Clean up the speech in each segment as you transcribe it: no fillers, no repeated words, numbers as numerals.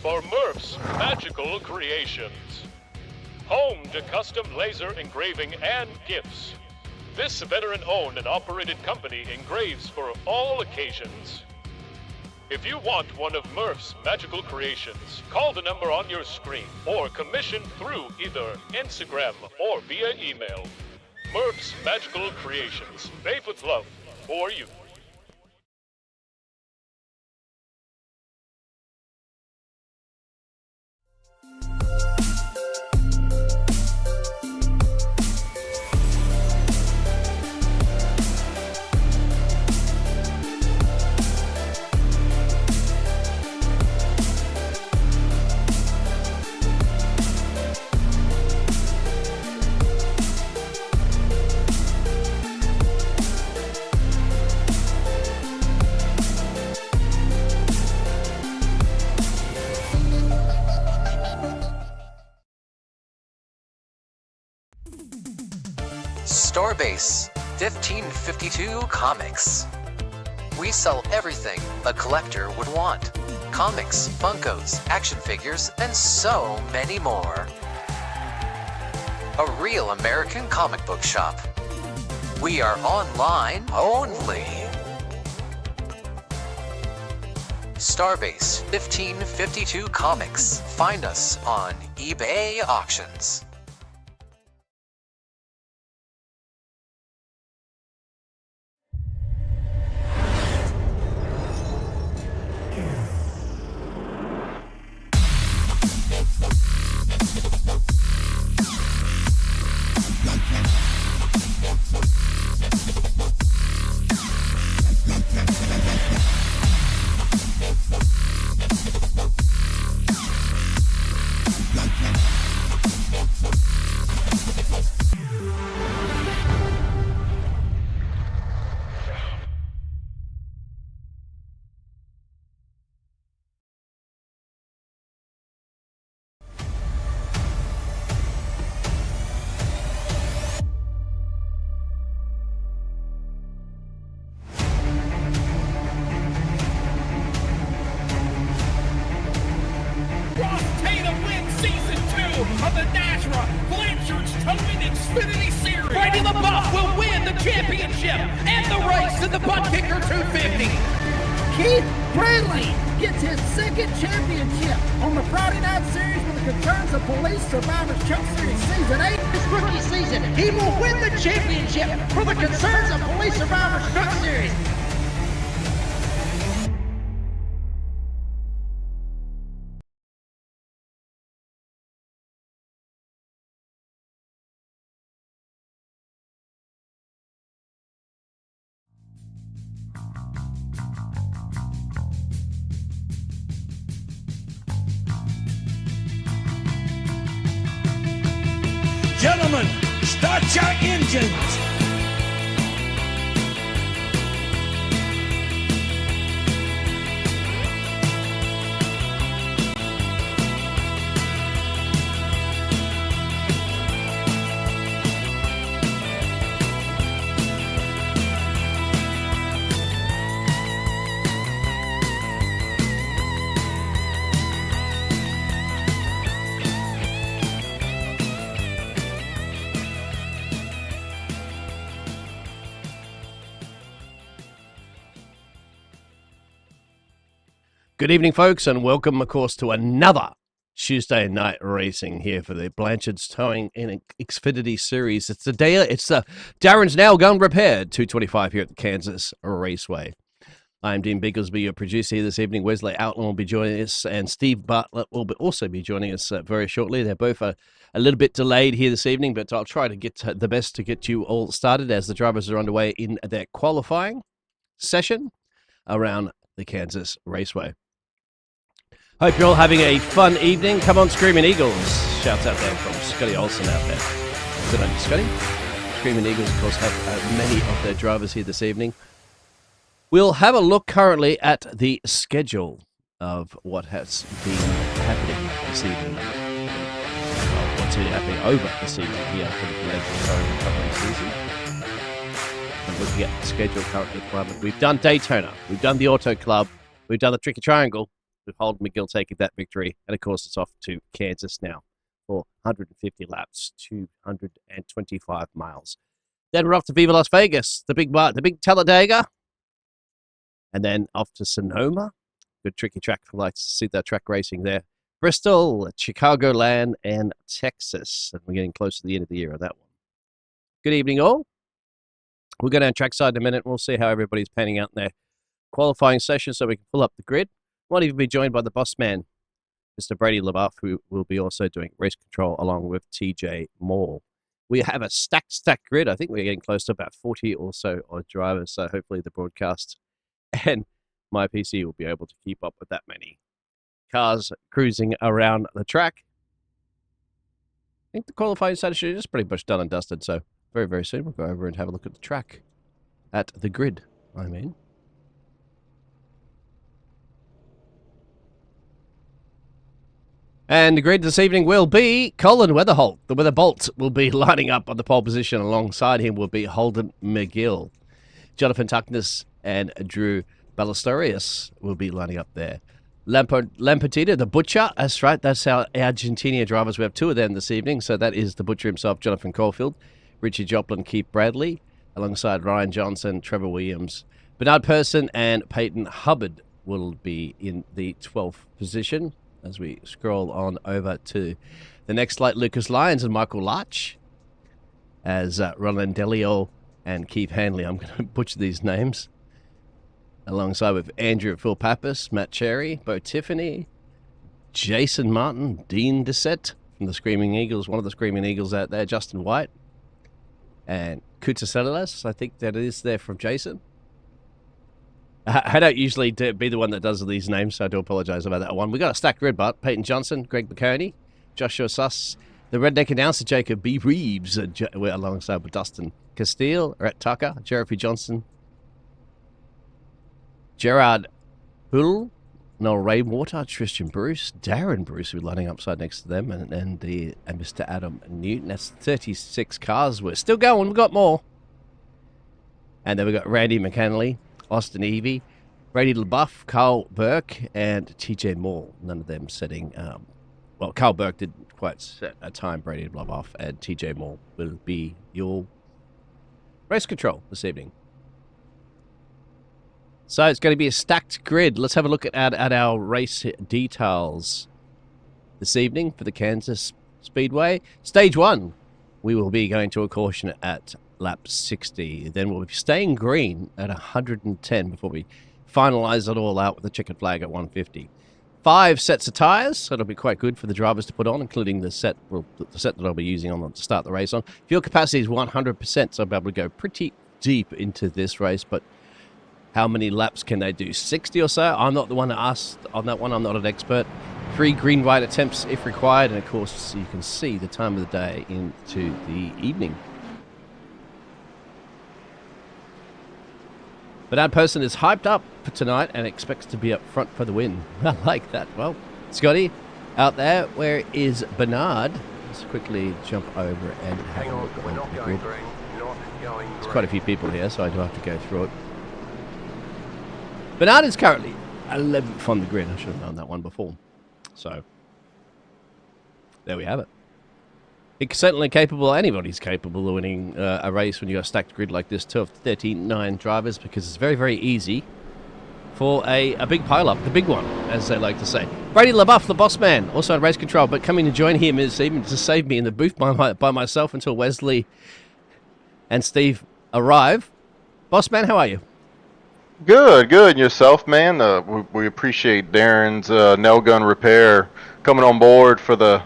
for Murph's Magical Creations. Home to custom laser engraving and gifts. This veteran-owned and operated company engraves for all occasions. If you want one of Murph's Magical Creations, call the number on your screen or commission through either Instagram or via email. Murph's Magical Creations, made with love for you. Starbase 1552 Comics. We sell everything a collector would want. Comics, Funkos, action figures, and so many more. A real American comic book shop. We are online only. Starbase 1552 Comics. Find us on eBay Auctions. Of the NASRA Blanchard's Towing Xfinity Series. Brady LaBeouf will win the championship and the race in the Butt Kicker 250. Keith Bradley gets his second championship on the Friday Night Series with the Concerns of Police Survivors Truck Series Season 8. This rookie season, he will win the championship for the Concerns of Police Survivors Truck Series. Gentlemen, start your engines. Good evening, folks, and welcome, of course, to another Tuesday night racing here for the Blanchard's Towing in Xfinity Series. It's Darren's Now Gun Repaired 225 here at the Kansas Raceway. I'm Dean Bigglesby, your producer here this evening. Wesley Outland will be joining us, and Steve Bartlett will also be joining us very shortly. They're both a little bit delayed here this evening, but I'll try to get the best to get you all started as the drivers are underway in their qualifying session around the Kansas Raceway. Hope you're all having a fun evening. Come on, Screaming Eagles. Shouts out there from Scotty Olsen out there. Good on you, Scotty. Screaming Eagles, of course, have many of their drivers here this evening. We'll have a look currently at the schedule of what has been happening this evening. What's been happening over this evening here for the Blanchard Towing Recovery season. And looking at the schedule currently at the moment. We've done Daytona. We've done the Auto Club. We've done the Tricky Triangle. with Holden McGill taking that victory. And, of course, it's off to Kansas now for 150 laps, 225 miles. Then we're off to Viva Las Vegas, the big Talladega. And then off to Sonoma. Good tricky track. I like to see that track racing there. Bristol, Chicagoland, and Texas. And we're getting close to the end of the year on that one. Good evening, all. We'll go down trackside in a minute. We'll see how everybody's panning out in their qualifying session so we can pull up the grid. Might even be joined by the boss man, Mr. Brady LaBeouf, who will be also doing race control along with TJ Moore. We have a stacked grid. I think we're getting close to about 40 or so odd drivers, so hopefully the broadcast and my PC will be able to keep up with that many cars cruising around the track. I think the qualifying session is pretty much done and dusted, so very, very soon we'll go over and have a look at the track. At the grid, I mean. And the grid this evening will be Colin Weatherholt. The Weatherbolt will be lining up on the pole position. Alongside him will be Holden McGill. Jonathan Tuckness and Drew Ballestorius will be lining up there. Lampertita, the Butcher. That's right. That's our Argentina drivers. We have two of them this evening. So that is the Butcher himself, Jonathan Caulfield, Richie Joplin, Keith Bradley, alongside Ryan Johnson, Trevor Williams. Bernard Persson and Peyton Hubbard will be in the 12th position. As we scroll on over to the next light, Lucas Lyons and Michael Larch. As Roland Delio and Keith Hanley, I'm going to butcher these names. Alongside with Andrew Phil Pappas, Matt Cherry, Bo Tiffany, Jason Martin, Dean Dissett from the Screaming Eagles, one of the Screaming Eagles out there, Justin White. And Kutsaselas, I think that is there from Jason. I don't usually be the one that does these names, so I do apologize about that one. We got a stacked grid, but Peyton Johnson, Greg McConey, Joshua Suss, the redneck announcer Jacob B. Reeves, we're alongside with Dustin Castile, Rhett Tucker, Jeremy Johnson, Gerard Hull, Noel Rainwater, Tristan Bruce, Darren Bruce, who's lining up side next to them, and Mr. Adam Newton. That's 36 cars. We're still going. We've got more. And then we've got Randy McCanley, Austin Evie, Brady LaBeouf, Carl Burke, and TJ Moore. None of them setting... well, Carl Burke didn't quite set a time. Brady LaBeouf and TJ Moore will be your race control this evening. So it's going to be a stacked grid. Let's have a look at our race details this evening for the Kansas Speedway. Stage 1, we will be going to a caution at lap 60. Then we'll be staying green at 110 before we finalize it all out with the checkered flag at 150. 5 sets of tires, so it'll be quite good for the drivers to put on, including the set that I'll be using on to start the race on. Fuel capacity is 100%, so I'll be able to go pretty deep into this race, but how many laps can they do? 60 or so? I'm not the one that asked on that one. I'm not an expert. 3 green white attempts if required, and of course you can see the time of the day into the evening. But that person is hyped up for tonight and expects to be up front for the win. I like that. Well, Scotty, out there, where is Bernard? Let's quickly jump over and have a look at the grid. There's quite a few people here, so I do have to go through it. Bernard is currently 11th on the grid. I should have known that one before. So, there we have it. It's certainly capable, anybody's capable of winning a race when you've got a stacked grid like this, too, of 39 drivers, because it's very, very easy for a big pile-up, the big one, as they like to say. Brady LaBeouf, the boss man, also on race control, but coming to join him is even to save me in the booth by myself until Wesley and Steve arrive. Boss man, how are you? Good. And yourself, man? We appreciate Darren's nail gun repair coming on board for the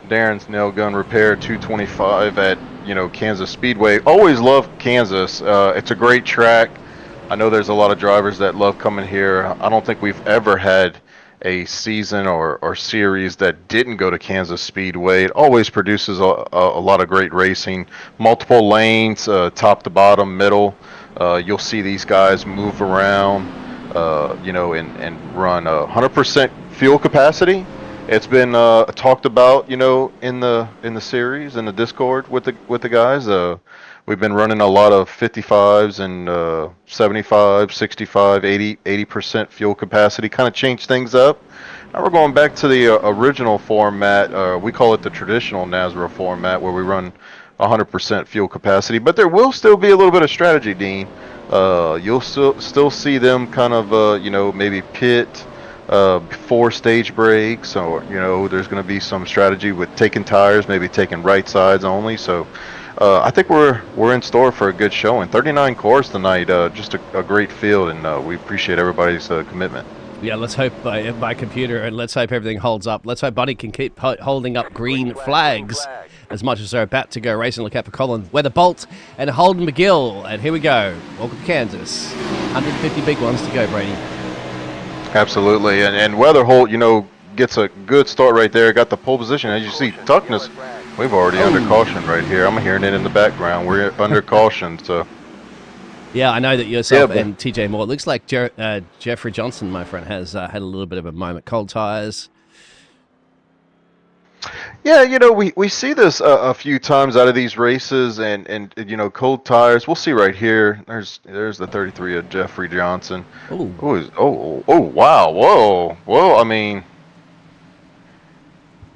Darren's Nail Gun Repair 225 at Kansas Speedway. Always love Kansas. It's a great track. I know there's a lot of drivers that love coming here. I don't think we've ever had a season or series that didn't go to Kansas Speedway. It always produces a lot of great racing. Multiple lanes, top to bottom, middle. You'll see these guys move around, and run 100% fuel capacity. It's been talked about, in the series, in the Discord with the guys. We've been running a lot of 55s and 75, 65, 80% fuel capacity, kind of change things up. Now we're going back to the original format. We call it the traditional NASRA format, where we run 100% fuel capacity. But there will still be a little bit of strategy, Dean. You'll still see them kind of, maybe pit before stage breaks, or there's going to be some strategy with taking tires, maybe taking right sides only. So I think we're in store for a good showing. 39 cars tonight, just a great field, and we appreciate everybody's commitment. Yeah, let's hope by computer, and let's hope everything holds up. Let's hope Buddy can keep holding up green flags as much as they're about to go racing. Look out for Colin Weatherbolt and Holden McGill. And here we go. Welcome to Kansas. 150 big ones to go, Brady. Absolutely, and Weatherholt, gets a good start right there. Got the pole position. As you see, Tuckness, we've already under caution right here. I'm hearing it in the background. We're under caution, so. Yeah, I know that yourself and TJ Moore. It looks like Jeffrey Johnson, my friend, has had a little bit of a moment. Cold tires. Yeah, we see this a few times out of these races, and cold tires. We'll see right here. There's the 33 of Jeffrey Johnson. Oh, wow, whoa. I mean,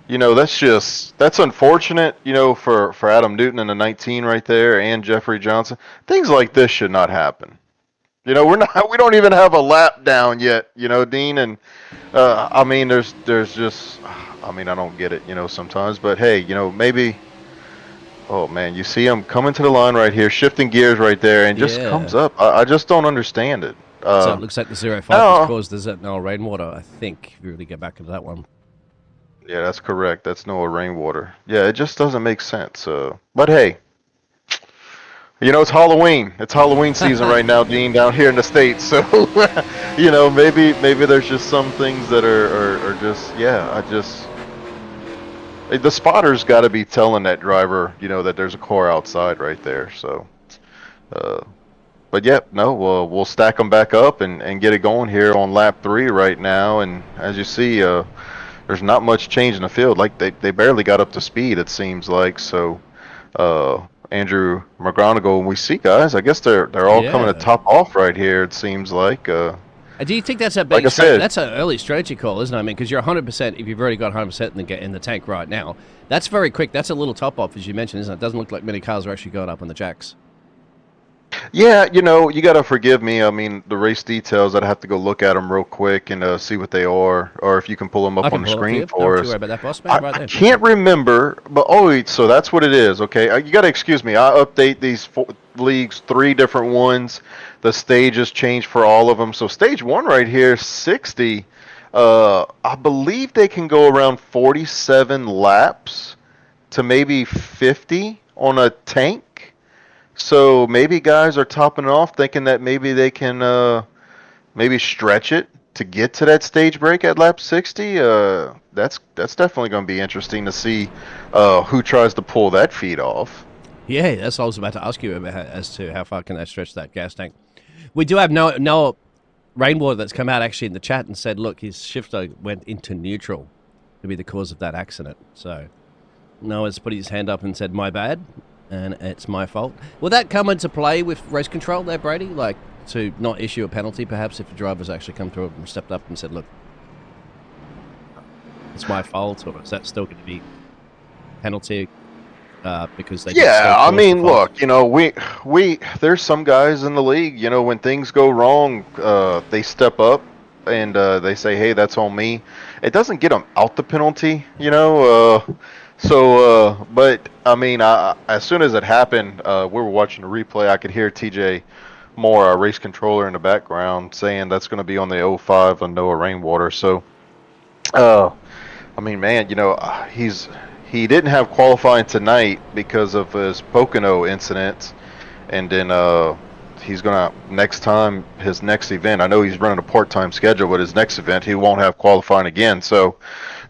that's unfortunate, for Adam Newton in the 19 right there and Jeffrey Johnson. Things like this should not happen. We don't even have a lap down yet, Dean. And I mean, there's just, I don't get it, sometimes. But hey, maybe. Oh man, you see him coming to the line right here, shifting gears right there, and just comes up. I just don't understand it. So it looks like the 05 has caused the Noah rainwater. I think if you really get back into that one. Yeah, that's correct. That's Noah rainwater. Yeah, it just doesn't make sense. But hey, it's Halloween. It's Halloween season right now, Dean, down here in the States. So, maybe there's just some things that are just, the spotter's got to be telling that driver, that there's a car outside right there. So, but yeah, no, we'll stack them back up and get it going here on lap 3 right now. And as you see, there's not much change in the field. Like they barely got up to speed, it seems like. So, Andrew McGonigal, and we see guys, I guess they're all coming to top off right here, it seems like. Do you think that's a big that's an early strategy call, isn't it? I mean, because you're 100%, if you've already got 100% in the tank right now, that's very quick. That's a little top off, as you mentioned, isn't it? It doesn't look like many cars are actually going up on the jacks. Yeah, you got to forgive me. I mean, the race details, I'd have to go look at them real quick and see what they are, or if you can pull them up on the screen for us. About that, boss man, right there. I can't remember, but so that's what it is. Okay, you got to excuse me. I update these leagues, 3 different ones. The stages change for all of them. So stage 1 right here, 60. I believe they can go around 47 laps to maybe 50 on a tank. So maybe guys are topping it off, thinking that maybe they can maybe stretch it to get to that stage break at lap 60. That's definitely going to be interesting to see who tries to pull that feed off. Yeah, that's what I was about to ask you about, as to how far can they stretch that gas tank. We do have Noah Rainwater that's come out actually in the chat and said, look, his shifter went into neutral to be the cause of that accident. So Noah's put his hand up and said, my bad. And it's my fault. Will that come into play with race control there, Brady? Like, to not issue a penalty, perhaps, if the drivers actually come through and stepped up and said, look, it's my fault, or is that still going to be penalty because they... Yeah, I mean, look, we there's some guys in the league, when things go wrong, they step up and they say, hey, that's on me. It doesn't get them out the penalty, So, but I mean, as soon as it happened, we were watching the replay. I could hear TJ Moore, our race controller, in the background saying that's going to be on the 05 on Noah Rainwater. So, I mean, man, he didn't have qualifying tonight because of his Pocono incident, and then he's gonna his next event. I know he's running a part-time schedule, but his next event he won't have qualifying again. So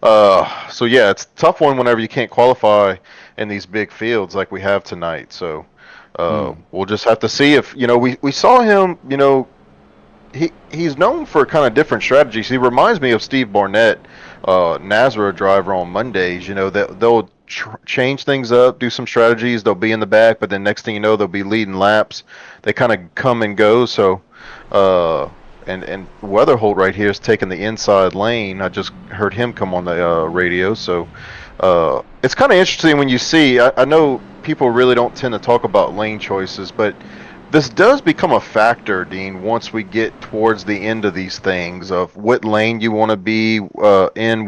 yeah, it's a tough one whenever you can't qualify in these big fields like we have tonight. So we'll just have to see if we saw him. He's known for kind of different strategies. He reminds me of Steve Barnett NASRA driver on Mondays. You know, they'll change things up, do some strategies. They'll be in the back, but then next thing you know, they'll be leading laps. They kind of come and go. So, and Weatherholt right here is taking the inside lane. I just heard him come on the radio. So, it's kind of interesting when you see. I know people really don't tend to talk about lane choices, but this does become a factor, Dean, once we get towards the end of these things of what lane you want to be in,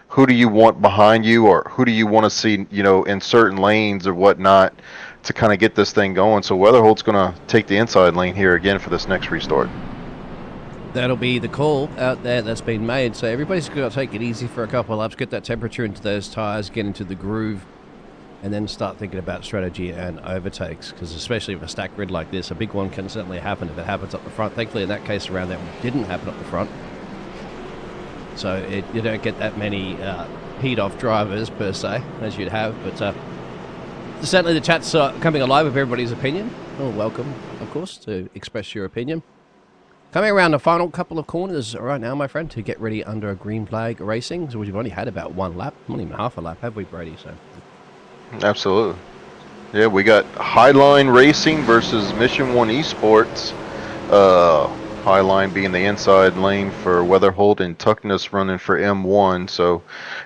who do you want behind you, or who do you want to see, you know, in certain lanes or whatnot to kind of get this thing going. So Weatherholt's going to take the inside lane here again for this next restart. That'll be the call out there that's been made. So everybody's got to take it easy for a couple of laps, get that temperature into those tyres, get into the groove, and then start thinking about strategy and overtakes, because especially with a stacked grid like this, a big one can certainly happen if it happens up the front. Thankfully, in that case around that didn't happen up the front. So you don't get that many heat-off drivers, per se, as you'd have. But certainly the chat's coming alive with everybody's opinion. Oh, welcome, of course, to express your opinion. Coming around the final couple of corners right now, my friend, to get ready under a green flag racing. So we've only had about one lap, not even half a lap, have we, Brady? So. Absolutely. Yeah, we got Highline Racing versus Mission 1 Esports. Highline being the inside lane for Weatherholt and Tuckness running for M1. So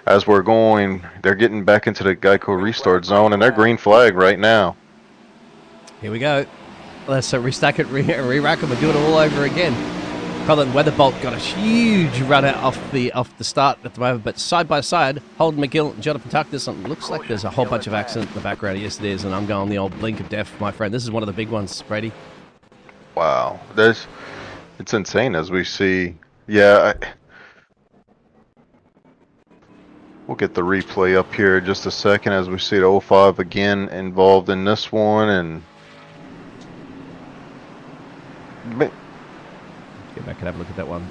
as we're going, they're getting back into the Geico restart zone, and they're green flag right now. Here we go. Let's restack it, re-rack them, and do it all over again. Colin Weatherbolt got a huge runner off the start at the moment, but side by side, Holden McGill and Jonathan Tuckness. Looks like there's a whole bunch of accident in the background. Yes, there is, and I'm going the old blink of death, my friend. This is one of the big ones, Brady. Wow, it's insane as we see. Yeah, we'll get the replay up here in just a second as we see the 05 again involved in this one, and. Get back and have a look at that one.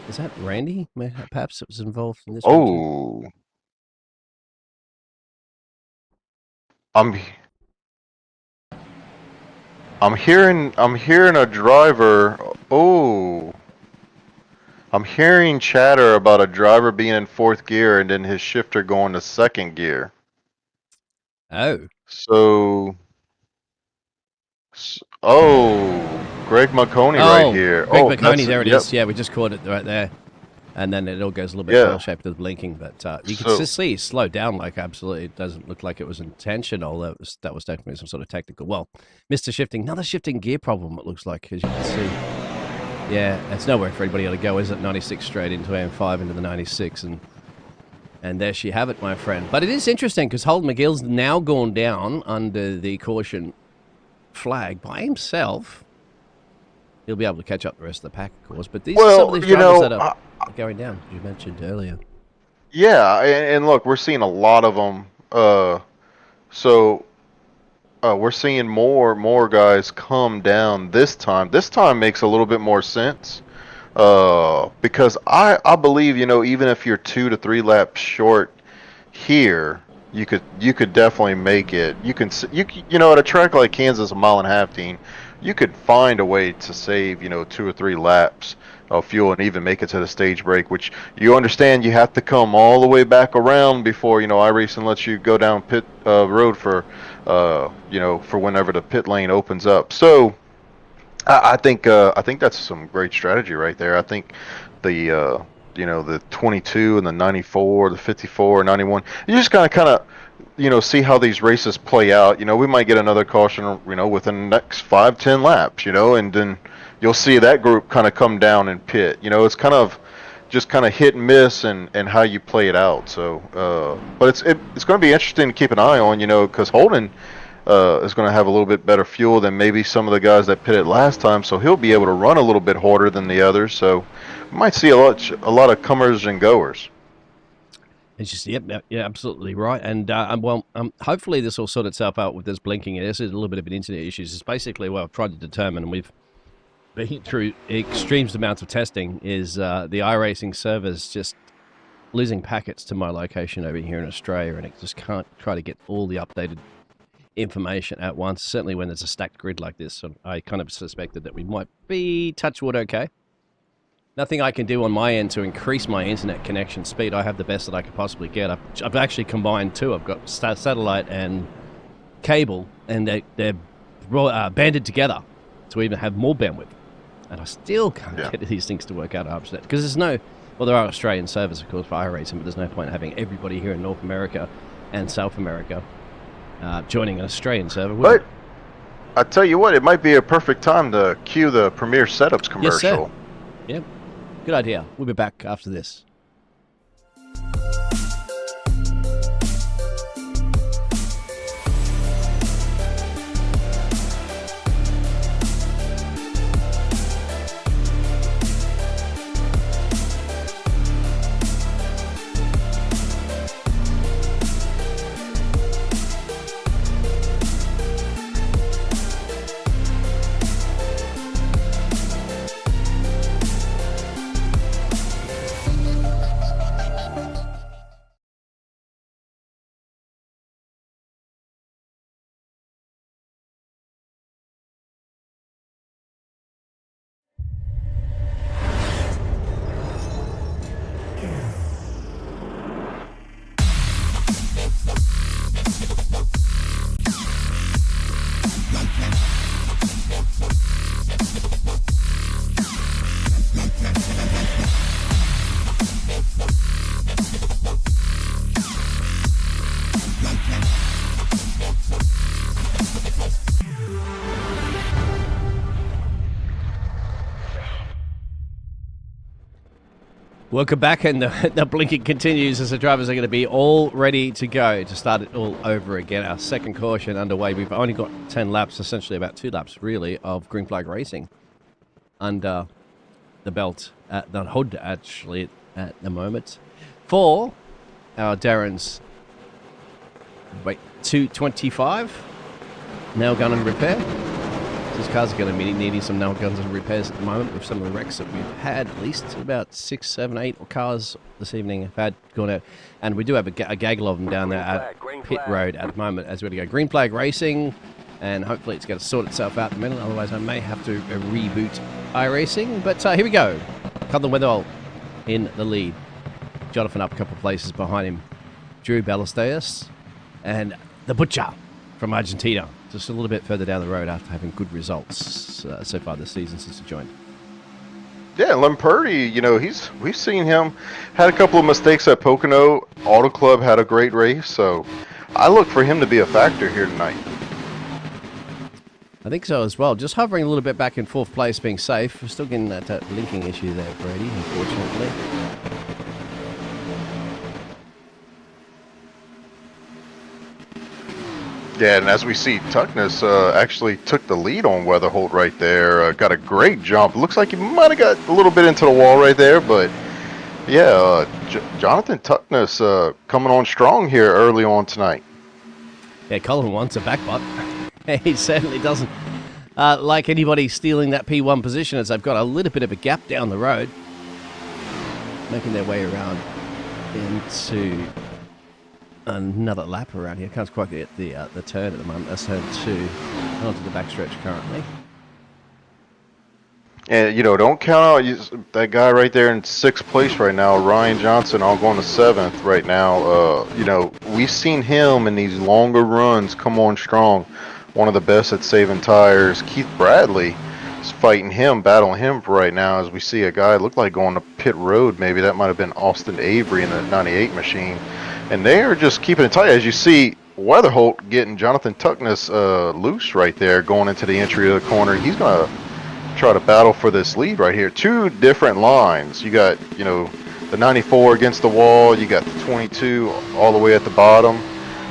Is that Randy? Perhaps it was involved in this one. Oh, I'm hearing a driver. Oh, I'm hearing chatter about a driver being in fourth gear and then his shifter going to second gear. Oh. Greg McConey right here. Greg McConey, there it is. Yeah, we just caught it right there. And then it all goes a little bit bell-shaped with blinking. But you can just see slow down, like absolutely. It doesn't look like it was intentional. That was definitely some sort of tactical. Well, Mr. Shifting, another shifting gear problem, it looks like, as you can see. Yeah, it's nowhere for anybody to go, is it? 96 straight into AM5 into the 96. And there you have it, my friend. But it is interesting because Holden McGill's now gone down under the caution flag by himself. He'll be able to catch up the rest of the pack, of course. But some of these drivers that are going down, as you mentioned earlier. Yeah, and look, we're seeing a lot of them. We're seeing more guys come down this time. This time makes a little bit more sense. Because I believe, even if you're 2 to 3 laps short here, you could definitely make it. At a track like Kansas, a mile and a half, Dean, you could find a way to save, 2 or 3 laps of fuel and even make it to the stage break, which you understand you have to come all the way back around before, iRacing lets you go down pit road for whenever the pit lane opens up. So I think that's some great strategy right there. I think the 22 and the 94, the 54, 91, you just kind of see how these races play out. We might get another caution, within the next 5-10 laps, and then you'll see that group kind of come down and pit. It's kind of hit and miss and how you play it out. So, but it's going to be interesting to keep an eye on, because Holden is going to have a little bit better fuel than maybe some of the guys that pitted last time, so he'll be able to run a little bit harder than the others. So, we might see a lot of comers and goers. It's just, yeah, absolutely right. And hopefully this will sort itself out with this blinking. This is a little bit of an internet issue. It's basically what I've tried to determine, and we've been through extreme amounts of testing, is the iRacing servers just losing packets to my location over here in Australia, and it just can't try to get all the updated information at once, certainly when there's a stacked grid like this. So I kind of suspected that we might be, touch wood, okay. Nothing I can do on my end to increase my internet connection speed. I have the best that I could possibly get. I've actually combined two. I've got satellite and cable, and they're banded together to even have more bandwidth. And I still can't get these things to work out 100%. Because there's no... Well, there are Australian servers, of course, for iRacing, but there's no point in having everybody here in North America and South America joining an Australian server. But I tell you what, it might be a perfect time to cue the Premier Setups commercial. Yes, sir. Yep. Good idea. We'll be back after this. Welcome back, and the blinking continues as the drivers are going to be all ready to go to start it all over again. Our second caution underway. We've only got 10 laps, essentially about 2 laps, really, of green flag racing under the belt, at the hood, actually, at the moment. For our Darren's 225 nail gun and repair. These cars are going to be needing some nail guns and repairs at the moment with some of the wrecks that we've had. At least about 6, 7, 8 cars this evening have had gone out. And we do have a gaggle of them down there at pit road at the moment as we're going to go green flag racing. And hopefully it's going to sort itself out in a minute. Otherwise I may have to reboot iRacing. But here we go. Cullen Weatherall in the lead. Jonathan up a couple of places behind him. Drew Ballesteros and the Butcher from Argentina. Just a little bit further down the road after having good results so far this season since he joined. Yeah, Lamperti, you know, we've seen him had a couple of mistakes at Pocono. Auto Club had a great race, so I look for him to be a factor here tonight. I think so as well. Just hovering a little bit back in 4th place, being safe. We're still getting that linking issue there, Brady, unfortunately. Yeah, and as we see, Tuckness actually took the lead on Weatherholt right there. Got a great jump. Looks like he might have got a little bit into the wall right there, but yeah, Jonathan Tuckness coming on strong here early on tonight. Yeah, Colin wants a back butt. He certainly doesn't like anybody stealing that P1 position, as they've got a little bit of a gap down the road, making their way around into another lap around here. Can't quite get the turn at the moment. That's turn 2 onto the backstretch currently. And, you know, don't count out that guy right there in 6th place right now, Ryan Johnson, all going to 7th right now. You know, we've seen him in these longer runs come on strong. One of the best at saving tires. Keith Bradley is fighting him, battling him for right now, as we see a guy look like going to pit road. Maybe that might have been Austin Avery in the 98 machine. And they are just keeping it tight. As you see, Weatherholt getting Jonathan Tuckness loose right there going into the entry of the corner. He's going to try to battle for this lead right here. 2 different lines. You got, you know, the 94 against the wall. You got the 22 all the way at the bottom.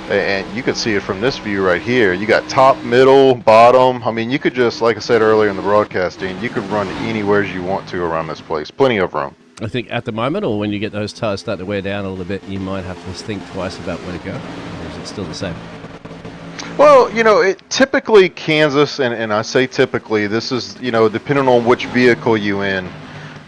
And you can see it from this view right here. You got top, middle, bottom. I mean, you could just, like I said earlier in the broadcasting, you could run anywhere you want to around this place. Plenty of room. I think at the moment, or when you get those tires start to wear down a little bit, you might have to think twice about where to go. Or is it still the same? Well, you know, typically Kansas, and I say typically, this is, you know, depending on which vehicle you in.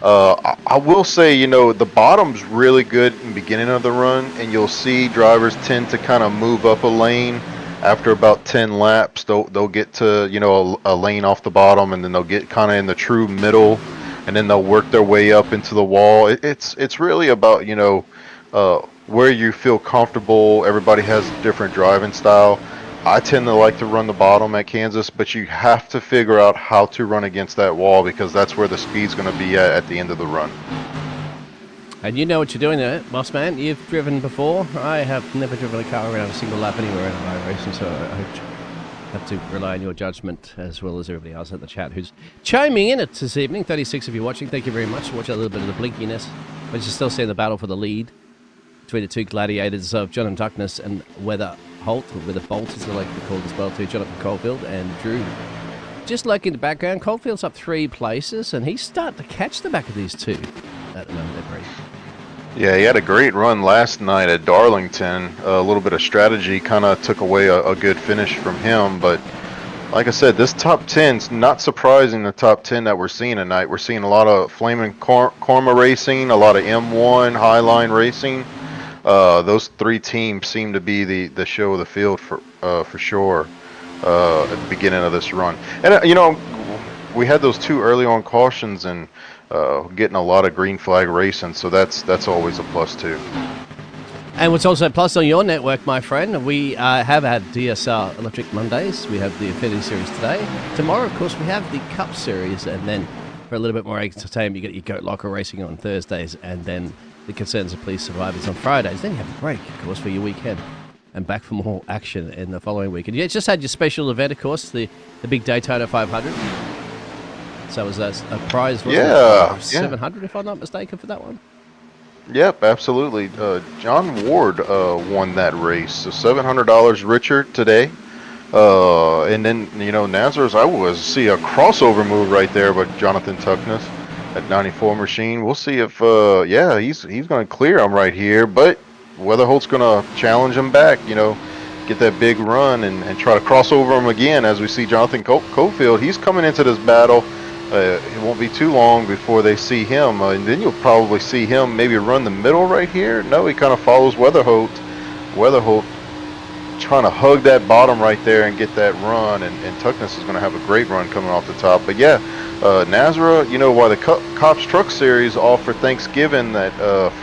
I will say, you know, the bottom's really good in the beginning of the run, and you'll see drivers tend to kind of move up a lane after about 10 laps. They'll get to, you know, a lane off the bottom, and then they'll get kind of in the true middle. and then they'll work their way up into the wall. It's really about, where you feel comfortable. Everybody has a different driving style. I tend to like to run the bottom at Kansas, but you have to figure out how to run against that wall, because that's where the speed's going to be at the end of the run. And you know what you're doing there, boss man. You've driven before. I have never driven a car around a single lap anywhere in my racing, so I have to rely on your judgment as well as everybody else at the chat who's chiming in it this evening. 36 if you're watching. Thank you very much. Watch a little bit of the blinkiness, but you're still seeing the battle for the lead between the two gladiators of Jonathan Tuckness and Weather Holt, or Weather Bolt as they like to be called as well, too. Jonathan Caulfield and Drew. Just like in the background, Caulfield's up 3 places, and he's starting to catch the back of these two at the moment. Yeah, he had a great run last night at Darlington. A little bit of strategy kind of took away a good finish from him, but like I said, this top 10's not surprising, the top 10 that we're seeing tonight. We're seeing a lot of Flaming Karma racing, a lot of M1 Highline racing. Those 3 teams seem to be the show of the field for sure at the beginning of this run. And we had those 2 early on cautions and getting a lot of green flag racing, so that's always a plus too. And what's also a plus on your network, my friend, we have had DSR Electric Mondays. We have the Xfinity Series today. Tomorrow, of course, we have the Cup Series, and then for a little bit more entertainment, you get your Goat Locker racing on Thursdays, and then the Concerns of Police Survivors on Fridays. Then you have a break, of course, for your weekend, and back for more action in the following weekend. You just had your special event, of course, the big Daytona 500. So was that a prize? Yeah, 700, if I'm not mistaken, for that one. Yep, absolutely. John Ward won that race, so $700 richer today. And then Nazareth, I was see a crossover move right there by Jonathan Tuckness at 94 machine. We'll see if he's going to clear him right here, but Weatherholt's going to challenge him back. Get that big run and try to cross over him again. As we see Jonathan Caulfield, he's coming into this battle. It won't be too long before they see him, and then you'll probably see him maybe run the middle right here. No, he kind of follows Weatherholt. Weatherholt trying to hug that bottom right there and get that run, and Tuckness is going to have a great run coming off the top. But yeah, Nazareth, while the Cops Truck Series off for Thanksgiving that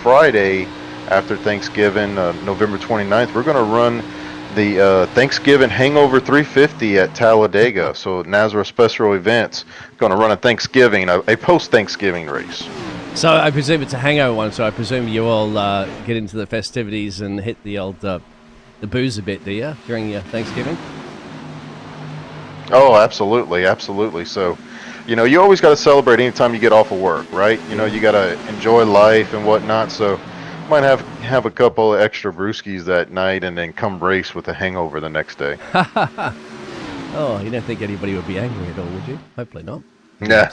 Friday after Thanksgiving, November 29th, we're going to run the Thanksgiving Hangover 350 at Talladega. So Nazareth Special Events going to run a Thanksgiving, a post-Thanksgiving race. So I presume it's a hangover one, so I presume you all get into the festivities and hit the old the booze a bit, do you, during your Thanksgiving? Oh, absolutely, absolutely. So, you always got to celebrate anytime you get off of work, right? You got to enjoy life and whatnot, so might have a couple of extra brewskis that night and then come race with a hangover the next day. Oh, you don't think anybody would be angry at all, would you? Hopefully not. Yeah.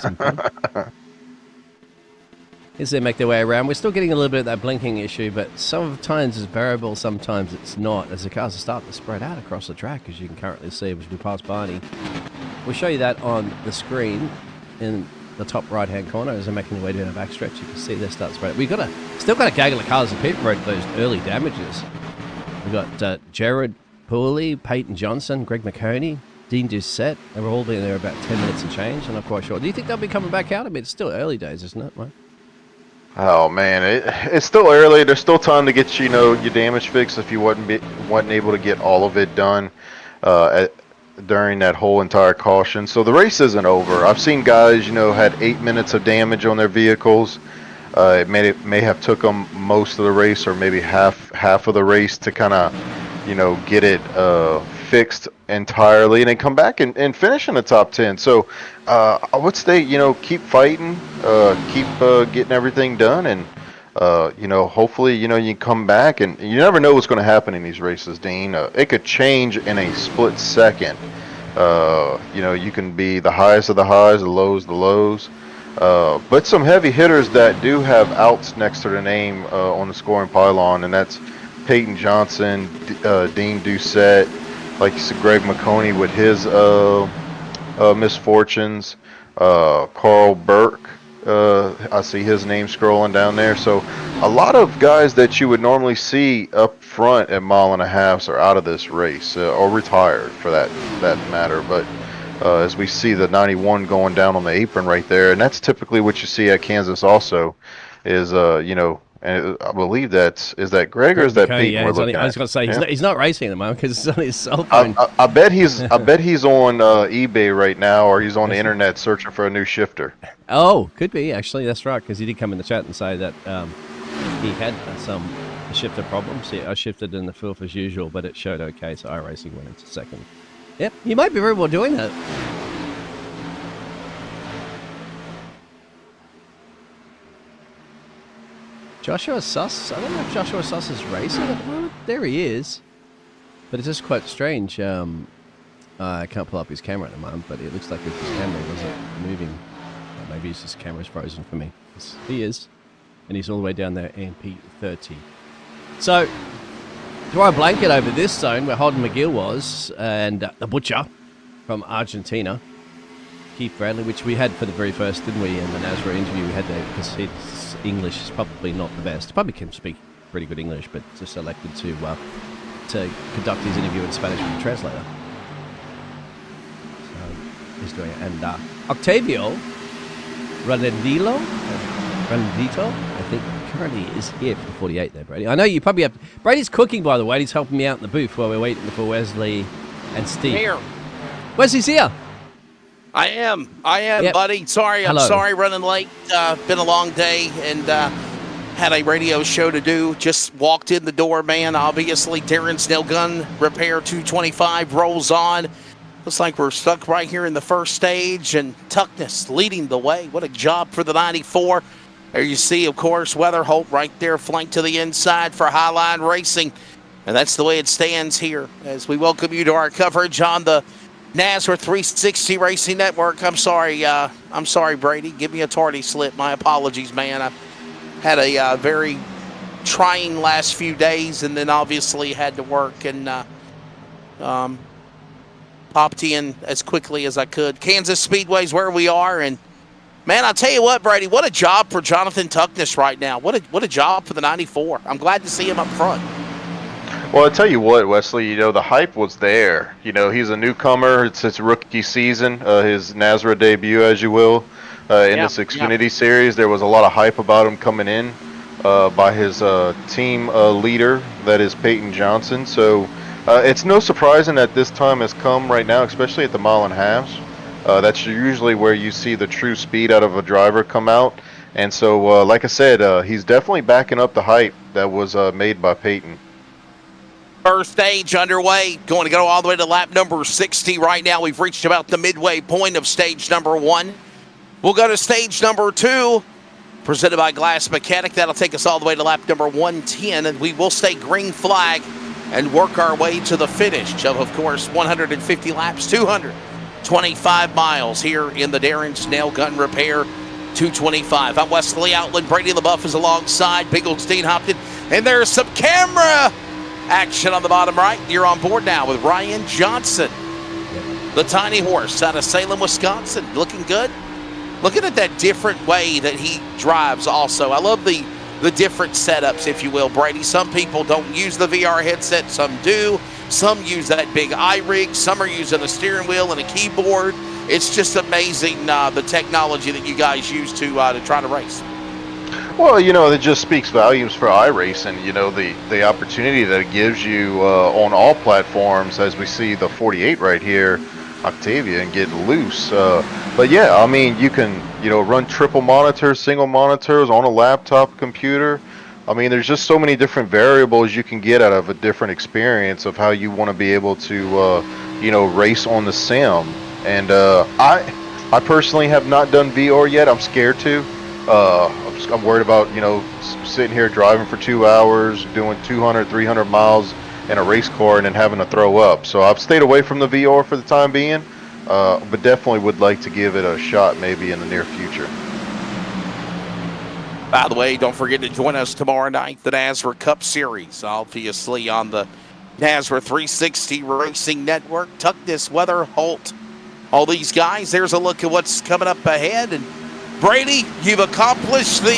As they make their way around, we're still getting a little bit of that blinking issue, but sometimes it's bearable, sometimes it's not, as the cars are starting to spread out across the track, as you can currently see as we pass Barney. We'll show you that on the screen in the top right-hand corner as they're making their way down the backstretch. You can see they start spreading. We've still got a gaggle of cars in pit road for those early damages. We've got Jared Pooley, Peyton Johnson, Greg McConey, Dean Doucette. They've all been there about 10 minutes and change. I'm not quite sure. Do you think they'll be coming back out? I mean, it's still early days, isn't it, Mike? Oh man, it's still early. There's still time to get your damage fixed if you wasn't able to get all of it done during that whole entire caution. So the race isn't over. I've seen guys had 8 minutes of damage on their vehicles. It may have took them most of the race, or maybe half of the race to kind of get it fixed entirely, and then come back and finish in the top 10. So I would say keep fighting, keep getting everything done, and hopefully you come back, and you never know what's going to happen in these races, Dean. It could change in a split second. You can be the highest of the highs, the lows, but some heavy hitters that do have outs next to their name on the scoring pylon, and that's Peyton Johnson, Dean Doucette, like you said, Greg McConey with his misfortunes, Carl Burke, I see his name scrolling down there. So a lot of guys that you would normally see up front at mile and a half are out of this race, or retired for that matter. But as we see the 91 going down on the apron right there. And that's typically what you see at Kansas also is, and I believe is that Greg or is that Pete? Yeah, we're looking I was at? going to say, Yeah. he's not racing at the moment because it's on his cell phone. I bet he's on eBay right now, or he's on the internet searching for a new shifter. Oh, could be, actually. That's right, because he did come in the chat and say that he had some shifter problems. Yeah, I shifted in the filth as usual, but it showed okay, so iRacing went into second. Yep, he might be very well doing that. Joshua Suss? I don't know if Joshua Suss is racing at the moment. There he is. But it's just quite strange. I can't pull up his camera at the moment, but it looks like if his camera wasn't moving. Maybe his camera's frozen for me. Yes, he is. And he's all the way down there, MP30. So, throw a blanket over this zone where Holden McGill was, and the Butcher from Argentina. Keith Bradley, which we had for the very first, didn't we, in the Nazareth interview? We had that because his English is probably not the best. He probably can speak pretty good English, but just elected to conduct his interview in Spanish with a translator. So he's doing it. And Octavio Ranadito, I think, currently is here for the 48 there, Brady. I know you probably have... Brady's cooking, by the way. He's helping me out in the booth while we're waiting for Wesley and Steve. Here. Wesley's here. I am, yep. Buddy. Sorry, Hello. I'm sorry running late. Been a long day and had a radio show to do. Just walked in the door, man. Obviously, Darren's Nail Gun Repair 225 rolls on. Looks like we're stuck right here in the first stage, and Tuckness leading the way. What a job for the 94. There you see, of course, Weatherholt right there, flanked to the inside for Highline Racing. And that's the way it stands here as we welcome you to our coverage on the Nazareth 360 Racing Network. I'm sorry, Brady. Give me a tardy slip. My apologies, man. I had a very trying last few days, and then obviously had to work and popped in as quickly as I could. Kansas Speedway is where we are, and man, I'll tell you what, Brady, what a job for Jonathan Tuckness right now. What a job for the 94. I'm glad to see him up front. Well, I tell you what, Wesley, the hype was there. He's a newcomer. It's his rookie season, his Nazareth debut, as you will, in this Xfinity series. There was a lot of hype about him coming in by his team leader, that is Peyton Johnson. So it's no surprising that this time has come right now, especially at the mile and halves. That's usually where you see the true speed out of a driver come out. And so, like I said, he's definitely backing up the hype that was made by Peyton. First stage underway, going to go all the way to lap number 60 right now. We've reached about the midway point of stage number 1. We'll go to stage number 2, presented by Glass Mechanic. That'll take us all the way to lap number 110, and we will stay green flag and work our way to the finish of course, 150 laps, 225 miles here in the Darren's Nail Gun Repair 225. I'm Wesley Outland. Brady LaBeouf is alongside. Big old Steen Hopton, and there's some camera action on the bottom right. You're on board now with Ryan Johnson, the tiny horse out of Salem, Wisconsin. Looking good. Looking at that different way that he drives also. I love the different setups, if you will, Brady. Some people don't use the VR headset. Some do. Some use that big iRig. Some are using a steering wheel and a keyboard. It's just amazing the technology that you guys use to try to race. Well, it just speaks volumes for iRacing, the opportunity that it gives you on all platforms, as we see the 48 right here, Octavia, and get loose. But yeah, I mean, you can, run triple monitors, single monitors on a laptop computer. I mean, there's just so many different variables you can get out of a different experience of how you want to be able to, race on the sim. And I personally have not done VR yet. I'm scared to. I'm worried about, sitting here driving for 2 hours, doing 200, 300 miles in a race car and then having to throw up. So I've stayed away from the VR for the time being, but definitely would like to give it a shot maybe in the near future. By the way, don't forget to join us tomorrow night, the Nazareth Cup Series, obviously on the Nazareth 360 Racing Network. Tuckness, Weatherholt, all these guys. There's a look at what's coming up ahead. And Brady, you've accomplished the,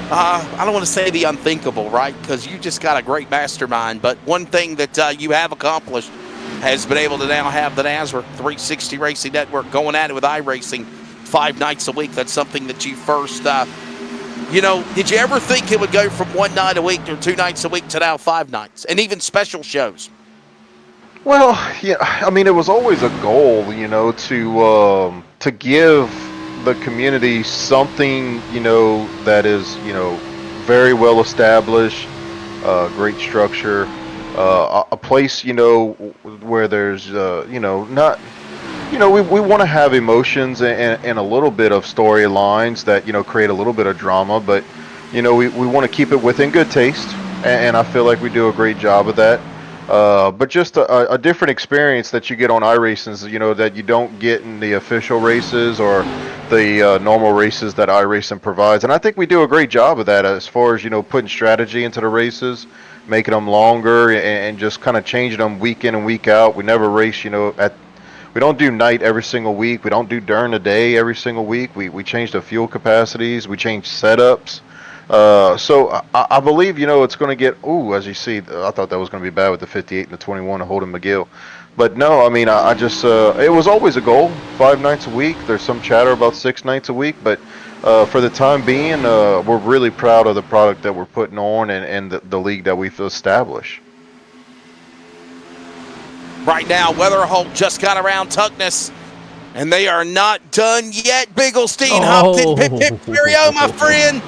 I don't want to say the unthinkable, right? Because you just got a great mastermind. But one thing that you have accomplished has been able to now have the NASRA 360 Racing Network going at it with iRacing 5 nights a week. That's something that you first, did you ever think it would go from 1 night a week or 2 nights a week to now 5 nights, and even special shows? Well, yeah, I mean, it was always a goal, to give the community something, that is, very well established, great structure, a place, where there's, not, we want to have emotions and a little bit of storylines that, create a little bit of drama, but, we want to keep it within good taste, and I feel like we do a great job of that. But just a different experience that you get on iRacing, that you don't get in the official races or the normal races that iRacing provides. And I think we do a great job of that as far as, putting strategy into the races, making them longer and just kind of changing them week in and week out. We never race, we don't do night every single week. We don't do during the day every single week. We change the fuel capacities. We change setups. So I believe, it's going to get, as you see, I thought that was going to be bad with the 58 and the 21 of Holden McGill. But no, I mean, I just, it was always a goal, 5 nights a week. There's some chatter about 6 nights a week, but for the time being, we're really proud of the product that we're putting on and the league that we've established. Right now, Weatherholt just got around Tuckness, and they are not done yet. Bigglestein hopped in pit Mario, my friend.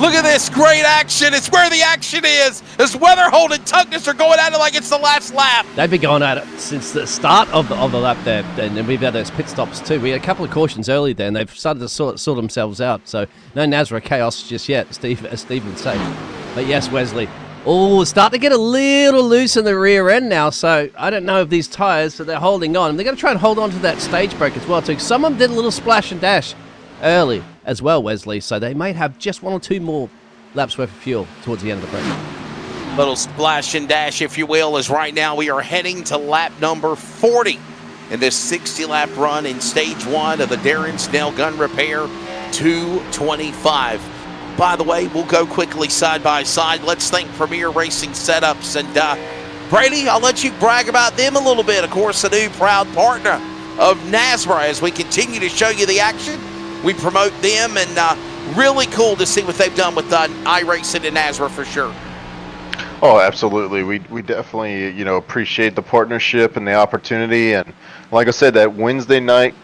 Look at this great action. It's where the action is. As Weatherholt and Tuckness are going at it like it's the last lap. They've been going at it since the start of the lap there, and we've had those pit stops too. We had a couple of cautions early there, and they've started to sort themselves out. So no NASRA chaos just yet, as Steve would say. But yes, Wesley. Oh, it's starting to get a little loose in the rear end now, so I don't know if these tyres, so they're holding on. They're going to try and hold on to that stage brake as well too. Some of them did a little splash and dash early as well, Wesley, so they might have just 1 or 2 more laps worth of fuel towards the end of the break. Little splash and dash, if you will, as right now we are heading to lap number 40 in this 60-lap run in stage 1 of the Darren Snell Gun Repair 225. By the way, we'll go quickly side by side. Let's thank Premier Racing Setups. And Brady, I'll let you brag about them a little bit. Of course, a new proud partner of NASRA. As we continue to show you the action, we promote them, and really cool to see what they've done with iRacing and NASRA for sure. Oh, absolutely. We definitely, appreciate the partnership and the opportunity. And like I said, that Wednesday night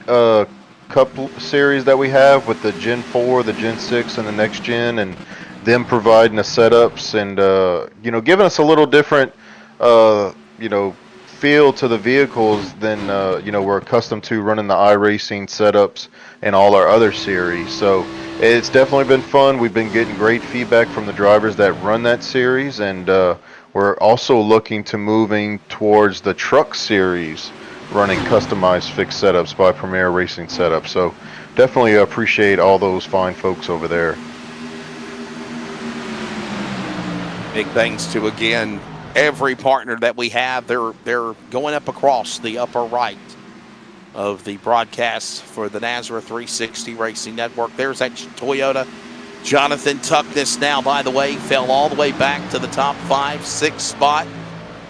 Cup series that we have with the Gen 4, the Gen 6, and the Next Gen, and them providing the setups and, giving us a little different, feel to the vehicles than, we're accustomed to running the iRacing setups and all our other series. So it's definitely been fun. We've been getting great feedback from the drivers that run that series, and we're also looking to moving towards the truck series, running customized fixed setups by Premier Racing Setup. So definitely appreciate all those fine folks over there. Big thanks to, again, every partner that we have. They're going up across the upper right of the broadcast for the NASRA 360 Racing Network. There's that Toyota. Jonathan Tuckness now, by the way, fell all the way back to the top 5-6 spot.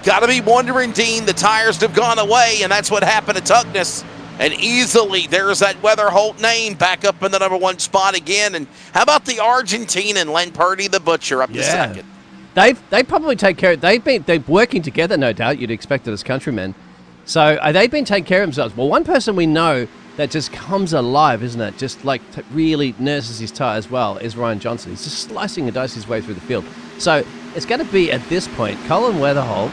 Got to be wondering, Dean, the tires have gone away, and that's what happened to Tuckness. And easily, there's that Weatherholt name back up in the number 1 spot again. And how about the Argentine and Len Purdy, the butcher, up to second? They probably take care of. They're working together, no doubt. You'd expect it as countrymen. So they've been taking care of themselves. Well, one person we know that just comes alive, isn't it? Just like really nurses his tires well is Ryan Johnson. He's just slicing and dicing his way through the field. So it's going to be at this point Colin Weatherholt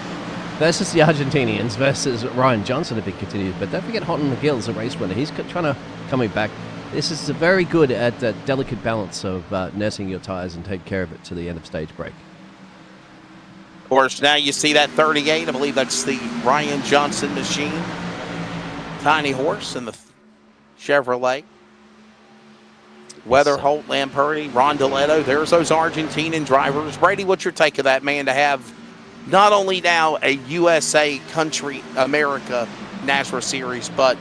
versus the Argentinians versus Ryan Johnson if he continues. But don't forget Holden McGill's a race winner. He's trying to coming back. This is very good at that delicate balance of nursing your tires and take care of it to the end of stage break. Of course, now you see that 38. I believe that's the Ryan Johnson machine. Tiny horse in the Chevrolet. Weatherholt, Lamperti, Rondeletto. There's those Argentinian drivers. Brady, what's your take of that, man, to have not only now a USA country, America NASRA series, but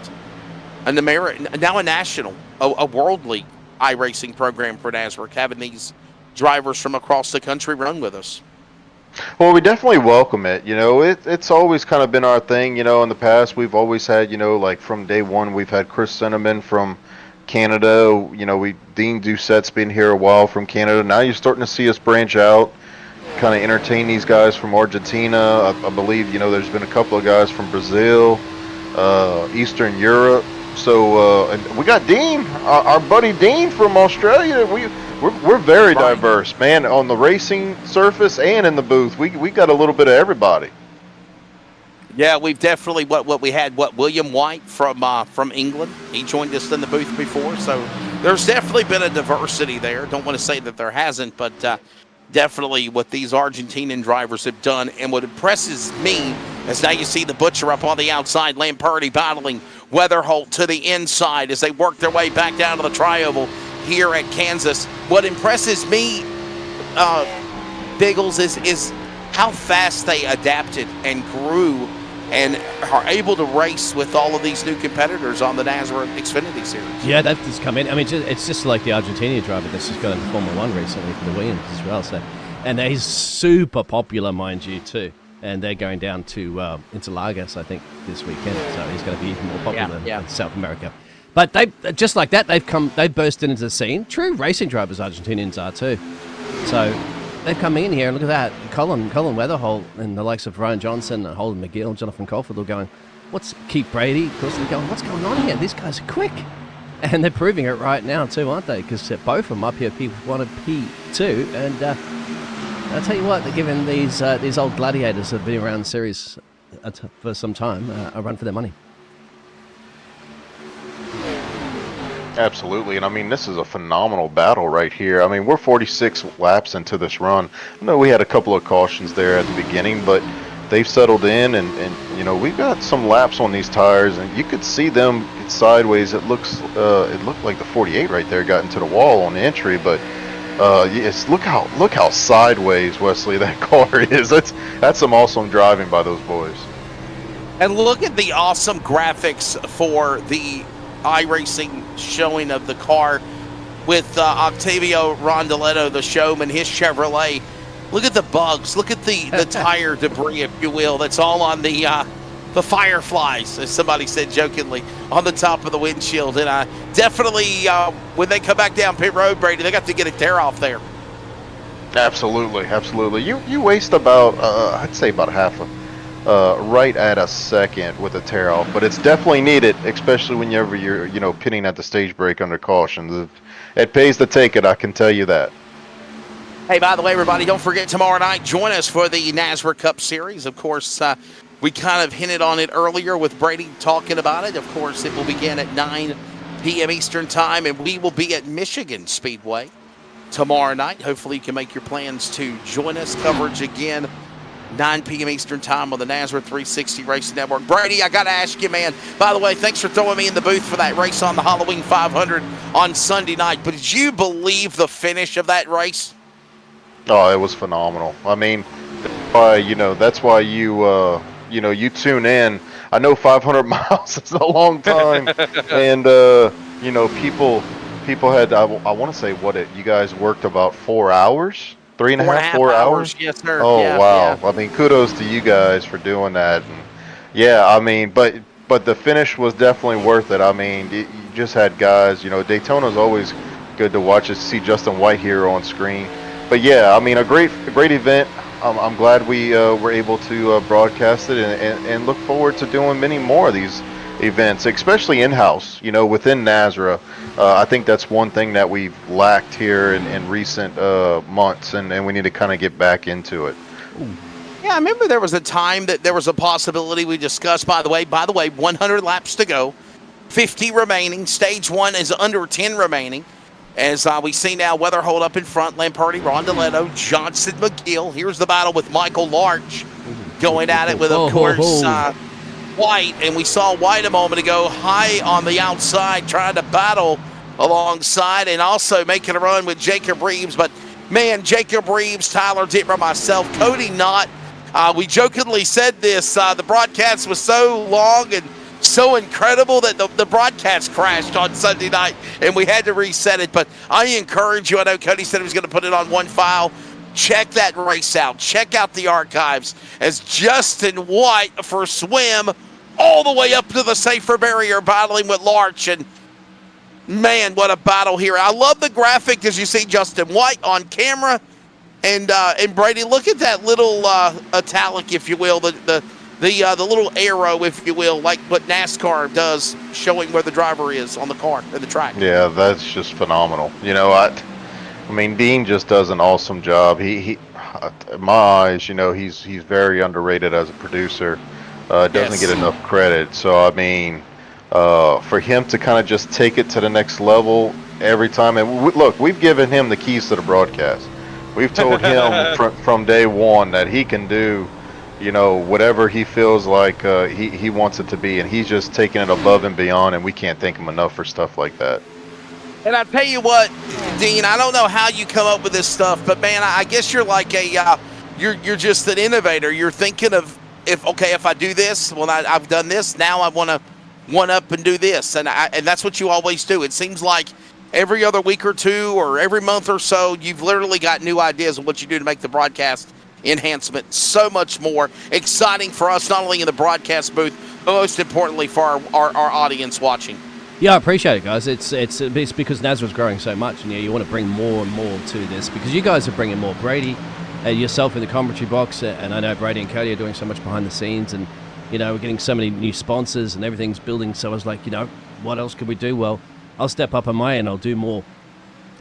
now a national, a worldly iRacing program for NASRA, having these drivers from across the country run with us? Well, we definitely welcome it. It's always kind of been our thing. In the past, we've always had, like from day one, we've had Chris Cinnamon from Canada. Dean Doucette's been here a while from Canada. Now you're starting to see us branch out, kind of entertain these guys from Argentina. I believe, there's been a couple of guys from Brazil, Eastern Europe. So, and we got Dean, our buddy Dean from Australia. We're very diverse, man, on the racing surface and in the booth. We got a little bit of everybody. Yeah, we've definitely we had William White from England. He joined us in the booth before, so there's definitely been a diversity there. Don't want to say that there hasn't, but definitely what these Argentinian drivers have done. And what impresses me is now you see the Butcher up on the outside, Lamperti battling Weatherholt to the inside as they work their way back down to the tri-oval here at Kansas. What impresses me, Biggles, is how fast they adapted and grew and are able to race with all of these new competitors on the NASRA Xfinity Series. Yeah, that's just come in. I mean, it's just like the Argentinian driver that's just got into Formula One recently for the Williams as well. So, and he's super popular, mind you, too. And they're going down to Interlagos, I think, this weekend. So he's going to be even more popular in South America. But they just like that, they've burst into the scene. True racing drivers, Argentinians are too. So they've come in here and look at that. Colin Weatherholt and the likes of Ryan Johnson, Holden McGill, Jonathan Caulfield all going, Keith Brady, of course, they're going, what's going on here? These guys are quick. And they're proving it right now too, aren't they? Because both of them up here, P1 and P2. And I'll tell you what, they're giving these old gladiators that have been around the series for some time a run for their money. Absolutely, and I mean, this is a phenomenal battle right here. I mean, we're 46 laps into this run. I know we had a couple of cautions there at the beginning, but they've settled in, and we've got some laps on these tires, and you could see them sideways. It looked like the 48 right there got into the wall on the entry, but yes, look how sideways, Wesley, that car is. That's some awesome driving by those boys. And look at the awesome graphics for the iRacing showing of the car with Octavio Rondoletto, the showman, his Chevrolet. Look at the bugs. Look at the tire debris, if you will. That's all on the fireflies, as somebody said jokingly, on the top of the windshield. And definitely, when they come back down pit road, Brady, they got to get a tear off there. Absolutely. You waste about, I'd say about half a right at a second with a tear off, but it's definitely needed, especially whenever you're pitting at the stage break under caution. It pays to take it, I can tell you that. Hey, by the way, everybody, don't forget tomorrow night, join us for the NASRA Cup Series. Of course, we kind of hinted on it earlier with Brady talking about it. Of course, it will begin at 9 p.m. Eastern Time, and we will be at Michigan Speedway tomorrow night. Hopefully, you can make your plans to join us. Coverage again 9 p.m. Eastern Time on the NASRA 360 Racing Network. Brady, I got to ask you, man, by the way, thanks for throwing me in the booth for that race on the Halloween 500 on Sunday night. But did you believe the finish of that race? Oh, it was phenomenal. I mean, that's why you tune in. I know 500 miles is a long time, and people had, I want to say, you guys worked about 4 hours? 3.5, 4 hours? Yes, sir. Oh, yeah, wow. Yeah. I mean, kudos to you guys for doing that. And yeah, I mean, but the finish was definitely worth it. I mean, you just had guys, Daytona's always good to watch, to see Justin White here on screen. But yeah, I mean, a great event. I'm glad we were able to broadcast it and look forward to doing many more of these events, especially in-house, within NASRA. I think that's one thing that we've lacked here in recent months, and we need to kind of get back into it. Yeah, I remember there was a time that there was a possibility we discussed, by the way, 100 laps to go, 50 remaining. Stage 1 is under 10 remaining. As we see now, Weatherholt up in front, Lamperti, Rondoletto, Johnson, McGill. Here's the battle with Michael Larch going at it with, of course, White. And we saw White a moment ago high on the outside trying to battle alongside and also making a run with Jacob Reeves. But, man, Jacob Reeves, Tyler Dittmer, myself, Cody Knott. We jokingly said this. The broadcast was so long and so incredible that the broadcast crashed on Sunday night and we had to reset it. But I encourage you. I know Cody said he was going to put it on one file. check that race out. Check out the archives as Justin White for swim all the way up to the safer barrier battling with Larch. And man, what a battle here. I love the graphic as you see Justin White on camera. And Brady, look at that little italic, if you will, the little arrow, if you will, like what NASCAR does, showing where the driver is on the car or the track. Yeah, that's just phenomenal. You know, I mean, Dean just does an awesome job. He in my eyes, you know, he's very underrated as a producer. Doesn't get enough credit. So I mean, for him to kind of just take it to the next level every time, and look, we've given him the keys to the broadcast. We've told him from day one that he can do, you know, whatever he feels like he wants it to be, and he's just taking it above and beyond, and we can't thank him enough for stuff like that. And I tell you what, Dean, I don't know how you come up with this stuff, but man, I guess you're like you're just an innovator. You're thinking of if I do this, well, I've done this, now I want to one up and do this, and that's what you always do. It seems like every other week or two or every month or so, you've literally got new ideas of what you do to make the broadcast enhancement so much more exciting for us, not only in the broadcast booth, but most importantly for our audience watching. Yeah, I appreciate it, guys. It's because NASRA's growing so much, and you want to bring more and more to this because you guys are bringing more. Brady, yourself in the commentary box, and I know Brady and Cody are doing so much behind the scenes, and you know, we're getting so many new sponsors and everything's building. So I was like, you know, what else could we do? Well, I'll step up on my end. I'll do more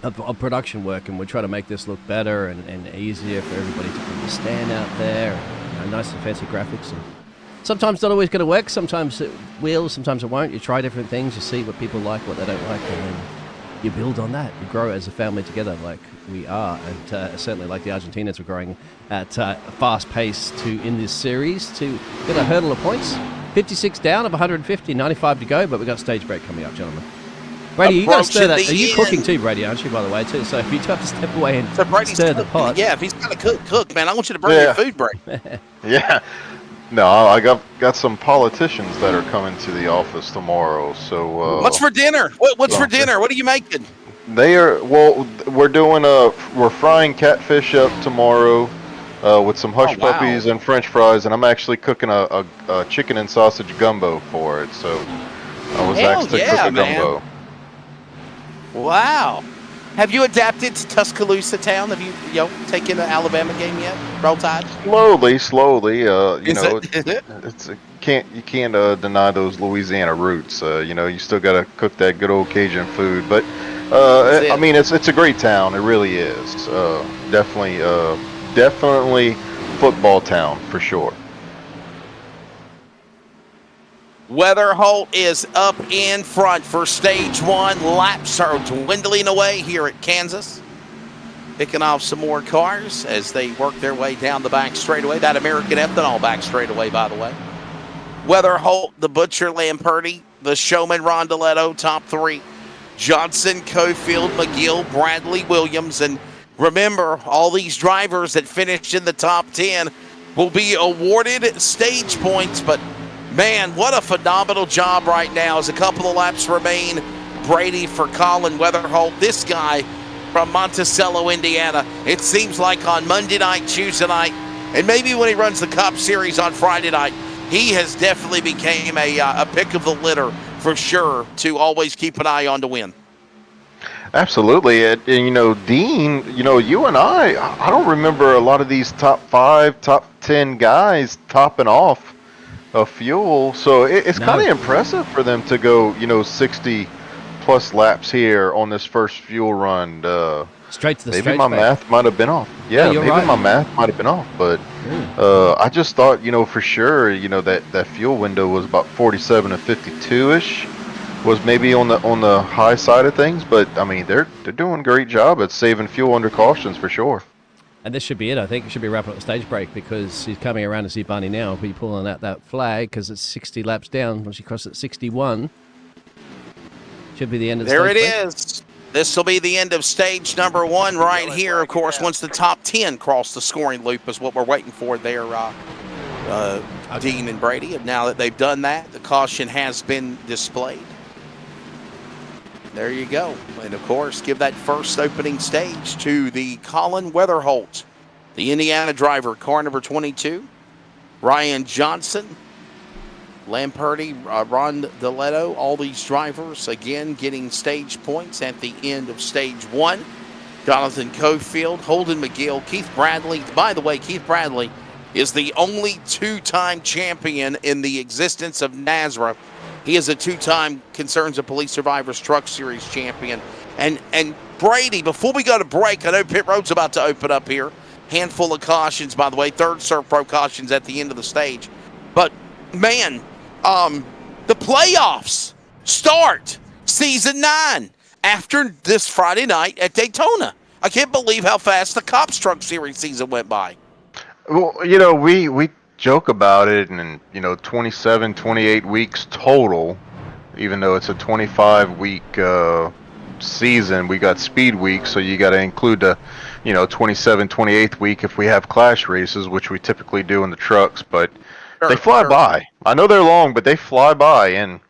of production work, and we'll try to make this look better and easier for everybody to understand out there. And, you know, nice and fancy graphics. And sometimes not always going to work. Sometimes it will, sometimes it won't. You try different things. You see what people like, what they don't like, and then you build on that. You grow as a family together like we are. And certainly like the Argentinians are growing at a fast pace in this series to get a hurdle of points. 56 down of 150, 95 to go, but we've got stage break coming up, gentlemen. Brady, you got to stir that. Are you cooking too, Brady, aren't you, by the way, too? So if you do have to step away and stir the pot. Yeah, if he's got to cook, man, I want you to burn your food break. Yeah. No, I got some politicians that are coming to the office tomorrow. So what's for dinner? What's for dinner? What are you making? We're frying catfish up tomorrow with some hush puppies and French fries, and I'm actually cooking a chicken and sausage gumbo for it. So I was asked to cook a gumbo. Wow. Have you adapted to Tuscaloosa town? Have you taken an Alabama game yet? Roll Tide? Slowly. You can't deny those Louisiana roots. You still got to cook that good old Cajun food. But I mean, it's a great town. It really is. Definitely football town for sure. Weatherholt is up in front for stage one. Laps are dwindling away here at Kansas. Picking off some more cars as they work their way down the back straightaway. That American Ethanol back straightaway, by the way. Weatherholt, the Butcher Lamperti, the Showman Rondoletto, top three. Johnson, Cofield, McGill, Bradley, Williams. And remember, all these drivers that finished in the top 10 will be awarded stage points, but man, what a phenomenal job right now as a couple of laps remain. Brady for Colin Weatherholt. This guy from Monticello, Indiana. It seems like on Monday night, Tuesday night, and maybe when he runs the Cup Series on Friday night, he has definitely became a pick of the litter for sure to always keep an eye on to win. Absolutely. And Dean, you and I don't remember a lot of these top 5, top 10 guys topping off of fuel, so it's kind of impressive for them to go 60 plus laps here on this first fuel run. Straight to the maybe my math might have been off. Yeah, maybe my math might have been off, but I just thought for sure that fuel window was about 47 to 52 ish, was maybe on the high side of things, but I mean they're doing a great job at saving fuel under cautions for sure. And this should be it. I think it should be wrapping up the stage break because he's coming around to see Barney now. He'll be pulling out that flag because it's 60 laps down. Once he crosses at 61, should be the end of the stage break. There it is. This will be the end of stage number 1 right here. Of course, once the top 10 cross the scoring loop is what we're waiting for there, Dean and Brady. And now that they've done that, the caution has been displayed. There you go. And, of course, give that first opening stage to the Colin Weatherholt The Indiana driver, car number 22, Ryan Johnson, Lamperti, Ron DeLetto, all these drivers, again, getting stage points at the end of stage 1. Jonathan Cofield, Holden McGill, Keith Bradley. By the way, Keith Bradley is the only 2-time champion in the existence of NASRA. He is a 2-time Concerns of Police Survivors Truck Series champion. And Brady, before we go to break, I know pit road's about to open up here. Handful of cautions, by the way, third serve pro cautions at the end of the stage. But, man, the playoffs start season 9 after this Friday night at Daytona. I can't believe how fast the Cops Truck Series season went by. Well, we joke about it, and 27, 28 weeks total, even though it's a 25-week season. We got speed week, so you got to include the 27, 28th week if we have clash races, which we typically do in the trucks. But they fly by. I know they're long, but they fly by. And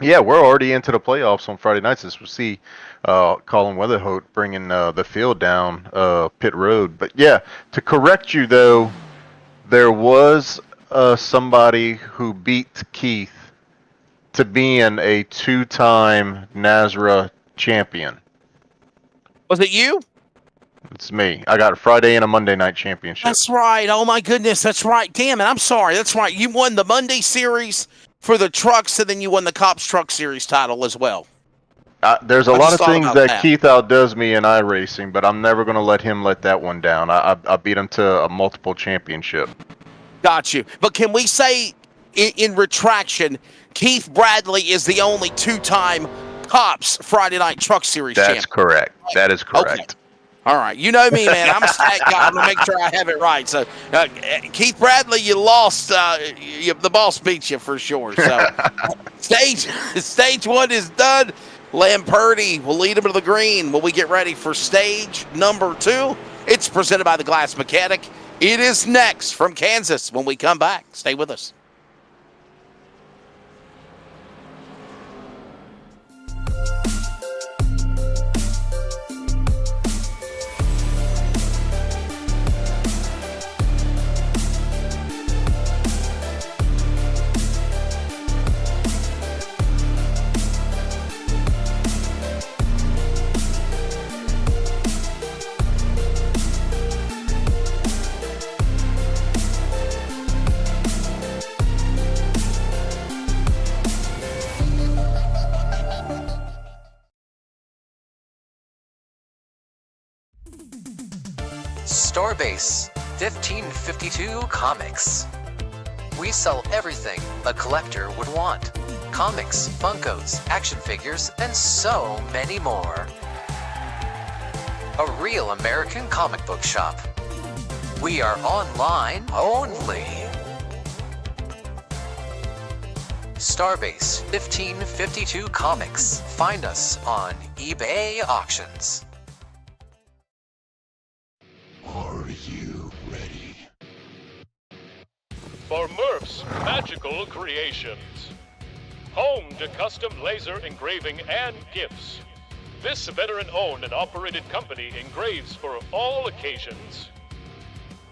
yeah, we're already into the playoffs on Friday nights, as we see Colin Weatherholt bringing the field down pit road. But yeah, to correct you though, there was somebody who beat Keith to being a 2-time NASRA champion. Was it you? It's me. I got a Friday and a Monday night championship. That's right. Oh my goodness, that's right. Damn it, I'm sorry. That's right. You won the Monday series for the trucks, and then you won the Cops Truck Series title as well. There's a lot of things that Keith outdoes me in iRacing, but I'm never going to let him let that one down. I beat him to a multiple championship. Got you. But can we say, in retraction, Keith Bradley is the only 2-time Cops Friday Night Truck Series champion? That's correct. That is correct. Okay. All right. You know me, man. I'm a stat guy. I'm going to make sure I have it right. So, Keith Bradley, you lost. The boss beat you for sure. So, stage 1 is done. Lamperti will lead him to the green when we get ready for stage number 2. It's presented by the Glass Mechanic. It is next from Kansas when we come back. Stay with us. Starbase 1552 Comics. We sell everything a collector would want. Comics, Funkos, action figures, and so many more. A real American comic book shop. We are online only. Starbase 1552 Comics. Find us on eBay Auctions. Are you ready? For Murph's Magical Creations. Home to custom laser engraving and gifts. This veteran-owned and operated company engraves for all occasions.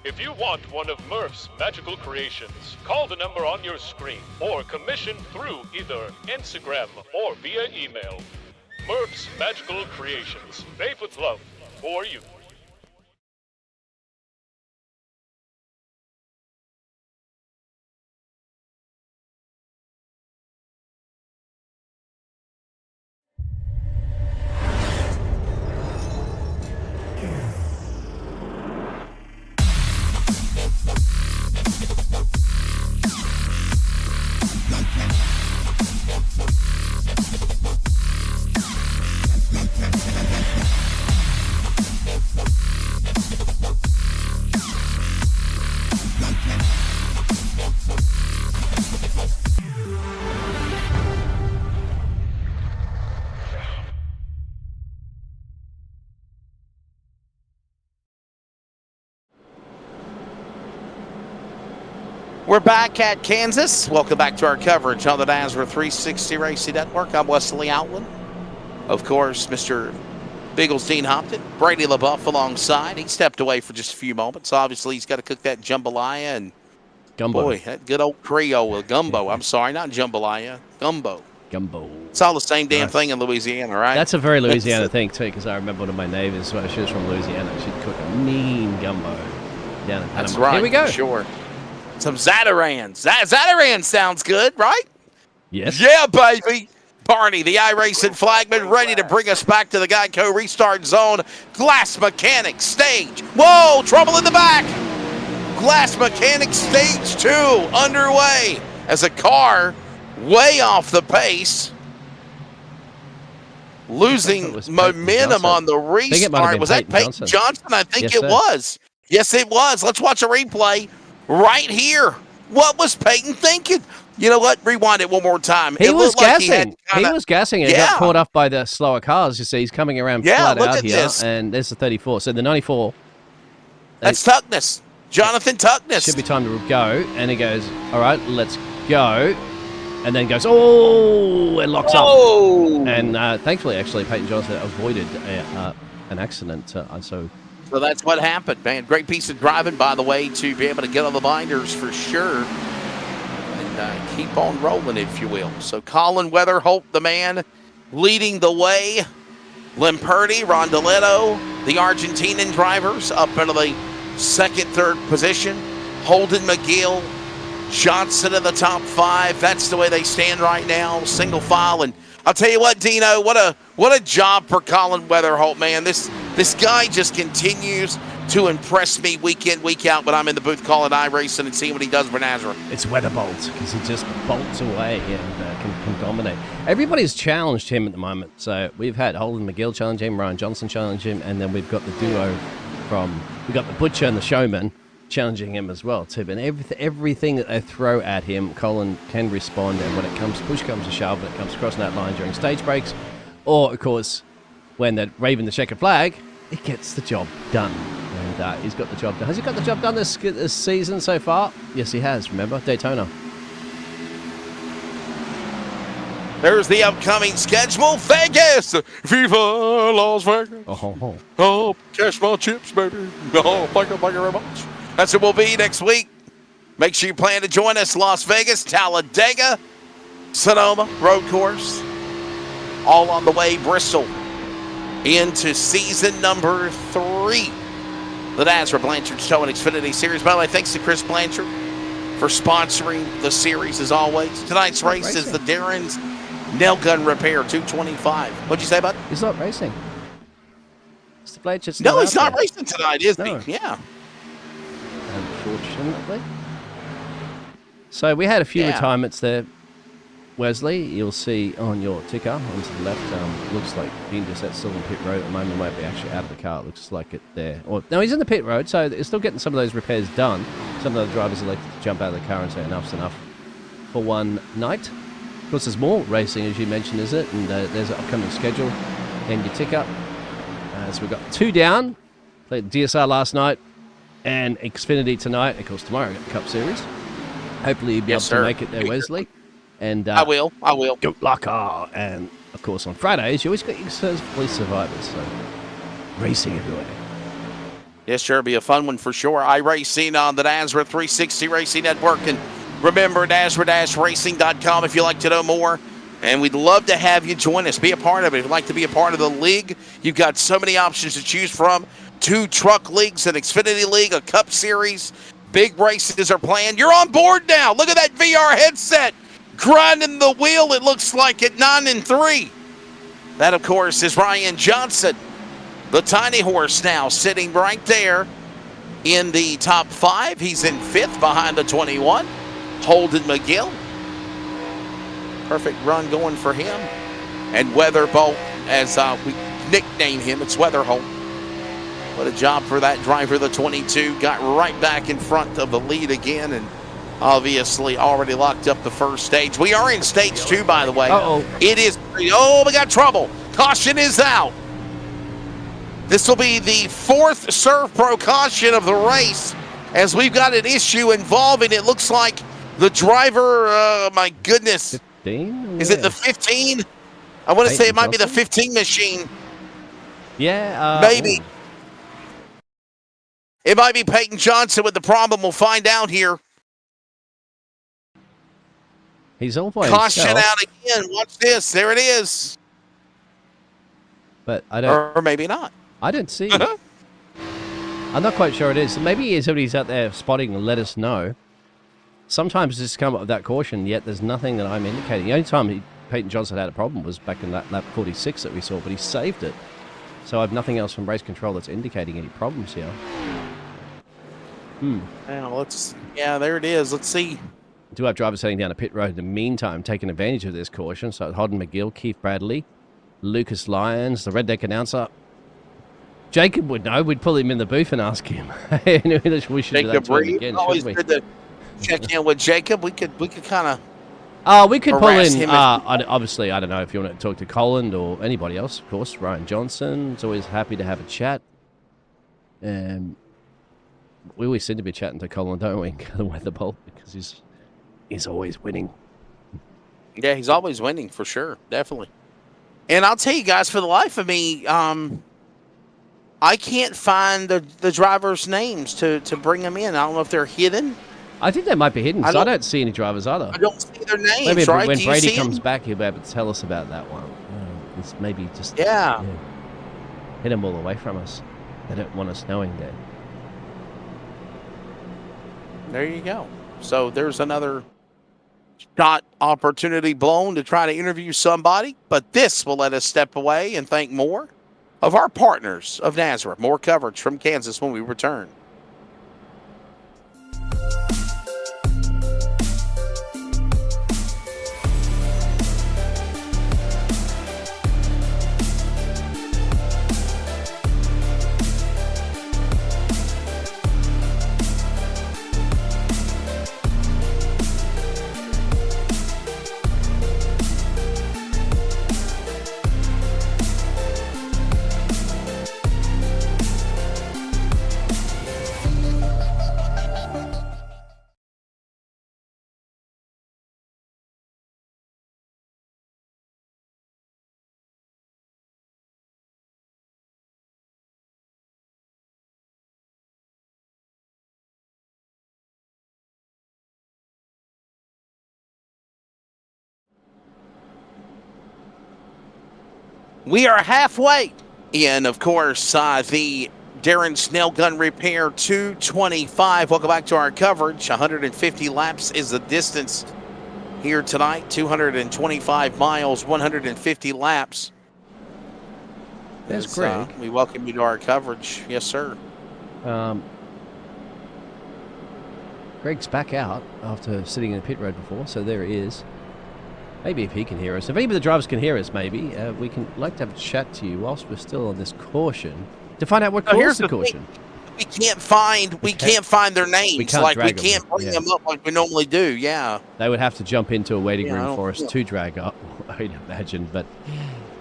If you want one of Murph's Magical Creations, call the number on your screen or commission through either Instagram or via email. Murph's Magical Creations, made with love for you. We're back at Kansas. Welcome back to our coverage on the NASRA 360 Racing Network. I'm Wesley Outland. Of course, Mr. Biggles Dean Hopton, Brady LaBeouf alongside. He stepped away for just a few moments. Obviously, he's got to cook that jambalaya and Gumbo. boy, that good old Creole gumbo. I'm sorry, not jambalaya, gumbo. Gumbo. It's all the same damn thing in Louisiana, right? That's a very Louisiana thing too, because I remember one of my neighbors, well, she was from Louisiana. She'd cook a mean gumbo down in Panama. That's right. Here we go. Sure. Some Zatarans. Zataran sounds good, right? Yes. Yeah, baby. Barney, the iRacing flagman, ready to bring us back to the Geico restart zone. Glass Mechanics stage. Whoa, trouble in the back. Glass Mechanics stage 2 underway as a car way off the pace. Losing momentum on the restart. Was that Peyton Johnson? I think it was. Yes, it was. Let's watch a replay right here. What was Peyton thinking? You know what? Rewind it one more time. He was gassing. He was gassing and got caught up by the slower cars. You see, he's coming around flat out here. And there's the 34. So the 94. That's Tuckness. Jonathan Tuckness. Should be time to go. And he goes, all right, let's go. And then goes, oh, it locks up. And thankfully, actually, Peyton Johnson avoided an accident. So that's what happened, man. Great piece of driving, by the way, to be able to get on the binders for sure. And keep on rolling, if you will. So Colin Weatherholt, the man, leading the way. Limperti, Rondoletto, the Argentinian drivers up into the second, third position. Holden McGill, Johnson in the top 5. That's the way they stand right now, single file. And I'll tell you what, Dino, what a job for Colin Weatherholt, man. This guy just continues to impress me week in, week out when I'm in the booth calling iRacing and seeing what he does for Nazareth. It's Weatherbolt because he just bolts away and can dominate. Everybody's challenged him at the moment. So we've had Holden McGill challenge him, Ryan Johnson challenge him, and then we've got the duo we've got the Butcher and the Showman challenging him as well too. But everything that they throw at him, Colin can respond. And when it comes, push comes to shove, when it comes crossing that line during stage breaks, or of course when they're waving the checkered flag, it gets the job done. And he's got the job done. Has he got the job done this season so far? Yes, he has. Remember Daytona. There's the upcoming schedule. Vegas, Viva Las Vegas. Oh, cash my chips, baby. Oh, thank you very much. That's what we'll be next week. Make sure you plan to join us. Las Vegas, Talladega, Sonoma, road course. All on the way, Bristol, into season number 3. The Nazareth Blanchard Show and Xfinity Series. By the way, thanks to Chris Blanchard for sponsoring the series as always. Tonight's race is the Darren's Nail Gun Repair 225. What'd you say about it? He's not racing. It's the Blanchard's No, he's not racing tonight, is he? Yeah. Unfortunately. So we had a few retirements there. Wesley, you'll see on your ticker onto the left, looks like that's still in pit road at the moment. Might be actually out of the car. It looks like it there. Or no, he's in the pit road, so they're still getting some of those repairs done. Some of the drivers elected to jump out of the car and say enough's enough for one night. Of course, there's more racing, as you mentioned, is it? And there's an upcoming schedule in your ticker. So we've got 2 down. Played DSR last night and Xfinity tonight. Of course, tomorrow we've got the Cup Series. Hopefully you'll be able to make it there, Wesley. And I will. Go Locker. And of course, on Fridays, you always got your police survivors. So racing everywhere. Yes, sure. It'll be a fun one for sure. iRacing on the Nazareth 360 Racing Network. And remember, Nazareth-racing.com if you'd like to know more. And we'd love to have you join us. Be a part of it. If you'd like to be a part of the league, you've got so many options to choose from. 2 truck leagues, an Xfinity League, a Cup Series. Big races are planned. You're on board now. Look at that VR headset. Grinding the wheel, it looks like at 9-3. That, of course, is Ryan Johnson. The tiny horse now sitting right there in the top 5. He's in 5th behind the 21. Holden McGill. Perfect run going for him. And Weatherbolt, as we nickname him, it's Weatherholt. What a job for that driver, the 22. Got right back in front of the lead again and obviously already locked up the first stage. We are in stage 2, by the way. It is, we got trouble. Caution is out. This will be the 4th Serve Pro caution of the race as we've got an issue involving, it looks like the driver, my goodness. 15? Is it the 15? I want to say it might be the 15 machine. Yeah. Maybe. Ooh. It might be Peyton Johnson with the problem. We'll find out here. He's all by Caution himself. out again. Watch this. There it is. But I don't. Or maybe not. I don't see. I'm not quite sure it is. Maybe somebody's out there spotting and let us know. Sometimes it's come up with that caution, yet there's nothing that I'm indicating. The only time Peyton Johnson had a problem was back in that lap 46 that we saw, but he saved it. So I have nothing else from race control that's indicating any problems here. Now there it is. Let's see. Do have drivers heading down a pit road in the meantime, taking advantage of this caution. So Hodden McGill, Keith Bradley, Lucas Lyons, the Red Deck announcer. Jacob would know. We'd pull him in the booth and ask him. We should do that to him again, always shouldn't we? good to check in with Jacob. We could kind of. We could pull harass in. him Obviously, I don't know if you want to talk to Colin or anybody else. Of course, Ryan Johnson is always happy to have a chat. We always seem to be chatting to Colin, don't we? The weather bolt, because he's always winning. Yeah, he's always winning for sure, definitely. And I'll tell you guys, for the life of me, I can't find the drivers' names to bring them in. I don't know if they're hidden. I think they might be hidden, because I don't see any drivers either. I don't see their names, maybe right? when Do you Brady see comes them? back, he'll be able to tell us about that one. It's maybe just hit them all away from us. They don't want us knowing that. There you go. So there's another shot opportunity blown to try to interview somebody, but this will let us step away and thank more of our partners of Nazareth. More coverage from Kansas when we return. We are halfway in, of course, the Darren Snail Gun Repair 225. Welcome back to our coverage. 150 laps is the distance here tonight. 225 miles, 150 laps. That's great. We welcome you to our coverage. Yes, sir. Greg's back out after sitting in the pit road before, so there he is. Maybe if he can hear us. If any of the drivers can hear us, maybe, we can like to have a chat to you whilst we're still on this caution to find out what caused the caution. We can't find their names. We can't we can't bring them up like we normally do. Yeah. They would have to jump into a waiting room for us to drag up, I'd imagine, but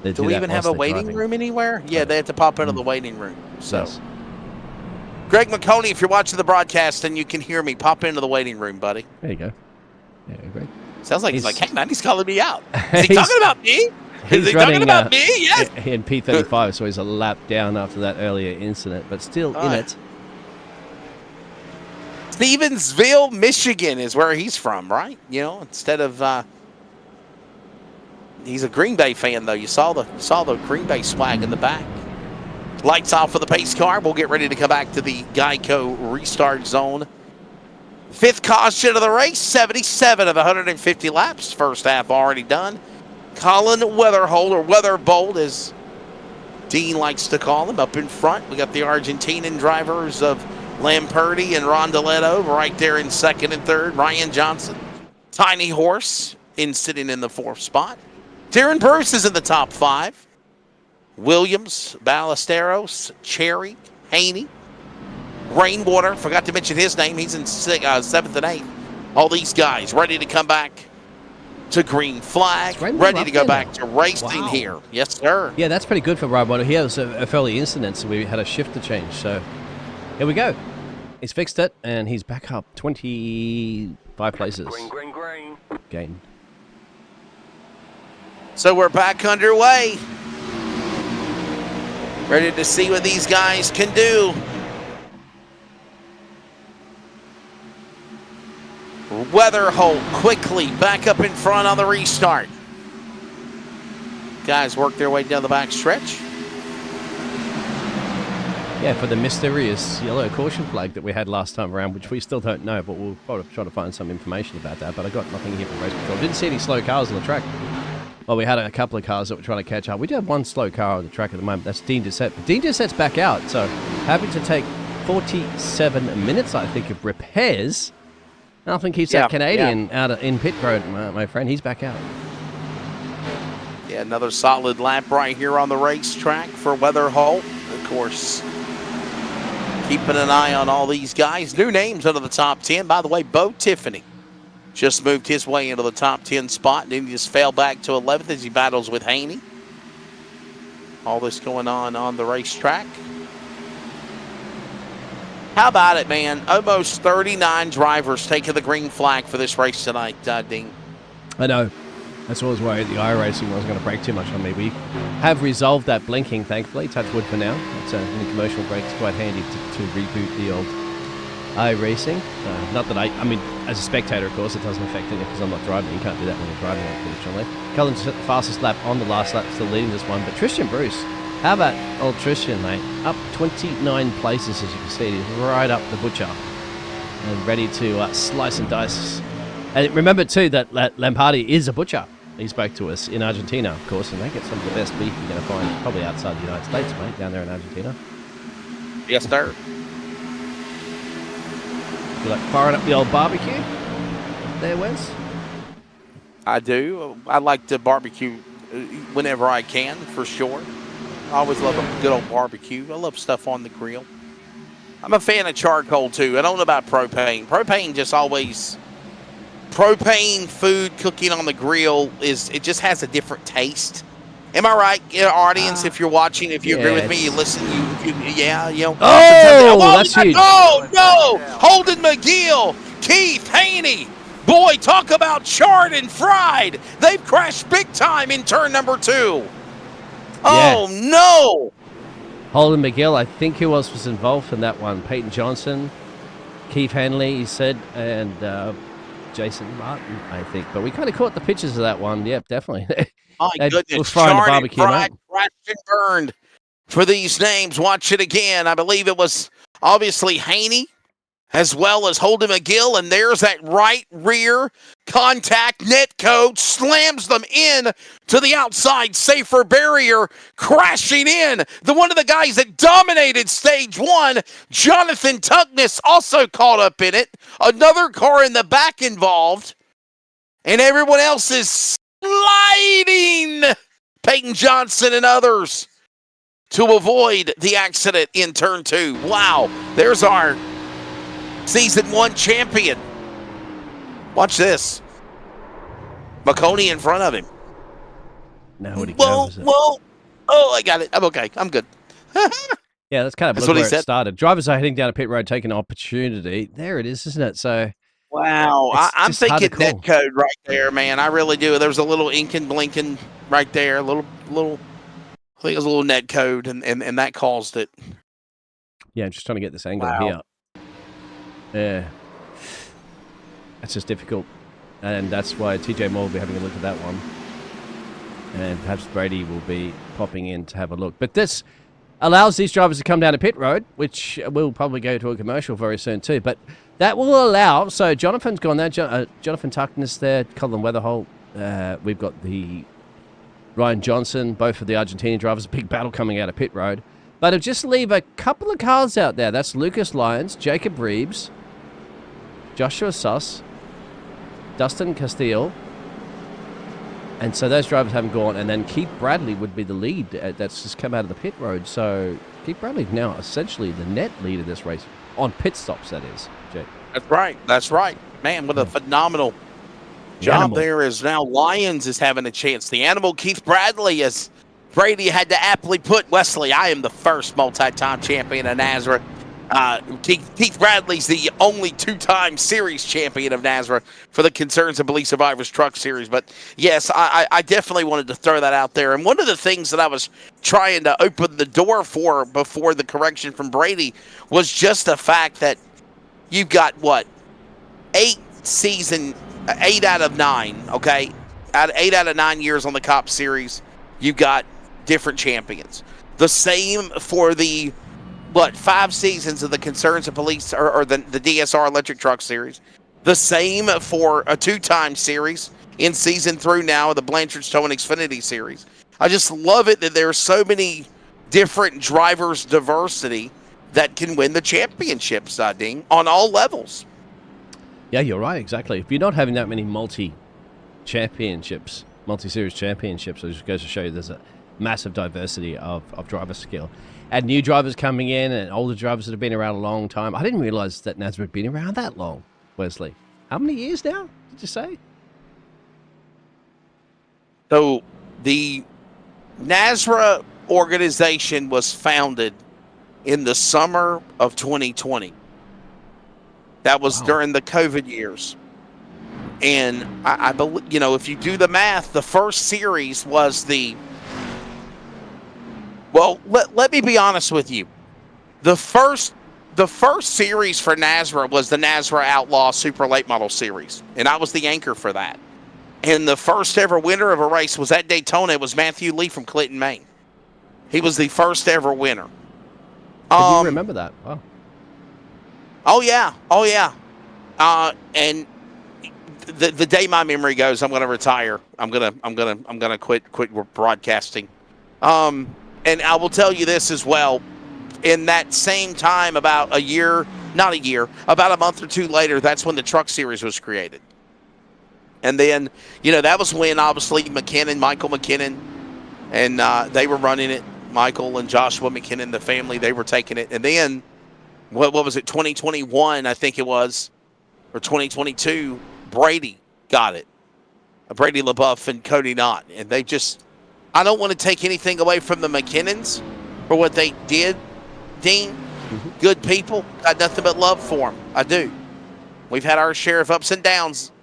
do we even have a waiting room anywhere? Yeah, they have to pop into the waiting room. So yes. Greg McConey, if you're watching the broadcast and you can hear me, pop into the waiting room, buddy. There you go. Yeah, great. Sounds like he's like, hey man, he's calling me out. Is he talking about me? Is he talking about me? Yes. In P35, so he's a lap down after that earlier incident, but still in it. Stevensville, Michigan is where he's from, right? You know, instead of he's a Green Bay fan though. You saw the Green Bay swag in the back. Lights off for the pace car. We'll get ready to come back to the Geico restart zone. Fifth caution of the race, 77 of 150 laps. First half already done. Colin Weatherhold, or Weatherbolt, as Dean likes to call him, up in front. We got the Argentinian drivers of Lamperti and Rondeletto right there in second and third. Ryan Johnson, Tiny Horse, sitting in the fourth spot. Darren Bruce is in the top five. Williams, Ballesteros, Cherry, Haney, Rainwater, forgot to mention his name. He's in seventh and eighth. All these guys ready to come back to green flag, ready to go back to racing here. Yes, sir. Yeah, that's pretty good for Rainwater. He has a fairly incident, so we had a shift to change. So here we go. He's fixed it, and he's back up 25 places. Green. Gain. So we're back underway. Ready to see what these guys can do. Weatherholt quickly back up in front on the restart. Guys work their way down the back stretch. Yeah, for the mysterious yellow caution flag that we had last time around, which we still don't know, but we'll probably try to find some information about that. But I got nothing here from race control. Didn't see any slow cars on the track. Well, we had a couple of cars that were trying to catch up. We do have one slow car on the track at the moment. That's Dean Doucette. But Dean Doucette's back out, so having to take 47 minutes, I think, of repairs. Nothing keeps that Canadian out in pit road, my friend. He's back out. Yeah, another solid lap right here on the racetrack for Weatherholt. Of course, keeping an eye on all these guys. New names under the top 10. By the way, Bo Tiffany just moved his way into the top 10 spot, and he just fell back to 11th as he battles with Haney. All this going on the racetrack. How about it, man? Almost 39 drivers taking the green flag for this race tonight, Dean. I know. That's what I was worried. The iRacing wasn't going to break too much on me. We have resolved that blinking, thankfully. Touch wood for now. It's in the commercial break. It's quite handy to reboot the old iRacing. Not that I mean, as a spectator, of course, it doesn't affect it because I'm not driving. You can't do that when you're driving, unfortunately. Cullen's set the fastest lap on the last lap, still leading this one. But Tristan Bruce, how about old Tristan, mate? Up 29 places, as you can see. He's right up the butcher and ready to slice and dice. And remember, too, that Lampardi is a butcher. He spoke to us in Argentina, of course, and they get some of the best beef you're going to find probably outside the United States, mate, down there in Argentina. Yes, sir. You like firing up the old barbecue there, Wes? I do. I like to barbecue whenever I can, for sure. I always love a good old barbecue. I love stuff on the grill. I'm a fan of charcoal, too. I don't know about propane. Propane just always... Propane food cooking on the grill it just has a different taste. Am I right, audience? If you're watching, if you agree with me, you listen. You know. Oh, that's huge. Oh no! Holden McGill, Keith Haney. Boy, talk about charred and fried. They've crashed big time in turn number 2. Oh no! Holden McGill, I think who else was involved in that one? Peyton Johnson, Keith Hanley, he said, and Jason Martin, I think. But we kind of caught the pictures of that one. Yep, definitely. My goodness, was frying the barbecue, fried, crashed and burned for these names. Watch it again. I believe it was obviously Haney as well as Holden McGill, and there's that right rear contact. Net code slams them in to the outside safer barrier, crashing in. One of the guys that dominated stage 1, Jonathan Tuckness, also caught up in it. Another car in the back involved, and everyone else is sliding. Peyton Johnson and others to avoid the accident in turn 2. Wow, there's our Season 1 champion. Watch this. McConey in front of him. Now what he goes. Whoa. Oh, I got it. I'm okay. I'm good. Yeah, that's kind of where it started. Drivers are heading down a pit road, taking an opportunity. There it is, isn't it? So, wow. I'm thinking net code right there, man. I really do. There's a little inking, blinking right there. A little. I think it was a little net code, and that caused it. Yeah, I'm just trying to get this angle here. Yeah. That's just difficult. And that's why TJ Moore will be having a look at that one. And perhaps Brady will be popping in to have a look. But this allows these drivers to come down to pit road, which will probably go to a commercial very soon too. But that will allow... So Jonathan's gone there. Jonathan Tuckness there. Colin Weatherholt. We've got the Ryan Johnson, both of the Argentinian drivers. Big battle coming out of pit road. But it'll just leave a couple of cars out there. That's Lucas Lyons, Jacob Reeves, Joshua Suss, Dustin Castile. And so those drivers haven't gone. And then Keith Bradley would be the lead that's just come out of the pit road. So Keith Bradley now essentially the net lead of this race. On pit stops, that is, Jake. That's right. Man, what a phenomenal job there is. Now Lyons is having a chance. The animal Keith Bradley, as Brady had to aptly put, Wesley, I am the first multi-time champion of Nazareth. Keith Bradley's the only 2-time series champion of NASRA for the Concerns of Police Survivors Truck Series. But yes, I definitely wanted to throw that out there. And one of the things that I was trying to open the door for before the correction from Brady was just the fact that you've got, 8 out of 9, okay? 8 out of 9 years on the Cop Series, you've got different champions. The same for the 5 seasons of the Concerns of Police or the DSR Electric Truck Series. The same for a 2-time series in season through now of the Blanchard Towing Xfinity Series. I just love it that there's so many different drivers' diversity that can win the championships, Dean, on all levels. Yeah, you're right, exactly. If you're not having that many multi-series championships, it just goes to show you there's a massive diversity of driver skill. And new drivers coming in and older drivers that have been around a long time. I didn't realize that NASRA had been around that long, Wesley. How many years now, did you say? So the NASRA organization was founded in the summer of 2020. That was during the COVID years. And I believe, if you do the math, the first series was let me be honest with you. The first series for NASRA was the NASRA Outlaw Super Late Model Series, and I was the anchor for that. And the first ever winner of a race was at Daytona. It was Matthew Lee from Clinton, Maine. He was the first ever winner. Do you remember that? Wow. Oh yeah. And the day my memory goes, I'm going to retire. I'm gonna quit broadcasting. And I will tell you this as well. In that same time, about a month or two later, that's when the Truck Series was created. And then, that was when, obviously, Michael McKinnon, and they were running it. Michael and Joshua McKinnon, the family, they were taking it. And then, what was it, 2021, I think it was, or 2022, Brady got it. Brady LaBeouf and Cody Knott. And they just... I don't want to take anything away from the McKinnons for what they did, Dean. Mm-hmm. Good people. Got nothing but love for them. I do. We've had our share of ups and downs,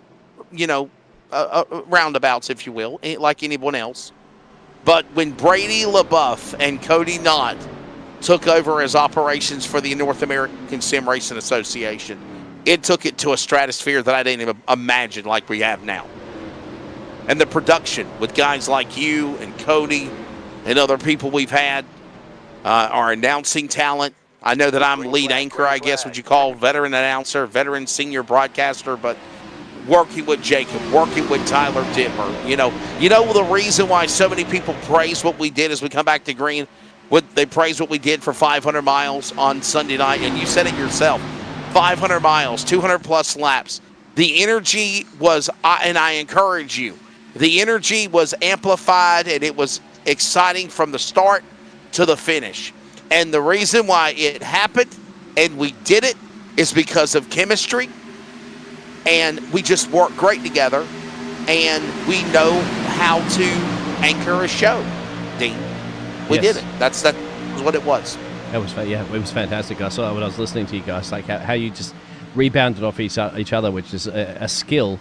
roundabouts, if you will, like anyone else. But when Brady LaBeouf and Cody Knott took over as operations for the North American Sim Racing Association, it took it to a stratosphere that I didn't even imagine like we have now. And the production with guys like you and Cody and other people we've had, our announcing talent. I know that I'm lead anchor, I guess, would you call veteran announcer, veteran senior broadcaster, but working with Jacob, working with Tyler Dittmer. You know the reason why so many people praise what we did as we come back to green, they praise what we did for 500 miles on Sunday night, and you said it yourself, 500 miles, 200-plus laps. The energy was, and I encourage you, the energy was amplified, and it was exciting from the start to the finish. And the reason why it happened and we did it is because of chemistry, and we just work great together, and we know how to anchor a show, Dean. We did it. That was what it was. It was fantastic. I saw when I was listening to you guys, like how you just rebounded off each other, which is a skill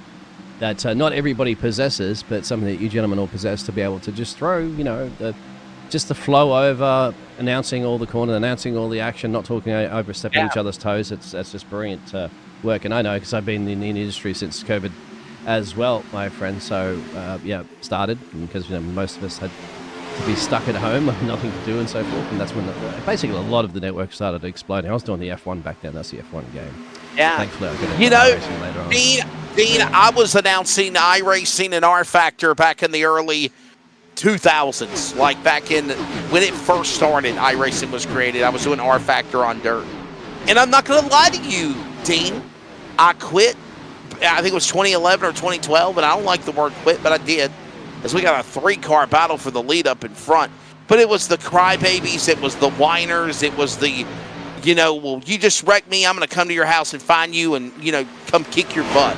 that not everybody possesses, but something that you gentlemen all possess, to be able to just throw, just the flow over, announcing all the corner, announcing all the action, not talking overstepping each other's toes. That's just brilliant work. And I know, because I've been in the industry since COVID as well, my friend. So, started because most of us had to be stuck at home, nothing to do and so forth. And that's when basically a lot of the network started exploding. I was doing the F1 back then. That's the F1 game. Yeah. Thankfully, I got later on. Dean, I was announcing iRacing and R Factor back in the early 2000s, like back in when it first started. iRacing was created. I was doing R Factor on dirt, and I'm not going to lie to you, Dean. I quit. I think it was 2011 or 2012, and I don't like the word quit, but I did, as we got a 3-car battle for the lead up in front. But it was the crybabies, it was the whiners, it was the, well, you just wrecked me, I'm going to come to your house and find you and, come kick your butt.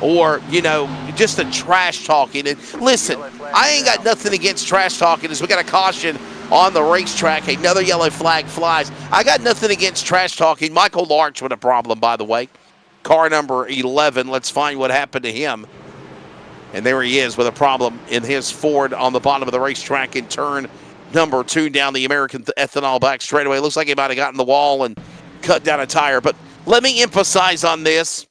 Or, just the trash talking. And listen, I ain't got nothing against trash talking, as we got a caution on the racetrack. Another yellow flag flies. I got nothing against trash talking. Michael Larch with a problem, by the way. Car number 11. Let's find what happened to him. And there he is with a problem in his Ford on the bottom of the racetrack in turn number 2 down the American Ethanol back straightaway. Looks like he might have gotten the wall and cut down a tire. But let me emphasize on this.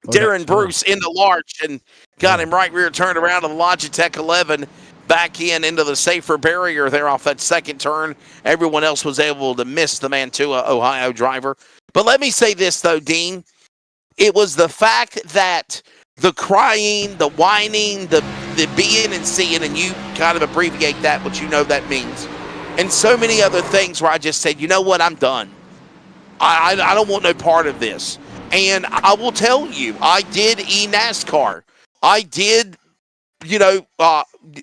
Darren Bruce into Larch and got him right rear turned around to the Logitech 11. Back into the safer barrier there off that second turn. Everyone else was able to miss the Mantua, Ohio driver. But let me say this, though, Dean. It was the fact that the crying, the whining, the being and seeing, and you kind of abbreviate that, but you know that means. And so many other things where I just said, you know what, I'm done. I don't want no part of this. And I will tell you, I did eNASCAR. I did,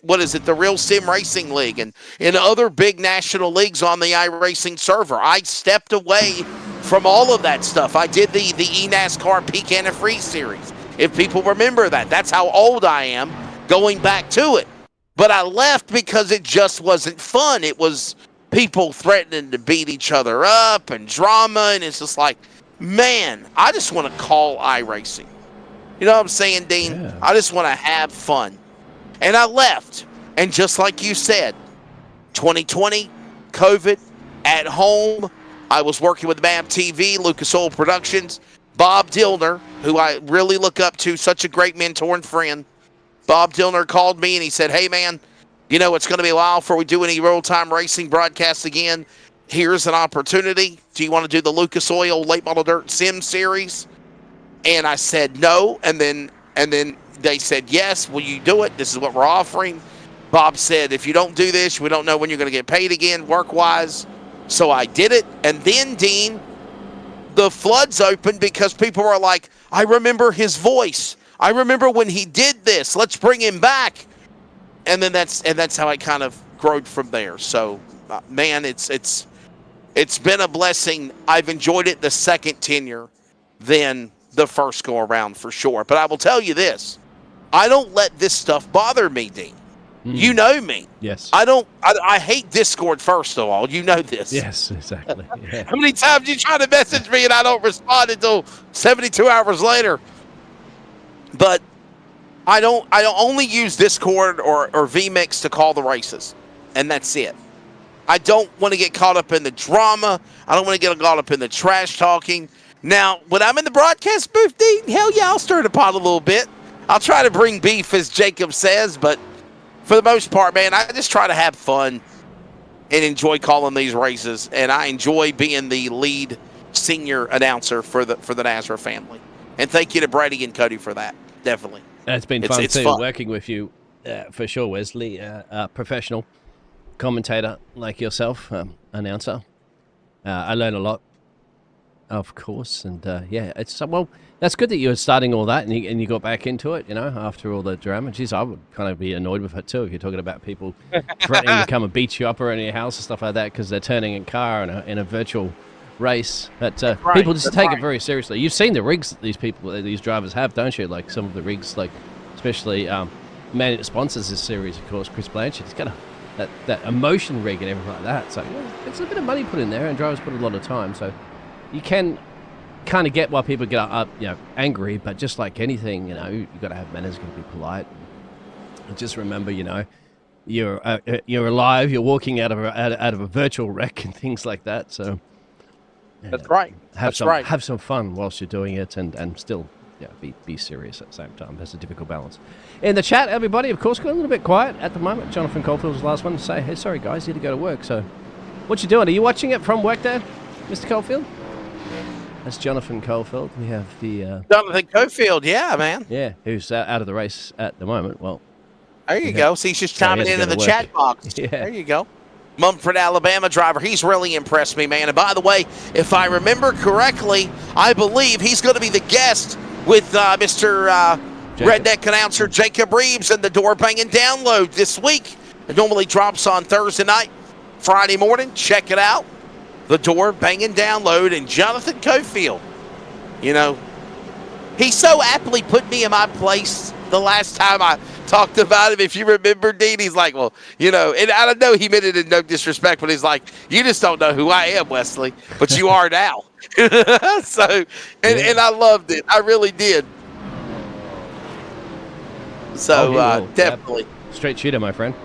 what is it, the Real Sim Racing League and other big national leagues on the iRacing server. I stepped away from all of that stuff. I did the eNASCAR Peak Anna Free Series. If people remember that, that's how old I am going back to it. But I left because it just wasn't fun. It was people threatening to beat each other up and drama, and it's just like, man, I just want to call iRacing. You know what I'm saying, Dean? Yeah. I just want to have fun. And I left. And just like you said, 2020, COVID, at home, I was working with BAM TV, Lucas Oil Productions, Bob Dillner, who I really look up to, such a great mentor and friend. Bob Dillner called me and he said, hey, man, it's going to be a while before we do any real-time racing broadcasts again. Here's an opportunity. Do you want to do the Lucas Oil Late Model Dirt Sim Series? And I said no. And then they said, yes, will you do it? This is what we're offering. Bob said, if you don't do this, we don't know when you're going to get paid again work-wise. So I did it. And then, Dean, the floods opened because people were like, I remember his voice. I remember when he did this. Let's bring him back. And then that's how I kind of growed from there. So, man, it's been a blessing. I've enjoyed it the second tenure than the first go around for sure. But I will tell you this. I don't let this stuff bother me, Dean. You know me. Yes. I hate Discord, first of all. You know this. Yes, exactly. Yeah. How many times you try to message me and I don't respond until 72 hours later? But I don't only use Discord or VMix to call the races. And that's it. I don't want to get caught up in the drama. I don't want to get caught up in the trash talking. Now, when I'm in the broadcast booth, Dean, hell yeah, I'll stir the pot a little bit. I'll try to bring beef, as Jacob says, but for the most part, man, I just try to have fun and enjoy calling these races, and I enjoy being the lead senior announcer for the NASRA family. And thank you to Brady and Cody for that, definitely. It's been fun too, working with you, for sure, Wesley, professional commentator like yourself, announcer. I learn a lot, of course, and it's that's good that you were starting all that and you got back into it, after all the drama. Jeez, I would kind of be annoyed with it too if you're talking about people threatening to come and beat you up around your house and stuff like that because they're turning a car in a virtual race. But people just take it very seriously. You've seen the rigs that these drivers have, don't you? Like some of the rigs, like especially man that sponsors this series, of course, Chris Blanchard. He's got that emotion rig and everything like that. So it's a bit of money put in there, and drivers put a lot of time. So you can kind of get why people get up, angry. But just like anything, you've got to have manners, got to be polite. And just remember, you're alive. You're walking out of a virtual wreck and things like that. So that's right. Have some fun whilst you're doing it, and still be serious at the same time. That's a difficult balance. In the chat, everybody, of course, got a little bit quiet at the moment. Jonathan Caulfield was the last one to say, hey, sorry guys, you had to go to work. So what you doing? Are you watching it from work there, Mr. Caulfield? That's Jonathan Caulfield. We have the Jonathan Caulfield, yeah, man. Yeah, who's out of the race at the moment. Well, there you go. See, he's just chiming in the chat box. Yeah. There you go. Mumford, Alabama driver. He's really impressed me, man. And by the way, if I remember correctly, I believe he's going to be the guest with Mr. Redneck announcer Jacob Reeves and the door banging download this week. It normally drops on Thursday night, Friday morning. Check it out. The door banging download, and Jonathan Caulfield. He so aptly put me in my place the last time talked about him. If you remember, Dean, he's like, well, and I don't know, he meant it in no disrespect, but he's like, you just don't know who I am, Wesley, but you are now. So, and I loved it. I really did. So, definitely. Yep. Straight shooter, my friend.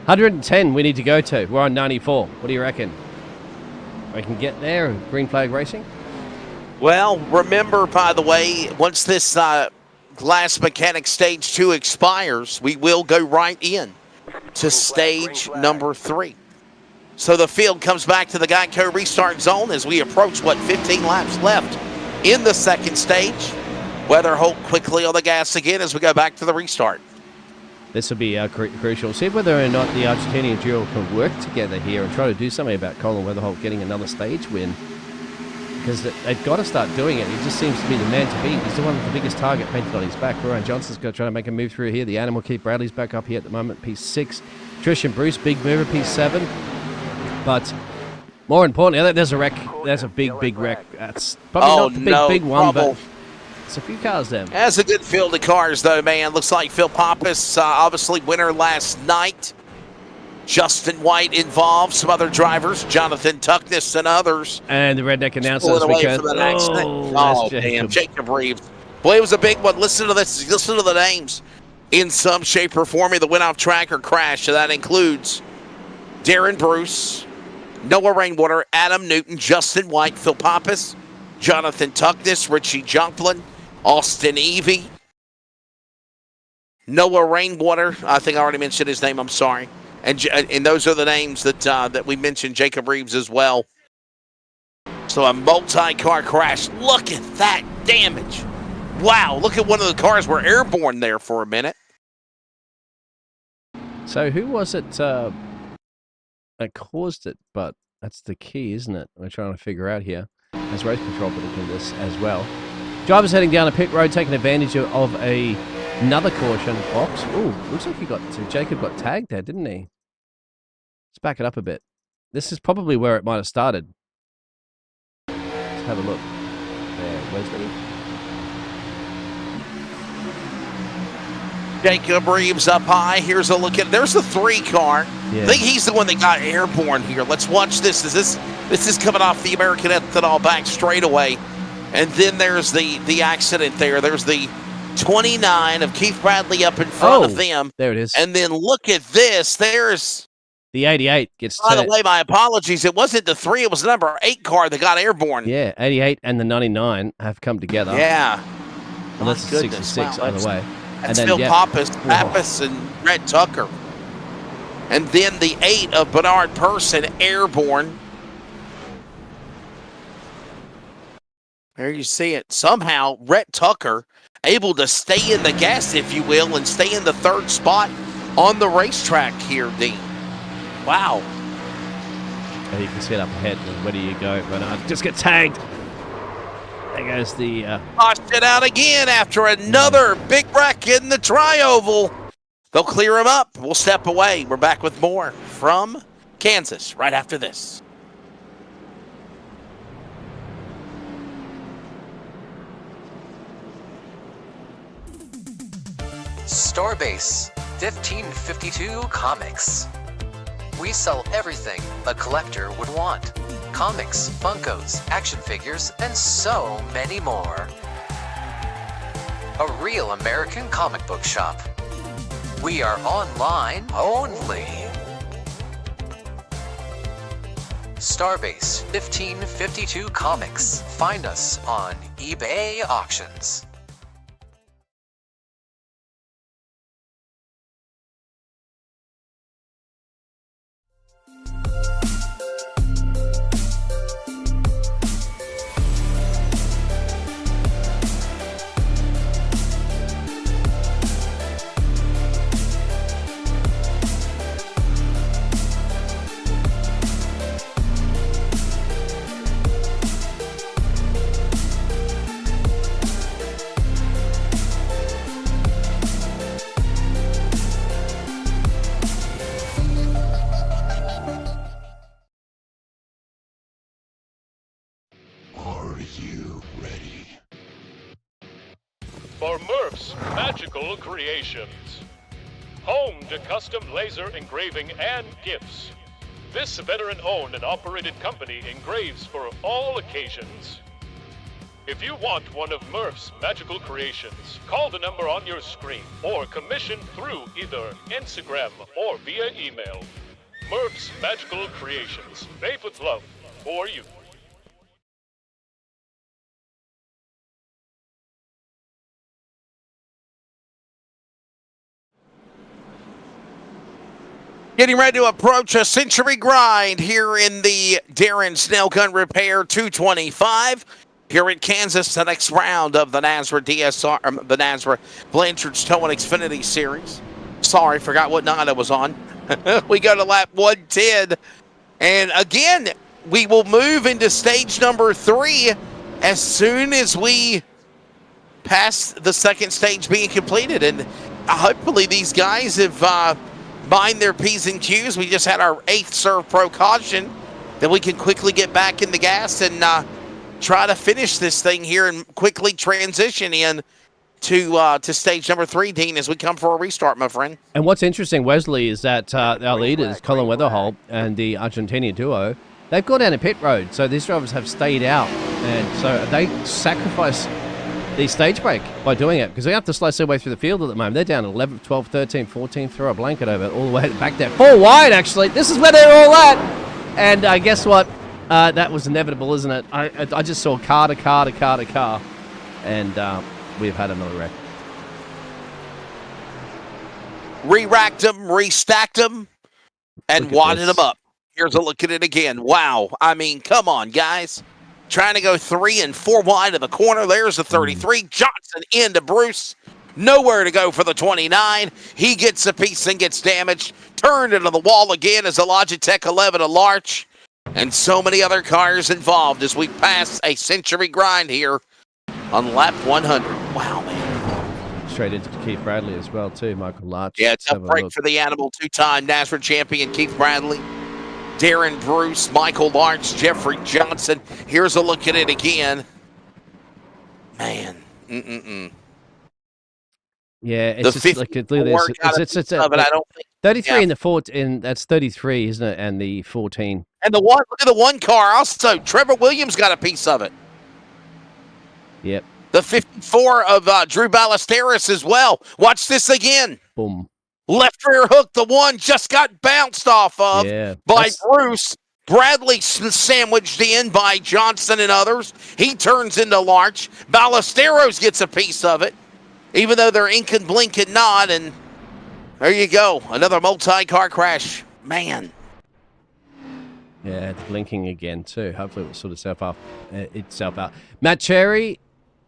110 we need to go to. We're on 94. What do you reckon? We can get there, green flag racing? Well, remember, by the way, once this Glass Mechanic Stage 2 expires, we will go right in to stage number 3. So the field comes back to the Geico restart zone as we approach, 15 laps left in the second stage. Weatherholt quickly on the gas again as we go back to the restart. This will be crucial. See whether or not the Argentinian duo can work together here and try to do something about Colin Weatherholt getting another stage win. Because they've got to start doing it. He just seems to be the man to beat. He's the one with the biggest target painted on his back. Ryan Johnson's got to try to make a move through here. The Animal Keith Bradley's back up here at the moment, P6. Trish and Bruce, big mover, P7. But more importantly, there's a wreck. There's a big wreck. That's probably not the big one, but it's a few cars there. That's a good field of cars, though, man. Looks like Phil Pappas, obviously winner last night. Justin White involved, some other drivers, Jonathan Tuckness and others. And the redneck announcers because damn, Jacob Reeves. Boy, it was a big one. Listen to this. Listen to the names. In some shape or form, either went off track or crashed. So that includes Darren Bruce, Noah Rainwater, Adam Newton, Justin White, Phil Pappas, Jonathan Tuckness, Richie Junklin, Austin Evie, Noah Rainwater. I think I already mentioned his name. I'm sorry. And those are the names that we mentioned, Jacob Reeves as well. So a multi-car crash. Look at that damage. Wow, look at one of the cars were airborne there for a minute. So who was it that caused it? But that's the key, isn't it? We're trying to figure out here. As race control put into this as well. Drivers heading down a pit road, taking advantage of another caution box. Ooh, looks like Jacob got tagged there, didn't he? Let's back it up a bit. This is probably where it might have started. Let's have a look. There, Wesley. Jacob Reeves up high. Here's a look at. There's the 3 car. Yeah. I think he's the one that got airborne here. Let's watch this. This is coming off the American Ethanol back straightaway, and then there's the accident there. There's the 29 of Keith Bradley up in front of them. There it is. And then look at this. There's the 88 gets. By the way, my apologies. It wasn't the 3. It was the number 8 car that got airborne. Yeah, 88 and the 99 have come together. Yeah. Unless it's 66 either way. That's Phil Pappas, and Brett Tucker. And then the 8 of Bernard Person airborne. There you see it. Somehow, Rhett Tucker able to stay in the gas, if you will, and stay in the 3rd spot on the racetrack here, Dean. Wow. And you can see it up ahead. Where do you go, Bernard? Just get tagged. There goes the... Tossed it out again after another big wreck in the tri-oval. They'll clear him up. We'll step away. We're back with more from Kansas right after this. Starbase 1552 Comics. We sell everything a collector would want. Comics, Funkos, action figures, and so many more. A real American comic book shop. We are online only. Starbase 1552 Comics. Find us on eBay Auctions. For Murph's Magical Creations. home to custom laser engraving and gifts. This veteran-owned and operated company engraves for all occasions. If you want one of Murph's magical creations, call the number on your screen or commission through either Instagram or via email. Murph's Magical Creations, made with love for you. Getting ready to approach a century grind here in the Darren Nail Gun Repair 225. Here in Kansas, the next round of the Nazareth DSR, the Nazareth Blanchard's Towing Xfinity Series. Sorry, forgot what night I was on. We go to lap 110. And again, we will move into stage number 3 as soon as we pass the second stage being completed. And hopefully these guys have mind their P's and Q's. We just had our 8th serve pro caution. Then we can quickly get back in the gas and try to finish this thing here and quickly transition in to stage number 3, Dean, as we come for a restart, my friend. And what's interesting, Wesley, is that our leaders, Colin Weatherholt and the Argentinian duo, they've gone down a pit road. So these drivers have stayed out. And so they sacrifice the stage break by doing it because they have to slice their way through the field at the moment. They're down 11, 12, 13, 14, throw a blanket over it all the way back there. 4 wide, actually. This is where they're all at. And guess what? That was inevitable, isn't it? I just saw car to car to car to car. And we've had another wreck. Re-racked them, restacked them, and wadded them up. Here's a look at it again. Wow. I mean, come on, guys. Trying to go 3 and 4 wide of the corner. There's the 33. Johnson into Bruce. Nowhere to go for the 29. He gets a piece and gets damaged. Turned into the wall again as the Logitech 11 a Larch. And so many other cars involved as we pass a century grind here on lap 100. Wow, man. Straight into Keith Bradley as well, too. Michael Larch. Yeah, tough break for the animal. 2-time Nazareth champion Keith Bradley. Darren Bruce, Michael Larch, Jeffrey Johnson. Here's a look at it again. Man. Yeah, it's just like look at this. It's I don't think 33 in the 14. That's 33, isn't it? And the 14. And the one, look at the one car. Also, Trevor Williams got a piece of it. Yep. The 54 of Drew Ballesteros as well. Watch this again. Boom. Left rear hook, the one just got bounced off of by Bruce. Bradley sandwiched in by Johnson and others. He turns into Larch. Ballesteros gets a piece of it, even though they're ink and blink and nod. And there you go. Another multi-car crash. Man. Yeah, it's blinking again, too. Hopefully it will sort itself out. Matt Cherry,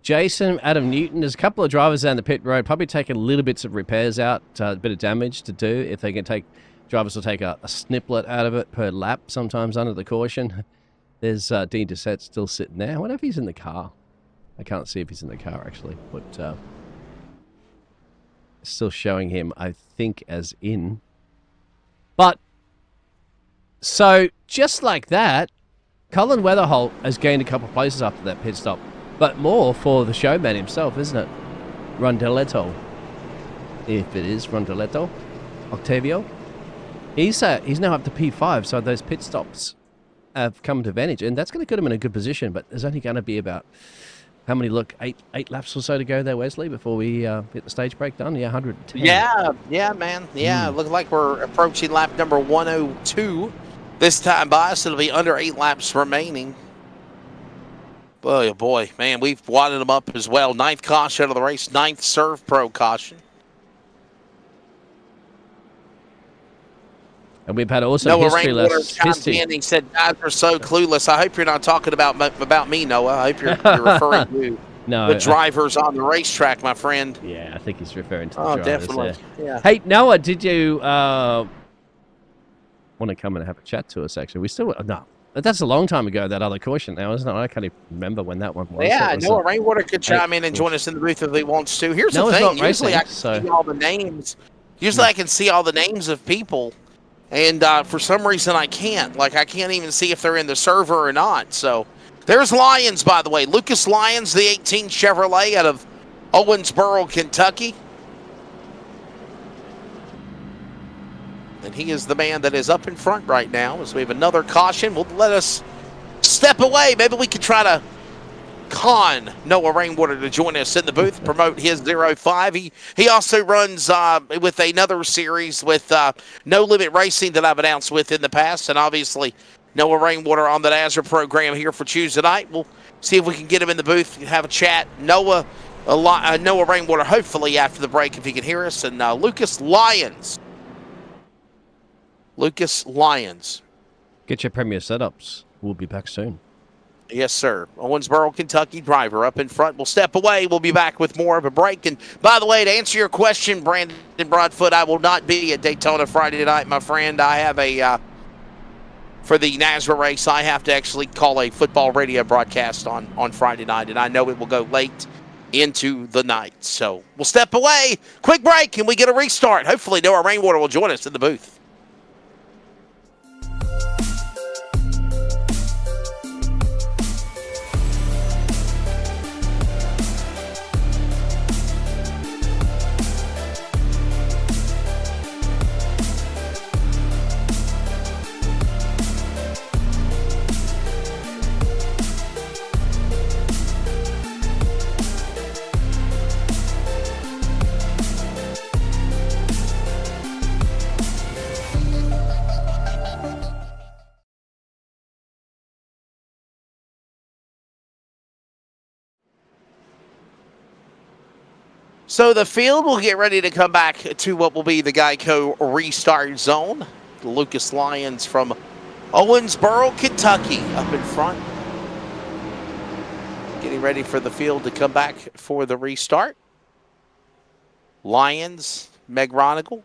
Jason, Adam Newton. There's a couple of drivers down the pit road, probably taking little bits of repairs out, a bit of damage to do. If they can take, drivers will take a sniplet out of it per lap sometimes under the caution. There's Dean Doucette still sitting there. I wonder if he's in the car. I can't see if he's in the car, actually. But still showing him, I think, as in. But, so, just like that, Colin Weatherholt has gained a couple of places after that pit stop. But more for the showman himself, isn't it? Rondeletto. If it is Rondeletto. Octavio. He's now up to P5, so those pit stops have come to advantage. And that's going to put him in a good position, but there's only going to be about, how many, look, eight laps or so to go there, Wesley, before we get the stage break done? Yeah, 110. Yeah, man. Yeah, Looks like we're approaching lap number 102. This time by us, it'll be under 8 laps remaining. Oh, boy, man, we've wadded them up as well. 9th caution out of the race, 9th serve pro caution. And we've had also history left. He said, guys are so clueless. I hope you're not talking about me, Noah. I hope you're referring to the drivers on the racetrack, my friend. Yeah, I think he's referring to the drivers. Definitely. Yeah. Hey, Noah, did you want to come and have a chat to us, actually? We still... No. That's a long time ago, that other caution now, isn't it? I can't even remember when that one was. Yeah, Noah Rainwater could chime in and join us in the booth if he wants to. Here's the thing. Usually I can see all the names. Usually I can see all the names of people. And for some reason I can't. Like, I can't even see if they're in the server or not. So, there's Lyons, by the way. Lucas Lyons, the 18 Chevrolet out of Owensboro, Kentucky. And he is the man that is up in front right now. As we have another caution, will let us step away. Maybe we could try to con Noah Rainwater to join us in the booth, promote his 05. He also runs with another series with No Limit Racing that I've announced with in the past, and obviously Noah Rainwater on the Nazar program here for Tuesday night. We'll see if we can get him in the booth, have a chat. Noah Rainwater, hopefully after the break, if he can hear us, and Lucas Lyons. Get your premier setups. We'll be back soon. Yes, sir. Owensboro, Kentucky driver up in front. We'll step away. We'll be back with more of a break. And by the way, to answer your question, Brandon Broadfoot, I will not be at Daytona Friday night, my friend. I have for the NASRA race, I have to actually call a football radio broadcast on Friday night, and I know it will go late into the night. So we'll step away. Quick break, and we get a restart. Hopefully Noah Rainwater will join us in the booth. So the field will get ready to come back to what will be the Geico restart zone. Lucas Lyons from Owensboro, Kentucky up in front. Getting ready for the field to come back for the restart. Lyons, Meg Ronigal,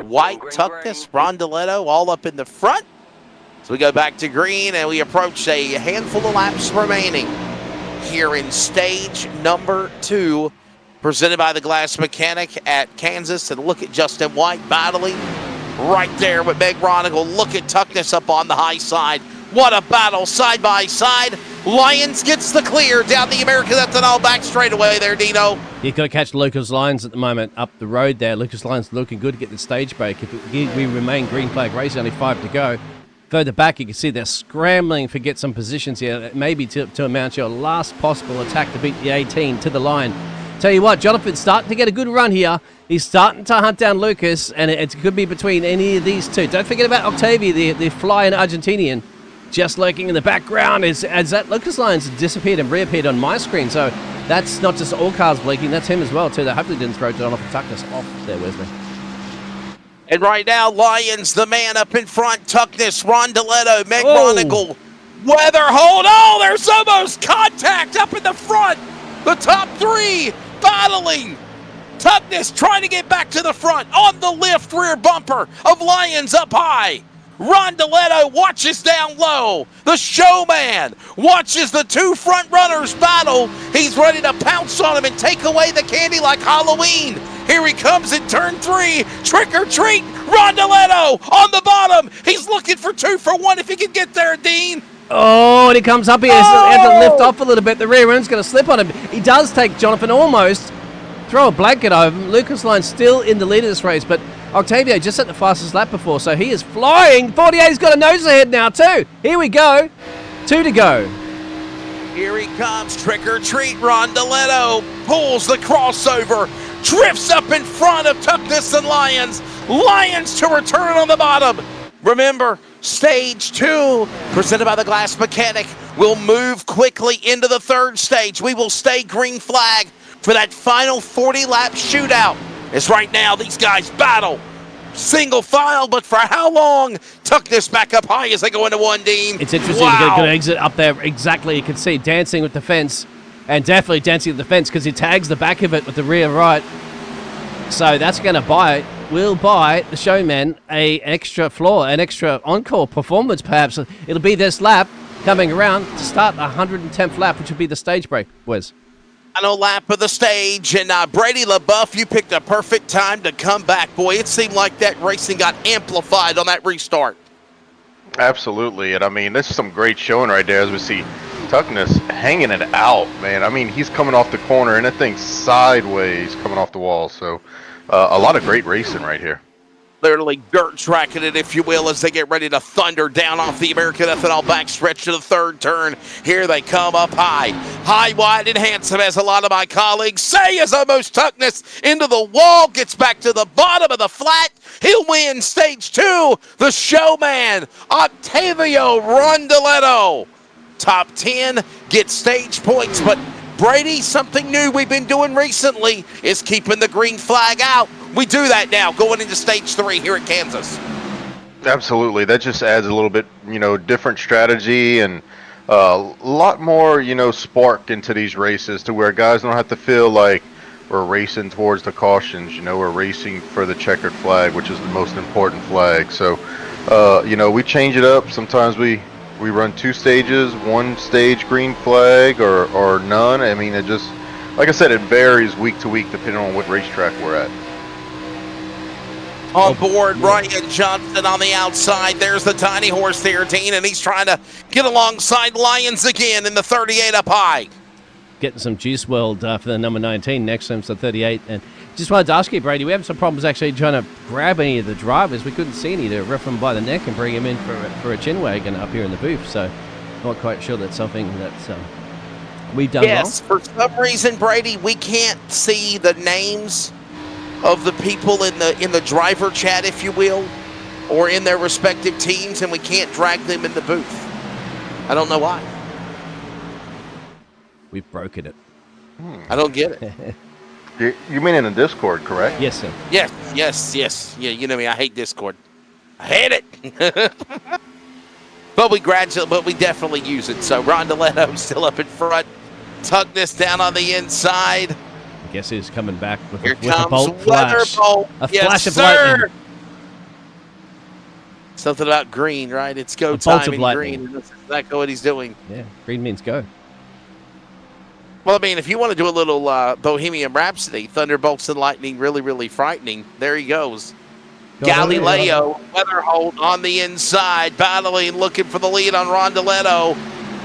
White, Tuckness, Rondeletto all up in the front. So we go back to green and we approach a handful of laps remaining here in stage number 2. Presented by the Glass Mechanic at Kansas. And look at Justin White battling right there with Meg Ronigal. Look at Tuckness up on the high side. What a battle side by side. Lyons gets the clear down the American Ethanol back straightaway there, Dino. You've got to catch Lucas Lyons at the moment up the road there. Lucas Lyons looking good to get the stage break. If we remain green flag race, only 5 to go. Further back, you can see they're scrambling to get some positions here, maybe to mount your last possible attack to beat the 18 to the line. Tell you what, Jonathan's starting to get a good run here. He's starting to hunt down Lucas, and it could be between any of these two. Don't forget about Octavia, the flying Argentinian, just lurking in the background as that Lucas Lyons disappeared and reappeared on my screen. So that's not just all cars blinking, that's him as well, too. That hopefully didn't throw Jonathan Tuckness off there, Wesley. And right now, Lyons, the man up in front. Tuckness, Rondeletto, Meg Ronigal, Weatherhold. Oh, there's almost contact up in the front. The top 3 battling. Tuckness trying to get back to the front on the lift rear bumper of Lyons up high. Rondeletto watches down low. The showman watches the 2 front runners battle. He's ready to pounce on him and take away the candy like Halloween. Here he comes in turn 3. Trick or treat. Rondeletto on the bottom. He's looking for 2 for 1 if he can get there, Dean. Oh, and he comes up here. He has to lift off a little bit. The rear end's going to slip on him. He does take Jonathan almost. Throw a blanket over him. Lucas Lyons still in the lead of this race, but Octavio just set the fastest lap before, so he is flying. 48's got a nose ahead now, too. Here we go. 2 to go. Here he comes. Trick or treat. Rondeletto pulls the crossover. Drifts up in front of Tuckness and Lyons. Lyons to return on the bottom. Remember, stage 2, presented by the Glass Mechanic, will move quickly into the 3rd stage. We will stay green flag for that final 40-lap shootout. As right now, these guys battle. Single file, but for how long? Tuckness back up high as they go into 1, Dean. It's interesting to get a good exit up there. Exactly, you can see dancing with the fence. And definitely dancing with the fence because he tags the back of it with the rear right. So that's going to will buy the showman an extra floor, an extra encore performance perhaps. It'll be this lap coming around to start the 110th lap, which will be the stage break, Wes. Final lap of the stage, and Brady LaBeouf, you picked a perfect time to come back, boy. It seemed like that racing got amplified on that restart. Absolutely, and I mean, this is some great showing right there as we see Tuckness hanging it out, man. I mean, he's coming off the corner, and that thing's sideways coming off the wall, so a lot of great racing right here. Literally dirt tracking it, if you will, as they get ready to thunder down off the American Ethanol backstretch to the third turn. Here they come up high. High, wide, and handsome, as a lot of my colleagues say, is almost Tuckness into the wall, gets back to the bottom of the flat. He'll win stage 2. The showman, Octavio Rondoletto. Top 10, gets stage points, but Brady, something new we've been doing recently is keeping the green flag out. We do that now going into stage 3 here at Kansas. Absolutely. That just adds a little bit, different strategy and a lot more, spark into these races to where guys don't have to feel like we're racing towards the cautions. We're racing for the checkered flag, which is the most important flag. So, we change it up. Sometimes we run 2 stages, 1 stage green flag or none. I mean, it just, like I said, it varies week to week depending on what racetrack we're at. On board, Ryan Johnson on the outside. There's the tiny horse there, Dean, and he's trying to get alongside Lions again in the 38 up high. Getting some juice world for the number 19. Next time's the 38. And just wanted to ask you, Brady, we have some problems actually trying to grab any of the drivers. We couldn't see any to rip them by the neck and bring them in for a chin wagon up here in the booth. So not quite sure that's something that's we've done wrong. Yes, for some reason, Brady, we can't see the names of the people in the driver chat, if you will, or in their respective teams, and we can't drag them in the booth. I don't know why. We've broken it. I don't get it. You mean in the Discord, correct? Yes, sir. Yes. Yeah, you know me. I hate Discord. I hate it. But we definitely use it. So Rondoletto still up in front. Tuckness down on the inside. Guess who's coming back with Here a comes bolt flash? Weatherbolt. A Yes, flash of sir. lightning. Something about green, right? It's go A bolt time of in lightning. green. That's exactly what he's doing. Yeah, green means go. Well, I mean, if you want to do a little Bohemian Rhapsody, Thunderbolts and Lightning, really, really frightening. There he goes. Galileo, Weatherholt on the inside, battling, looking for the lead on Rondoletto.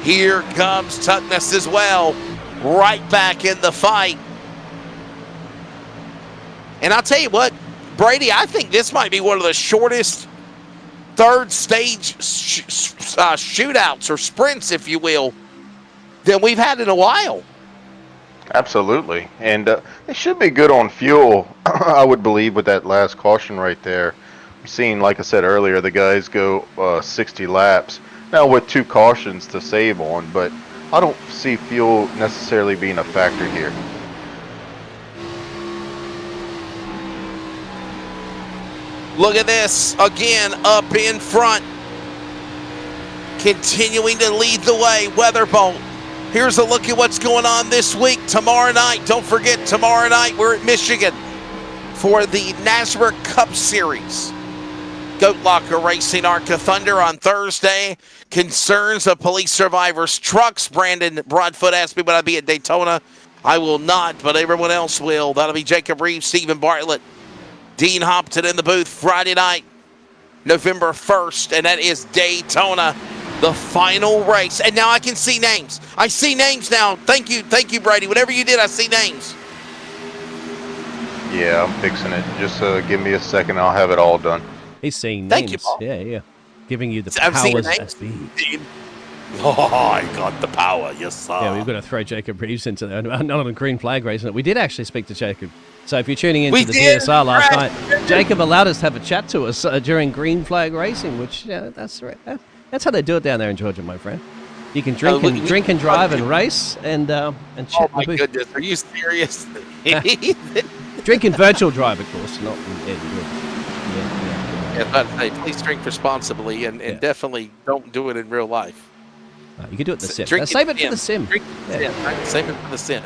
Here comes Tuckness as well, right back in the fight. And I'll tell you what, Brady, I think this might be one of the shortest third stage shootouts or sprints, if you will, that we've had in a while. Absolutely. And it should be good on fuel, I would believe, with that last caution right there. I'm seeing, like I said earlier, the guys go 60 laps. Now with 2 cautions to save on, but I don't see fuel necessarily being a factor here. Look at this, again, up in front. Continuing to lead the way, Weatherbolt. Here's a look at what's going on this week. Tomorrow night, don't forget, tomorrow night we're at Michigan for the NASRA Cup Series. Goat Locker Racing Arca Thunder on Thursday. Concerns of police survivors' trucks. Brandon Broadfoot asked me would I be at Daytona. I will not, but everyone else will. That'll be Jacob Reeves, Stephen Bartlett, Dean Hopton in the booth Friday night, November 1st, and that is Daytona, the final race. And now I can see names. I see names now. Thank you, Brady. Whatever you did, I see names. Yeah, I'm fixing it. Just give me a second. I'll have it all done. He's saying names. Thank you, Paul. Yeah. Giving you the I'm seeing powers names. that be. Oh, I got the power. Yes, sir. Yeah, we've got to throw Jacob Reeves into there. Not on a green flag race. We did actually speak to Jacob. So if you're tuning into the DSR last night, Jacob allowed us to have a chat to us during green flag racing, which that's right. That's how they do it down there in Georgia, my friend. You can drink and drive and race and chat. Oh my goodness, are you serious? Drink and virtual drive, of course, not. But hey, please drink responsibly and definitely don't do it in real life. You can do it in the sim. Save it for the sim. Save it for the sim.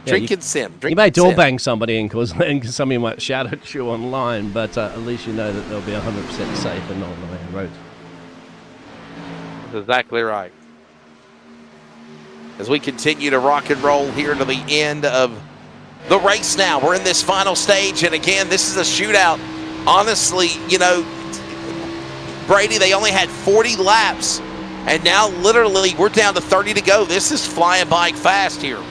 Yeah, Drink and sim. You may door bang somebody and somebody might shout at you online, but at least you know that they'll be 100% safe and not on the main road. That's exactly right. As we continue to rock and roll here to the end of the race now. We're in this final stage, and again, this is a shootout. Honestly, Brady, they only had 40 laps, and now literally we're down to 30 to go. This is flying by fast here.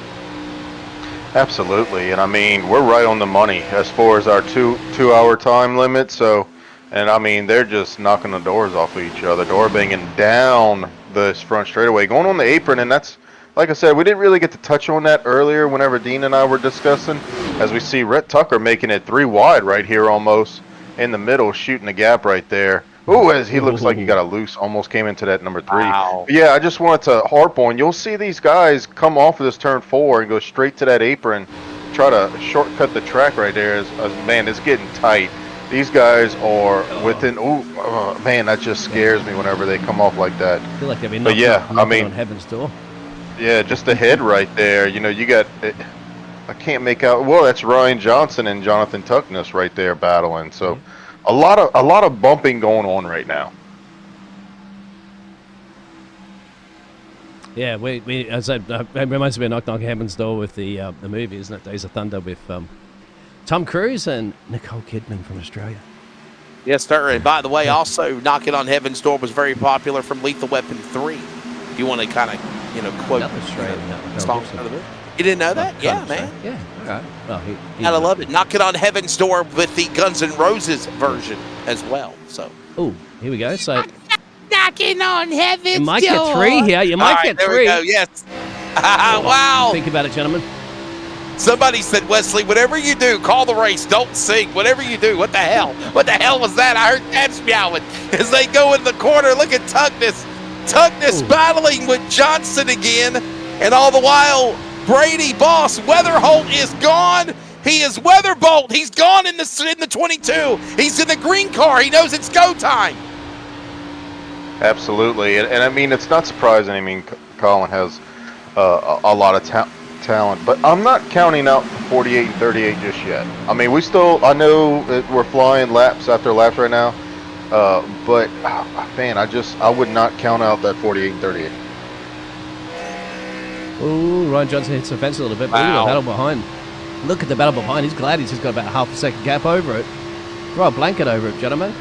Absolutely, and I mean we're right on the money as far as our two-hour time limit. So, and I mean they're just knocking the doors off of each other, door banging down this front straightaway, going on the apron, and that's like I said, we didn't really get to touch on that earlier whenever Dean and I were discussing. As we see Rhett Tucker making it 3 wide right here, almost in the middle, shooting the gap right there. Ooh, as he looks like he got a loose, almost came into that number 3. Wow. But yeah, I just wanted to harp on, you'll see these guys come off of this turn 4 and go straight to that apron, try to shortcut the track right there. As man, it's getting tight. These guys are within, man, that just scares me whenever they come off like that. I feel like they've been But yeah, I mean, on heaven's door. Yeah, just the head right there. You know, you got, I can't make out, well, that's Ryan Johnson and Jonathan Tuckness right there battling. So a lot of bumping going on right now. Yeah, we as it reminds me of Knock Knock Heaven's Door with the movie, isn't it? Days of Thunder with Tom Cruise and Nicole Kidman from Australia. Yes, sir. And by the way, also Knocking on Heaven's Door was very popular from Lethal Weapon 3. If you want to kind of, quote songs out of the movie. You didn't know that? Yeah, man. Yeah, all right. Well, he Gotta love it. Knocking on Heaven's Door with the Guns N' Roses version as well. So. Oh, here we go. So Knocking on Heaven's Door. you might get 3 here. You might get 3. There we go. Yes. Wow. Think about it, gentlemen. Somebody said, Wesley, whatever you do, call the race, don't sing. Whatever you do, what the hell? What the hell was that? I heard cats meowing as they go in the corner. Look at Tuckness battling with Johnson again. And all the while, Brady Boss, Weatherholt is gone. He is Weatherbolt. He's gone in the 22. He's in the green car. He knows it's go time. Absolutely. And I mean, it's not surprising. I mean, Colin has a lot of talent, but I'm not counting out the 48 and 38 just yet. I mean, I know that we're flying laps after laps right now, but man, I would not count out that 48 and 38. Oh, Ryan Johnson hits the fence a little bit, but look at the battle behind. Look at the battle behind. He's glad he's just got about a half a second gap over it. Throw a blanket over it, gentlemen.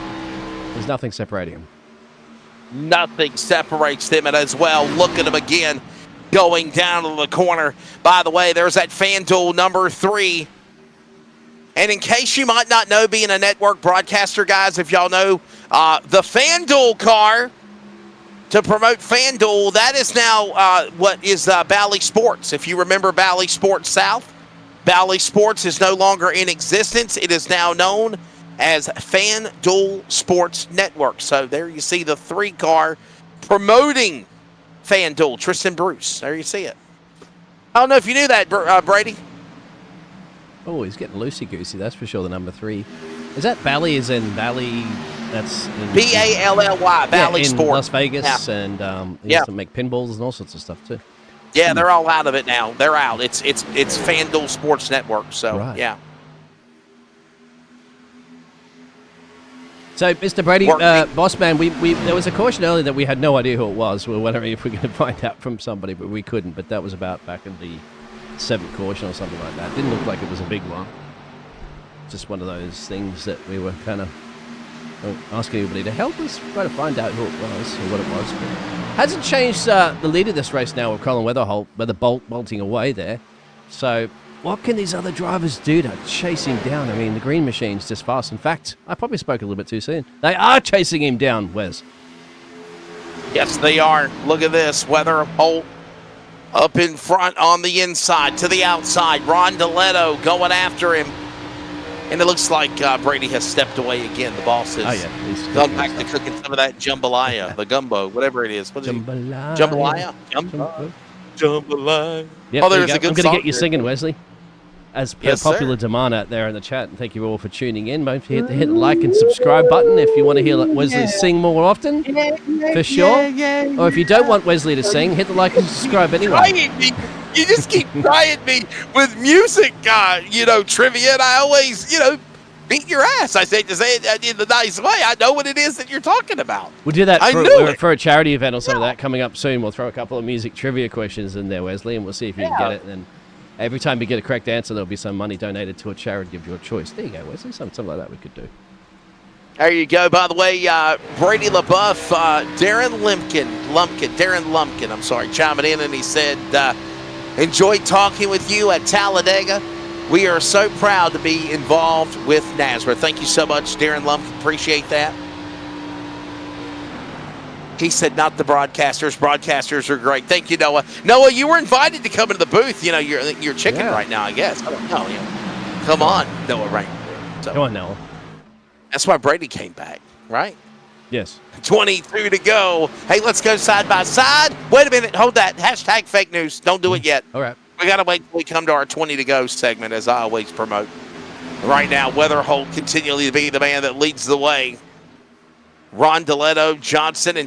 There's nothing separating him. Nothing separates them as well. Look at him again going down to the corner. By the way, there's that FanDuel number 3. And in case you might not know, being a network broadcaster, guys, if y'all know, the FanDuel car to promote FanDuel, that is now what is Bally Sports. If you remember Bally Sports South, Bally Sports is no longer in existence. It is now known as FanDuel Sports Network. So there you see the 3 car promoting FanDuel. Tristan Bruce. There you see it. I don't know if you knew that, Brady. Oh, he's getting loosey-goosey, that's for sure, the number 3. Is that Bally is in Bally? That's in Bally, Bally in Sports. Las Vegas, and he used to make pinballs and all sorts of stuff, too. Yeah, they're all out of it now. They're out. It's FanDuel Sports Network, so, right. Yeah. So, Mr. Brady, boss man, we there was a caution earlier that we had no idea who it was. We were wondering if we were going to find out from somebody, but we couldn't. But that was about back in the 7th caution or something like that. Didn't look like it was a big one. Just one of those things that we were kind of asking everybody to help us try to find out who it was or what it was. But hasn't changed the lead of this race now with Colin Weatherholt bolting away there. So what can these other drivers do to chase him down? I mean, the green machine's just fast. In fact, I probably spoke a little bit too soon. They are chasing him down, Wes. Yes, they are. Look at this. Weatherholt up in front on the inside to the outside. Ron DeLetto going after him. And it looks like Brady has stepped away again. The boss has gone back to cooking some of that jambalaya, the gumbo, whatever it is. What is Jambalaya. Jambalaya? Jambalaya. Yep, Oh, there's a I'm good going to song get you there. singing, Wesley. As per Yes, popular sir. demand out there in the chat, and thank you all for tuning in. Don't forget to hit the like and subscribe button if you want to hear Wesley sing more often, for sure. Or if you don't want Wesley to sing, hit the like and subscribe anyway. Trying me. You just keep trying me with music, trivia, and I always, beat your ass. I say to say it in the nice way. I know what it is that you're talking about. We'll do that I knew it. for a charity event or something like that coming up soon. We'll throw a couple of music trivia questions in there, Wesley, and we'll see if you can get it. And then every time you get a correct answer, there'll be some money donated to a charity of your choice. There you go, Wesley. Something like that we could do. There you go. By the way, Brady LaBeouf, Darren Lumpkin, chiming in, and he said, Enjoyed talking with you at Talladega. We are so proud to be involved with NASRA. Thank you so much, Darren Lump. Appreciate that. He said, not the broadcasters. Broadcasters are great. Thank you, Noah. Noah, you were invited to come into the booth. You know, you're chicken right now, I guess. I don't know. You know. Come on, Noah, right? So, Come on, Noah. that's why Brady came back, right? Yes. 22 to go. Hey, let's go side by side. Wait a minute. Hold that. Hashtag fake news. Don't do it yet. All right. We got to wait till we come to our 20 to go segment, as I always promote. Right now, Weatherholt continually to be the man that leads the way. Ron Deletto, Johnson,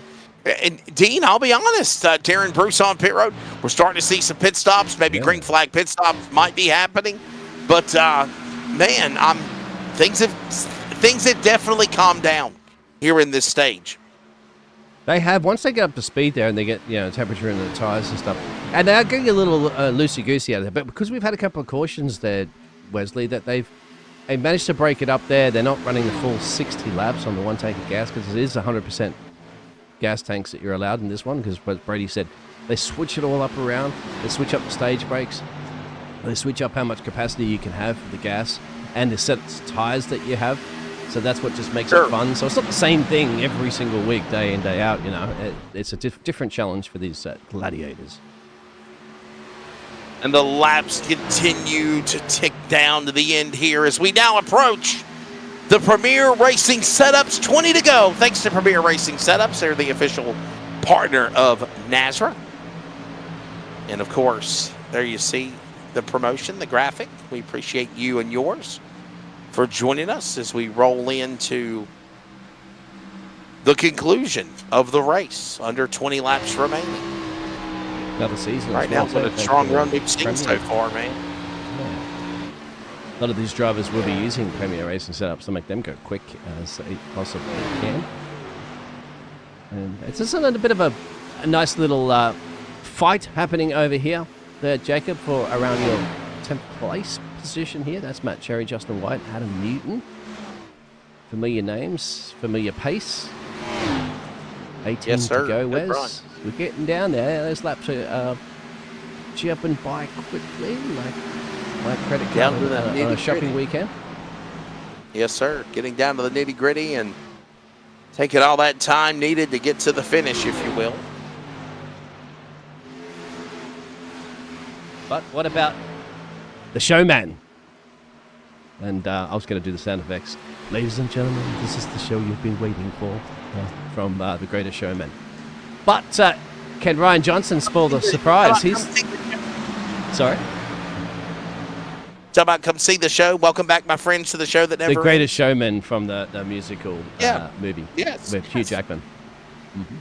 and Dean, I'll be honest, Darren Bruce on pit road. We're starting to see some pit stops. Maybe green flag pit stops might be happening. But, man, things have definitely calmed down here in this stage. They have, once they get up to speed there and they get, temperature in the tires and stuff, and they're getting a little loosey-goosey out of there. But because we've had a couple of cautions there, Wesley, that they managed to break it up there. They're not running the full 60 laps on the one tank of gas because it is 100% gas tanks that you're allowed in this one, because Brady said they switch it all up around. They switch up the stage brakes. They switch up how much capacity you can have for the gas and the set of tires that you have. So that's what just makes it fun. So it's not the same thing every single week, day in, day out. It's a different challenge for these gladiators. And the laps continue to tick down to the end here as we now approach the Premier Racing Setups. 20 to go. Thanks to Premier Racing Setups. They're the official partner of NASRA. And of course, there you see the promotion, the graphic. We appreciate you and yours for joining us as we roll into the conclusion of the race. Under 20 laps remaining. Another season. Right now, what a strong run we've seen so far, man. A lot of these drivers will be using Premier Racing setups to make them go quick as they possibly can. And it's just a bit of a nice little fight happening over here there, Jacob, for around your 10th place position here. That's Matt Cherry, Justin White, Adam Newton. Familiar names, familiar pace. 18 to go, Wes. We're getting down there. Those laps are jumping by quickly, like my credit card on a shopping weekend. Yes, sir. Getting down to the nitty-gritty and taking all that time needed to get to the finish, if you will. But what about the showman? And I was going to do the sound effects. Ladies and gentlemen, this is the show you've been waiting for from The Greatest Showman. But can Ryan Johnson spoil the surprise? He's... Sorry? Talk about come see the show. Welcome back, my friends, to the show that never The Greatest Showman from the musical movie. Yes. With Hugh Jackman. Mm-hmm.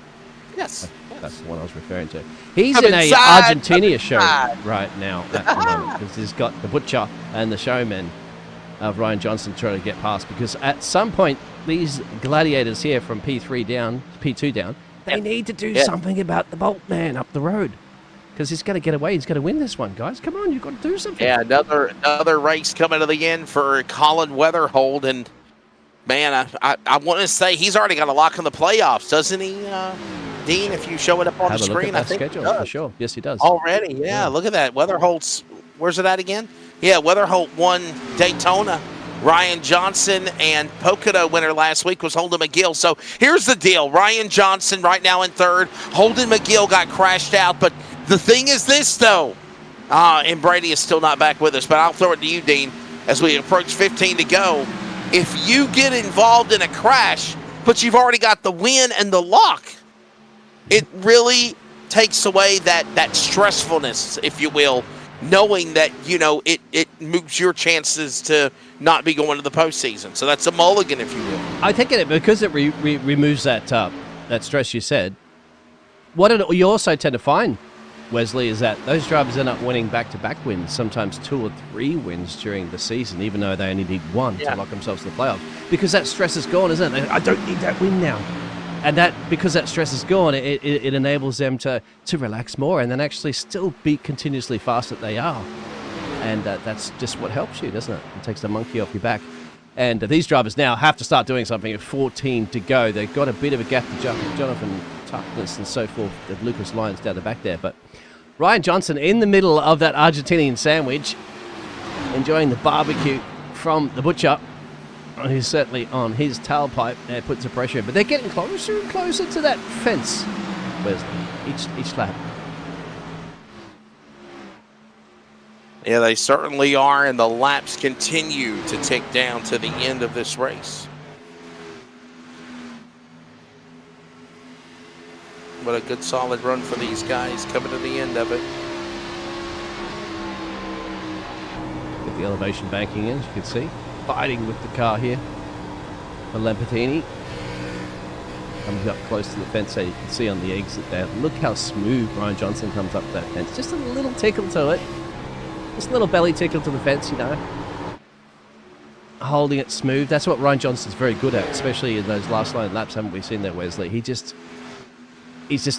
Yes. That's the one I was referring to. He's in a Argentina show right now at the moment because he's got the butcher and the showman of Ryan Johnson trying to get past, because at some point these gladiators here from P2 down, they need to do something about the Bolt man up the road, because he's going to get away. He's going to win this one, guys. Come on, you've got to do something. Yeah, another race coming to the end for Colin Weatherholt, and man, I want to say he's already got a lock in the playoffs, doesn't he, Dean? If you show it up on the screen, I think schedule for sure. Yes, he does already. Yeah, look at that. Weatherholt's, where's it at again? Yeah, Weatherholt won Daytona. Ryan Johnson and Pocono winner last week was Holden McGill. So here's the deal. Ryan Johnson right now in third. Holden McGill got crashed out. But the thing is this, though, and Brady is still not back with us, but I'll throw it to you, Dean, as we approach 15 to go. If you get involved in a crash, but you've already got the win and the lock, it really takes away that stressfulness, if you will, knowing that, you know, it moves your chances to not be going to the postseason. So that's a mulligan, if you will. I think because it removes that stress you said. What you also tend to find, Wesley, is that those drivers end up winning back-to-back wins, sometimes 2 or 3 wins during the season, even though they only need 1 to lock themselves to the playoffs. Because that stress is gone, isn't it? I don't need that win now. And because that stress is gone, it enables them to relax more and then actually still be continuously fast that they are. And that's just what helps you, doesn't it? It takes the monkey off your back. And these drivers now have to start doing something at 14 to go. They've got a bit of a gap to Jonathan Tuckness and so forth, Lucas Lyons down the back there. But Ryan Johnson in the middle of that Argentinian sandwich, enjoying the barbecue from the butcher. He's certainly on his tailpipe. That puts the pressure in. But they're getting closer and closer to that fence, Wesley, each lap. Yeah, they certainly are, and the laps continue to tick down to the end of this race. What a good solid run for these guys coming to the end of it. Get the elevation banking in, as you can see. Fighting with the car here for Lambertini. Comes up close to the fence, so you can see on the exit there. Look how smooth Ryan Johnson comes up that fence. Just a little tickle to it. Just a little belly tickle to the fence, you know. Holding it smooth. That's what Ryan Johnson's very good at, especially in those last line laps, haven't we seen that, Wesley? He just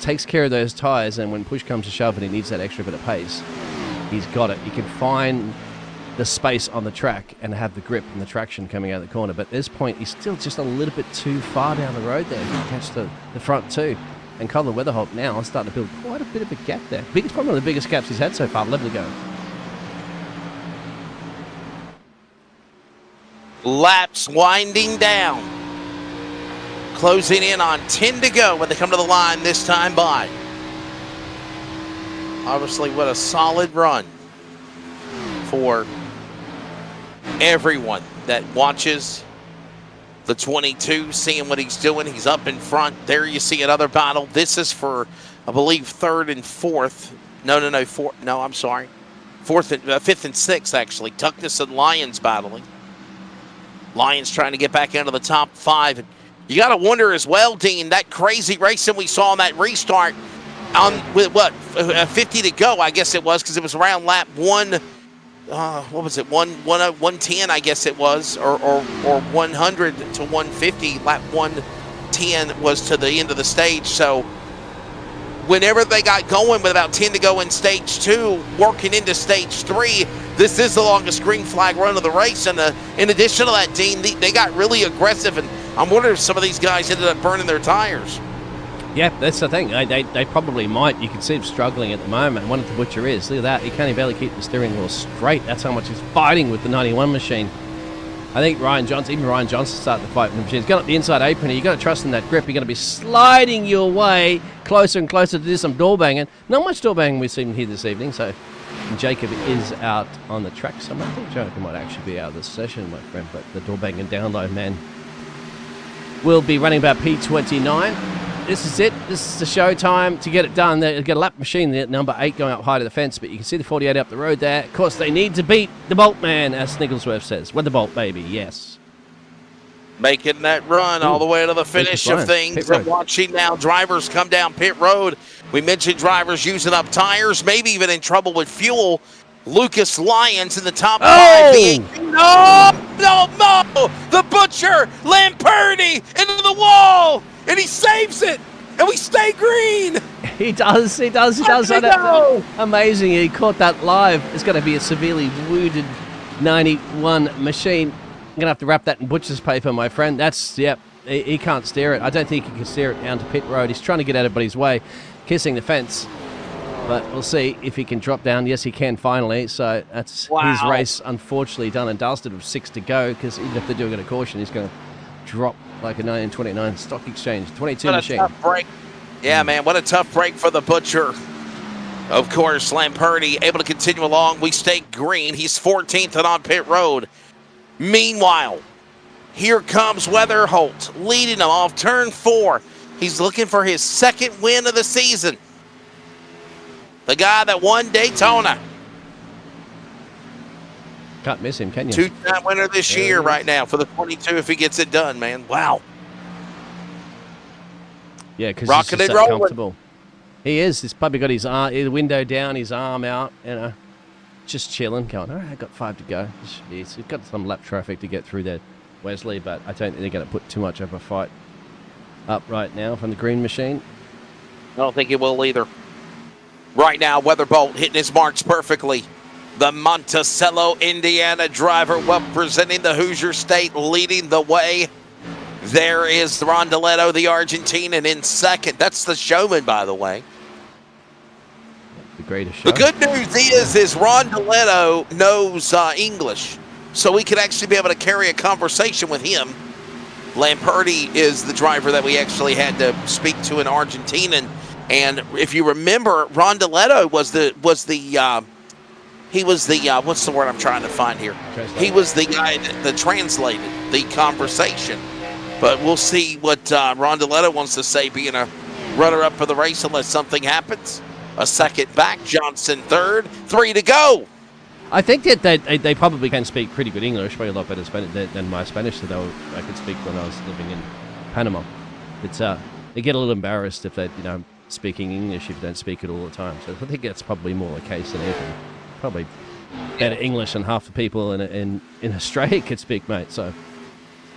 takes care of those tyres, and when push comes to shove and he needs that extra bit of pace, he's got it. He can find the space on the track and have the grip and the traction coming out of the corner. But at this point, he's still just a little bit too far down the road there to catch the front two. And Colin Weatherholt now is starting to build quite a bit of a gap there. It's probably one of the biggest gaps he's had so far. 11 to go. Laps winding down. Closing in on 10 to go when they come to the line this time by. Obviously, what a solid run for everyone that watches the 22, seeing what he's doing. He's up in front. There you see another battle. This is for, I believe, third and fourth. I'm sorry. Fifth and sixth, actually. Tuckness and Lyons battling. Lyons trying to get back into the top five. And you got to wonder as well, Dean, that crazy racing we saw in that restart with 50 to go, I guess it was, because it was around lap 110, I guess it was, or 100 to 150. Lap 110 was to the end of the stage. So whenever they got going with about 10 to go in stage 2, working into stage 3, this is the longest green flag run of the race. And in addition to that, Dean, they got really aggressive, and I'm wondering if some of these guys ended up burning their tires. Yeah, that's the thing. They probably might. You can see him struggling at the moment. One of the butcher is. Look at that. He can't even barely keep the steering wheel straight. That's how much he's fighting with the 91 machine. I think Ryan Johnson starting to fight with the machine. He's got up the inside apron here. You've got to trust in that grip. You're going to be sliding your way closer and closer to do some door banging. Not much door banging we've seen here this evening. So Jacob is out on the track somewhere. I think Jacob might actually be out of the session, my friend. But the door banging down low man will be running about P29. This is it. This is the show time to get it done. They've got a lap machine there, number 8 going up high to the fence, but you can see the 48 up the road there. Of course, they need to beat the Bolt man, as Snigglesworth says. With the Bolt, baby, yes. Making that run all the way to the finish of things. And watching now drivers come down pit road. We mentioned drivers using up tires, maybe even in trouble with fuel. Lucas Lyons in the top 5. No! The butcher, Lamperti, into the wall, and he saves it, and we stay green. He does. Amazing. He caught that live. It's going to be a severely wounded 91 machine. I'm going to have to wrap that in butcher's paper, my friend. He can't steer it. I don't think he can steer it down to pit road. He's trying to get out of everybody's way, kissing the fence. But we'll see if he can drop down. Yes, he can finally. So that's his race, unfortunately, done and dusted with 6 to go, because even if they're doing a caution, he's going to drop like a 929 stock exchange. 22 what machine. A tough break. Yeah, man, what a tough break for the butcher. Of course, Lamperti able to continue along. We stay green. He's 14th and on pit road. Meanwhile, here comes Weatherholt, leading him off turn 4. He's looking for his second win of the season. The guy that won Daytona. Can't miss him, can you? 2-time winner this year right now for the 22 if he gets it done, man. Wow. Yeah, because he's just so comfortable. He is. He's probably got his window down, his arm out, just chilling, going, all right, I've got 5 to go. He's got some lap traffic to get through there, Wesley, but I don't think they're going to put too much of a fight up right now from the green machine. I don't think it will either. Right now, Weatherbolt hitting his marks perfectly. The Monticello, Indiana driver representing the Hoosier State, leading the way. There is Rondeletto, the Argentine, and in second. That's the showman, by the way. agree to show. The good news is Ron DeLetto knows English, so we could actually be able to carry a conversation with him. Lamperti is the driver that we actually had to speak to in Argentina, and if you remember, Ron DeLetto was the what's the word I'm trying to find here? He was the guy that translated the conversation. But we'll see what Ron DeLetto wants to say, being a runner-up for the race unless something happens. A second back, Johnson third, 3 to go. I think that they probably can speak pretty good English, probably a lot better than my Spanish that I could speak when I was living in Panama. It's they get a little embarrassed if they speaking English if you don't speak it all the time. So I think that's probably more the case than anything. Probably better English than half the people in Australia could speak, mate. So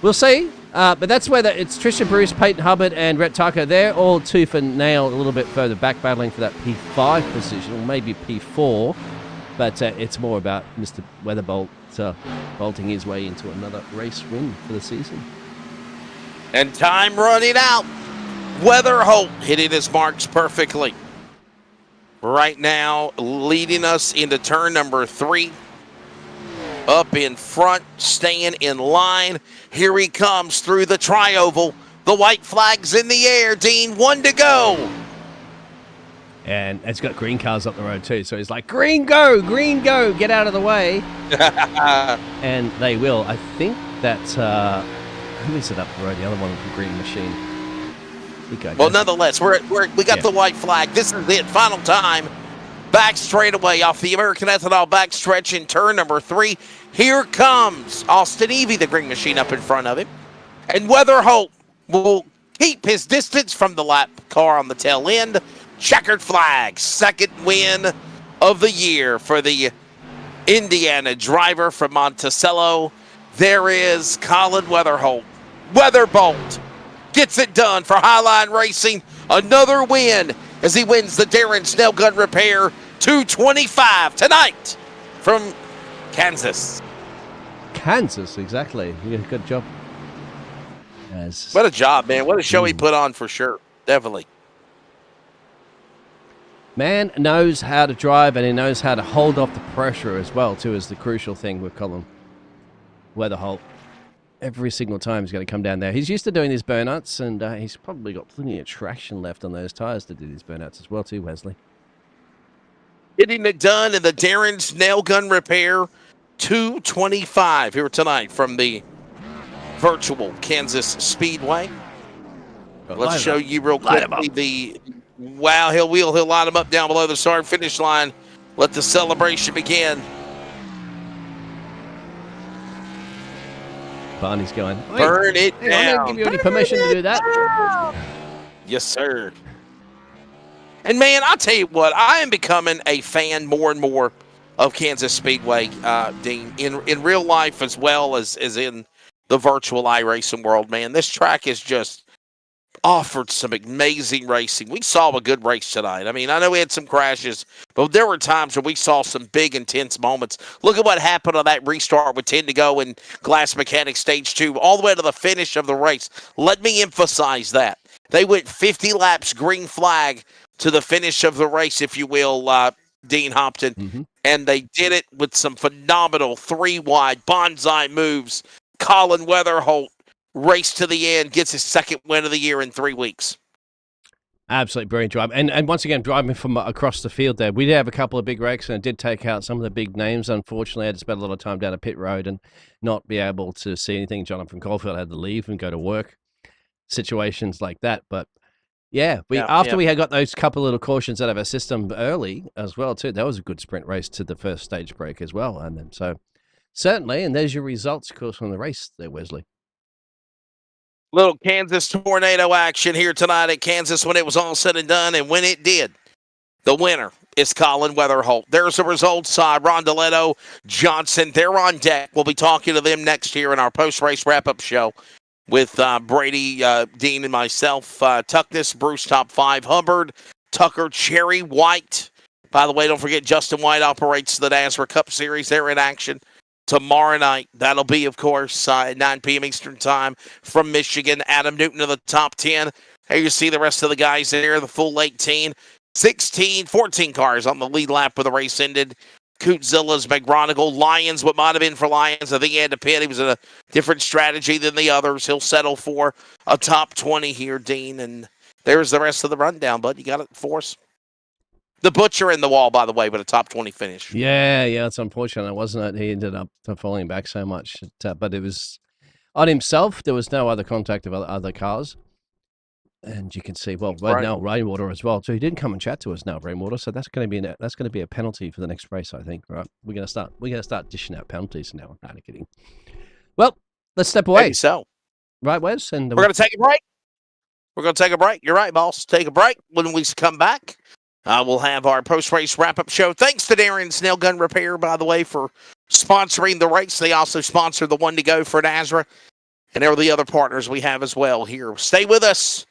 we'll see. But that's where it's Trisha Bruce, Peyton Hubbard, and Rhett Tucker. They're all tooth and nail a little bit further back, battling for that P5 position, or maybe P4. But it's more about Mr. Weatherbolt bolting his way into another race win for the season. And time running out. Weatherholt hitting his marks perfectly. Right now, leading us into turn number 3. Up in front, staying in line. Here he comes through the tri-oval. The white flag's in the air, Dean. 1 to go. And it's got green cars up the road too. So he's like, green go, get out of the way. And they will. I think that's, who is it up the road? The other one with the green machine. Well, nonetheless, we got the white flag. This is it. Final time. Back straightaway off the American Ethanol backstretch in turn number 3. Here comes Austin Evie, the green machine, up in front of him. And Weatherholt will keep his distance from the lap car on the tail end. Checkered flag. Second win of the year for the Indiana driver from Monticello. There is Colin Weatherholt. Weatherbolt gets it done for Highline Racing. Another win as he wins the Darren Snell Gun Repair 225 tonight from Kansas. Kansas, exactly. Yeah, good job. What a job, man. What a show he put on for sure. Definitely. Man knows how to drive, and he knows how to hold off the pressure as well, too, is the crucial thing with Colin Weatherholt. Every single time he's going to come down there. He's used to doing these burnouts, and he's probably got plenty of traction left on those tires to do these burnouts as well, too, Wesley. Getting it done in the Darren's Nail Gun Repair 225 here tonight from the virtual Kansas Speedway. Let's show you real quickly the wow, he'll line them up down below the start finish line. Let the celebration begin. Barney's going, burn it down. I don't give you any permission to do that. Yes, sir. And man, I'll tell you what, I am becoming a fan more and more of Kansas Speedway, Dean, in real life as well as in the virtual iRacing world, man. This track has just offered some amazing racing. We saw a good race tonight. I mean, I know we had some crashes, but there were times where we saw some big, intense moments. Look at what happened on that restart with 10 to go in Glass Mechanic Stage 2, all the way to the finish of the race. Let me emphasize that. They went 50 laps, green flag, to the finish of the race, if you will, Dean Hopton. Mm-hmm. And they did it with some phenomenal 3-wide bonsai moves. Colin Weatherholt race to the end, gets his second win of the year in 3 weeks. Absolutely brilliant drive. And once again, driving from across the field there, we did have a couple of big wrecks, and it did take out some of the big names. Unfortunately, I had to spend a lot of time down at pit road and not be able to see anything. Jonathan Caulfield had to leave and go to work. Situations like that. But yeah, we had got those couple little cautions out of our system early as well, too. That was a good sprint race to the first stage break as well. And then so certainly, and there's your results, of course, from the race there, Wesley. Little Kansas tornado action here tonight at Kansas when it was all said and done, and when it did, the winner is Colin Weatherholt. There's the results. Ron DeLetto, Johnson, they're on deck. We'll be talking to them next year in our post-race wrap-up show with Brady, Dean, and myself. Tuckness, Bruce, Top 5, Hubbard, Tucker, Cherry, White. By the way, don't forget Justin White operates the NASCAR Cup Series. They're in action tomorrow night. That'll be, of course, at 9 p.m. Eastern Time from Michigan. Adam Newton of the Top 10. Here you see the rest of the guys there, the full 18. 14 cars on the lead lap where the race ended. Cootzilla's McGronigle, Lions, what might have been for Lions. I think he had to pit. He was in a different strategy than the others. He'll settle for a top 20 here, Dean. And there's the rest of the rundown, bud. You got it for us. The butcher in the wall, by the way, but a top 20 finish. Yeah, it's unfortunate, wasn't it? He ended up falling back so much. But it was on himself. There was no other contact of other cars. And you can see, now Rainwater as well. So he didn't come and chat to us now, Rainwater. So that's going to be a penalty for the next race, I think. Right? We're going to start dishing out penalties now. No, kidding. Well, let's step away. Maybe so. Right, Wes? And we're going to take a break. You're right, boss. Take a break. When we come back, we'll have our post-race wrap-up show. Thanks to Darren's Nail Gun Repair, by the way, for sponsoring the race. They also sponsor the One to Go for Nazareth and all the other partners we have as well here. Stay with us.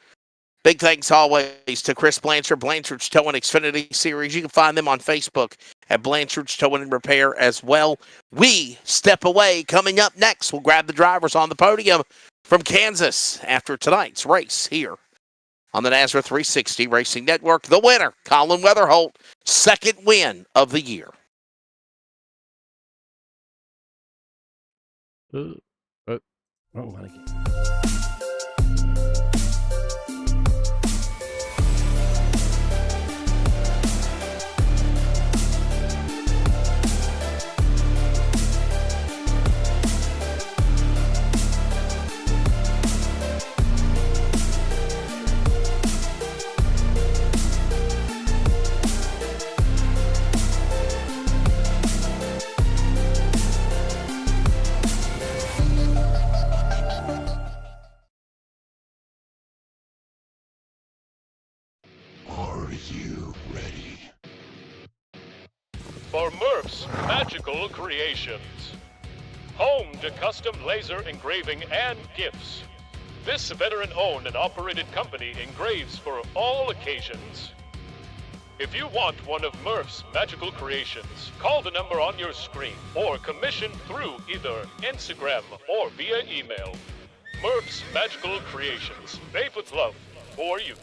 Big thanks always to Chris Blanchard, Blanchard's Towing Xfinity Series. You can find them on Facebook at Blanchard's Towing and Repair as well. We step away. Coming up next, we'll grab the drivers on the podium from Kansas after tonight's race here on the Nazareth 360 Racing Network. The winner, Colin Weatherholt, second win of the year. Wrong one again. For Murph's Magical Creations. Home to custom laser engraving and gifts. This veteran-owned and operated company engraves for all occasions. If you want one of Murph's Magical Creations, call the number on your screen or commission through either Instagram or via email. Murph's Magical Creations, made with love for you.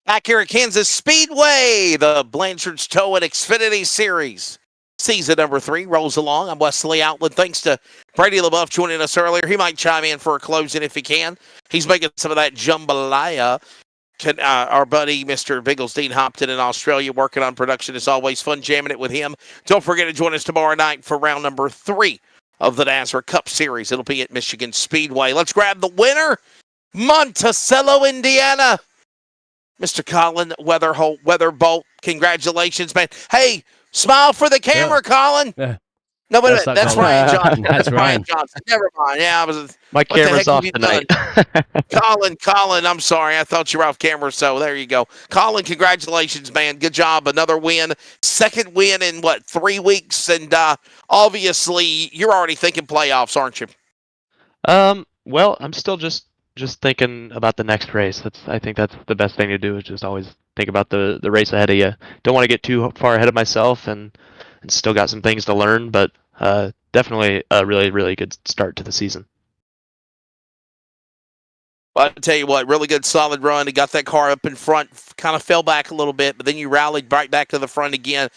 Back here at Kansas Speedway, the Blanchard's Tow and Xfinity Series. Season number 3 rolls along. I'm Wesley Outland. Thanks to Brady LaBeouf joining us earlier. He might chime in for a closing if he can. He's making some of that jambalaya. Our buddy, Mr. Bigglesdean Hopton in Australia, working on production. It's always fun jamming it with him. Don't forget to join us tomorrow night for round number 3 of the Nazareth Cup Series. It'll be at Michigan Speedway. Let's grab the winner, Monticello, Indiana. Mr. Colin Weatherbolt, congratulations, man. Hey, smile for the camera, Colin. Yeah. No, wait a minute. That's Ryan Johnson. That's Ryan Johnson. Never mind. Yeah, my camera's off tonight. Colin, I'm sorry. I thought you were off camera, so there you go. Colin, congratulations, man. Good job. Another win. Second win in, 3 weeks? And obviously, you're already thinking playoffs, aren't you? Well, I'm still just thinking about the next race. I think that's the best thing to do, is just always think about the race ahead of you. Don't want to get too far ahead of myself, and still got some things to learn, but definitely a really, really good start to the season. Well, I'll tell you what, really good, solid run. He got that car up in front, kind of fell back a little bit, but then you rallied right back to the front again.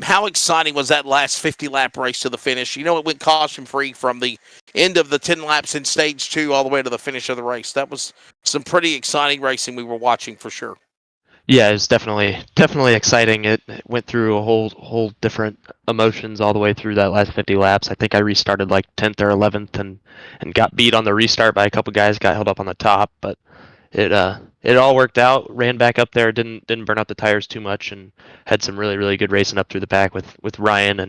How exciting was that last 50-lap race to the finish? You know, it went caution-free from the end of the 10 laps in Stage 2 all the way to the finish of the race. That was some pretty exciting racing we were watching for sure. Yeah, it's definitely exciting. It went through a whole different emotions all the way through that last 50 laps. I think I restarted like 10th or 11th and got beat on the restart by a couple guys, got held up on the top, but it all worked out. Ran back up there, didn't burn out the tires too much, and had some really, really good racing up through the back with Ryan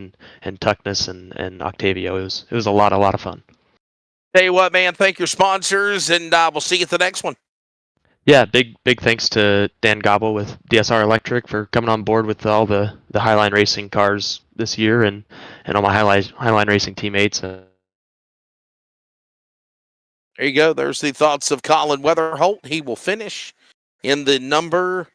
and Tuckness and Octavio. It was a lot of fun. Tell you what, man, thank your sponsors, and we'll see you at the next one. Yeah, big thanks to Dan Gobble with DSR Electric for coming on board with all the Highline Racing cars this year, and all my Highline Racing teammates. There you go. There's the thoughts of Colin Weatherholt. He will finish in the number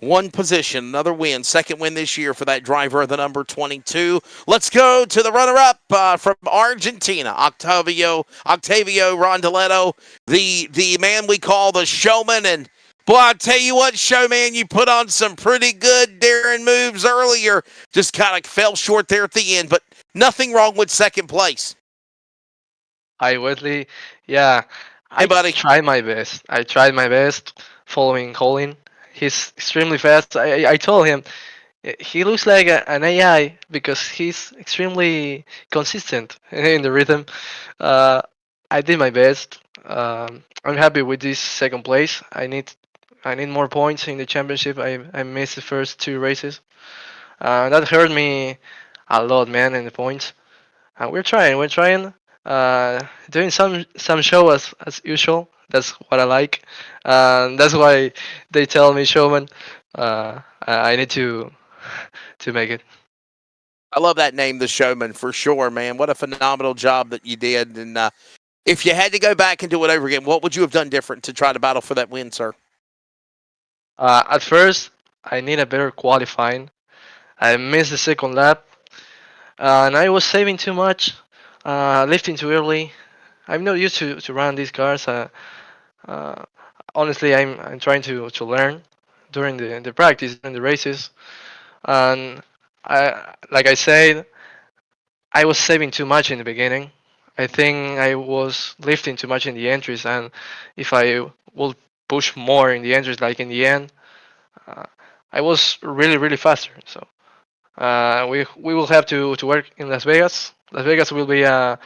One position, another win, second win this year for that driver of the number 22. Let's go to the runner-up from Argentina, Octavio Rondeletto, the man we call the showman. And boy, I tell you what, showman, you put on some pretty good Darren moves earlier. Just kind of fell short there at the end, but nothing wrong with second place. Hi, Wesley. Yeah, Hey, buddy. tried my best. I tried my best following Colin. He's extremely fast. I told him he looks like an AI because he's extremely consistent in the rhythm. I did my best. I'm happy with this second place. I need more points in the championship. I missed the first 2 races. That hurt me a lot, man, in the points. We're trying. Doing some show as usual. That's what I like. That's why they tell me showman. I need to make it. I love that name, the showman, for sure, man. What a phenomenal job that you did. And if you had to go back and do it over again, what would you have done different to try to battle for that win, sir? At first, I need a better qualifying. I missed the second lap, and I was saving too much, lifting too early. I'm not used to run these cars. Honestly, I'm trying to learn during the practice and the races, and like I said, I was saving too much in the beginning. I think I was lifting too much in the entries, and if I will push more in the entries, like in the end, I was really faster. So we will have to work in Las Vegas. Las Vegas will be a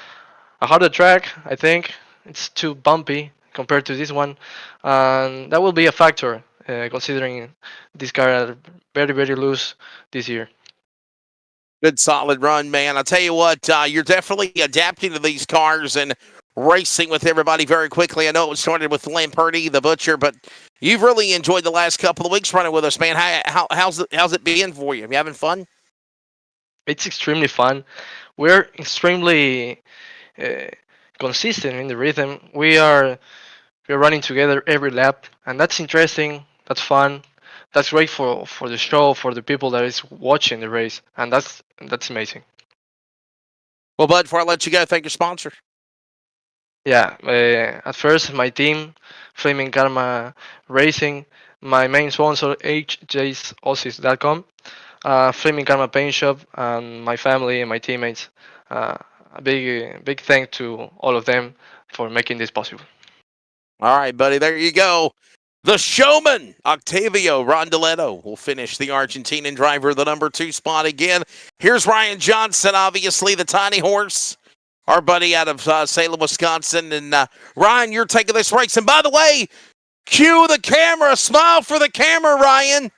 harder track. I think it's too bumpy compared to this one, and that will be a factor considering this car are very loose this year. Good solid run, man. I'll tell you what, you're definitely adapting to these cars and racing with everybody very quickly. I know it started with Lamperti, the Butcher, but you've really enjoyed the last couple of weeks running with us, man. How's it been for you? You having fun? It's extremely fun. We're extremely consistent in the rhythm. We're running together every lap, and that's interesting. That's fun. That's great for the show, for the people that is watching the race, and that's amazing. Well, Bud, before I let you go, thank your sponsor. Yeah, at first my team, Flaming Karma Racing, my main sponsor, hjsaussies.com, Flaming Karma Paint Shop, and my family and my teammates. A big thank to all of them for making this possible. All right, buddy, there you go. The showman, Octavio Rondeletto, will finish the Argentinian driver, the number 2 spot again. Here's Ryan Johnson, obviously the tiny horse, our buddy out of Salem, Wisconsin. And Ryan, you're taking this race. And by the way, cue the camera. Smile for the camera, Ryan.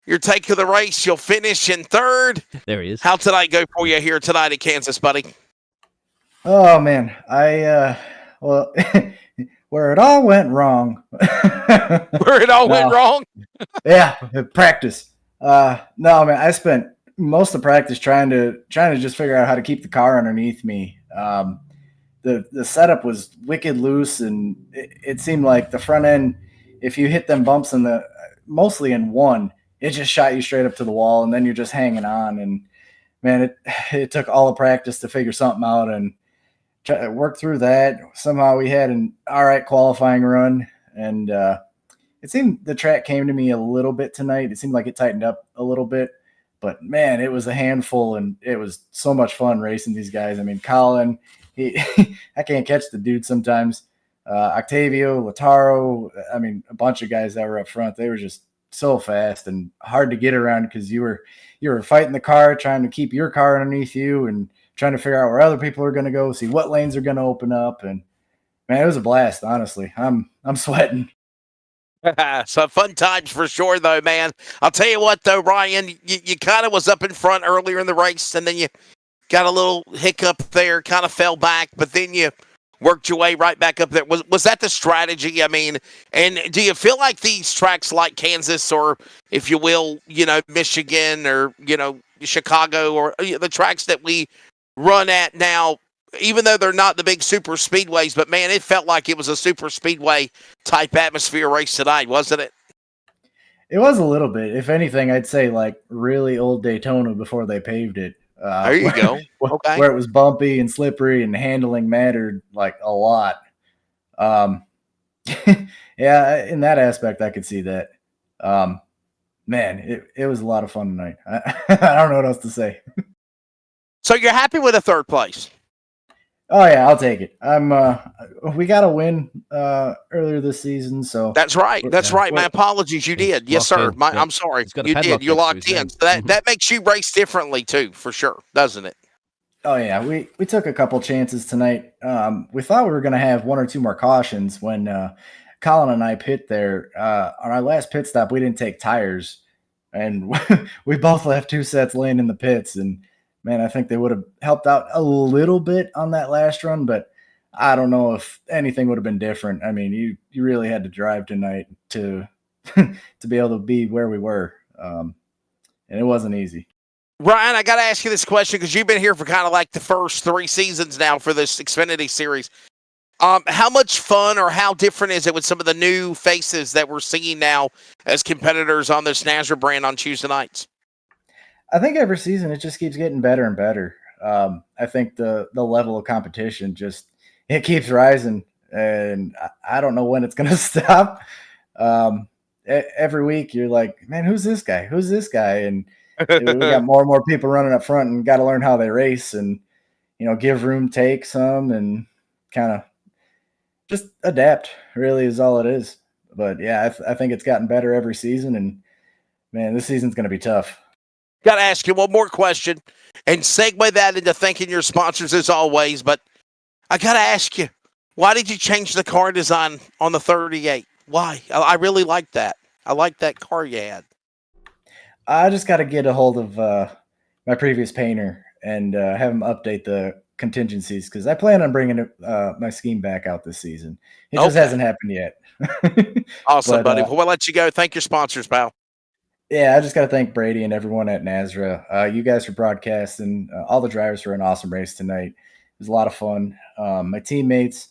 You're taking the race. You'll finish in 3rd. There he is. How'd tonight go for you here tonight at Kansas, buddy? Oh, man. Well, where it all went wrong. Where it all went wrong? Yeah, practice. No, man, I spent most of practice trying to just figure out how to keep the car underneath me. The setup was wicked loose, and it seemed like the front end, if you hit them bumps mostly in one, it just shot you straight up to the wall, and then you're just hanging on. And man, it took all the practice to figure something out and try to work through that. Somehow we had an all right qualifying run, and it seemed the track came to me a little bit tonight. It seemed like it tightened up a little bit, but man, it was a handful, and it was so much fun racing these guys. I mean, Colin, I can't catch the dude sometimes. Octavio, Lautaro, I mean, a bunch of guys that were up front. They were just so fast and hard to get around because you were fighting the car, trying to keep your car underneath you and trying to figure out where other people are going to go, see what lanes are going to open up. And man, it was a blast. Honestly, I'm sweating. Some fun times for sure, though, man. I'll tell you what, though, Ryan, you kind of was up in front earlier in the race, and then you got a little hiccup there, kind of fell back, but then you worked your way right back up there. Was that the strategy? I mean, and do you feel like these tracks like Kansas or, if you will, Michigan or, Chicago or the tracks that we run at now, even though they're not the big super speedways, but man, it felt like it was a super speedway type atmosphere race tonight, wasn't it? It was a little bit. If anything, I'd say like really old Daytona before they paved it. There you go. Okay. Where it was bumpy and slippery and handling mattered like a lot. Yeah, in that aspect, I could see that. Man, it was a lot of fun tonight. I don't know what else to say. So you're happy with a third place? Oh yeah, I'll take it. We got a win earlier this season, so That's right. That's right. My apologies. You did. Yes, sir. I'm sorry. You did. You're locked in. So that makes you race differently too, for sure, doesn't it? Oh yeah, we took a couple chances tonight. We thought we were going to have one or two more cautions when Colin and I pit there. On our last pit stop, we didn't take tires, and we both left 2 sets laying in the pits. And man, I think they would have helped out a little bit on that last run, but I don't know if anything would have been different. I mean, you really had to drive tonight to to be able to be where we were, and it wasn't easy. Ryan, I got to ask you this question because you've been here for kind of like the first 3 seasons now for this Xfinity series. How much fun or how different is it with some of the new faces that we're seeing now as competitors on this NASRA brand on Tuesday nights? I think every season it just keeps getting better and better. I think the level of competition it keeps rising, and I don't know when it's going to stop. Every week you're like, man, who's this guy? Who's this guy? And we got more and more people running up front and got to learn how they race and, give room, take some, and kind of just adapt really is all it is. But yeah, I think it's gotten better every season, and man, this season's going to be tough. Got to ask you one more question and segue that into thanking your sponsors as always. But I got to ask you, why did you change the car design on the 38? Why? I really like that. I like that car you had. I just got to get a hold of my previous painter and have him update the contingencies because I plan on bringing my scheme back out this season. It just hasn't happened yet. Awesome, buddy. Well, we'll let you go. Thank your sponsors, pal. Yeah, I just got to thank Brady and everyone at NASRA. You guys for broadcasting, all the drivers for an awesome race tonight. It was a lot of fun. My teammates,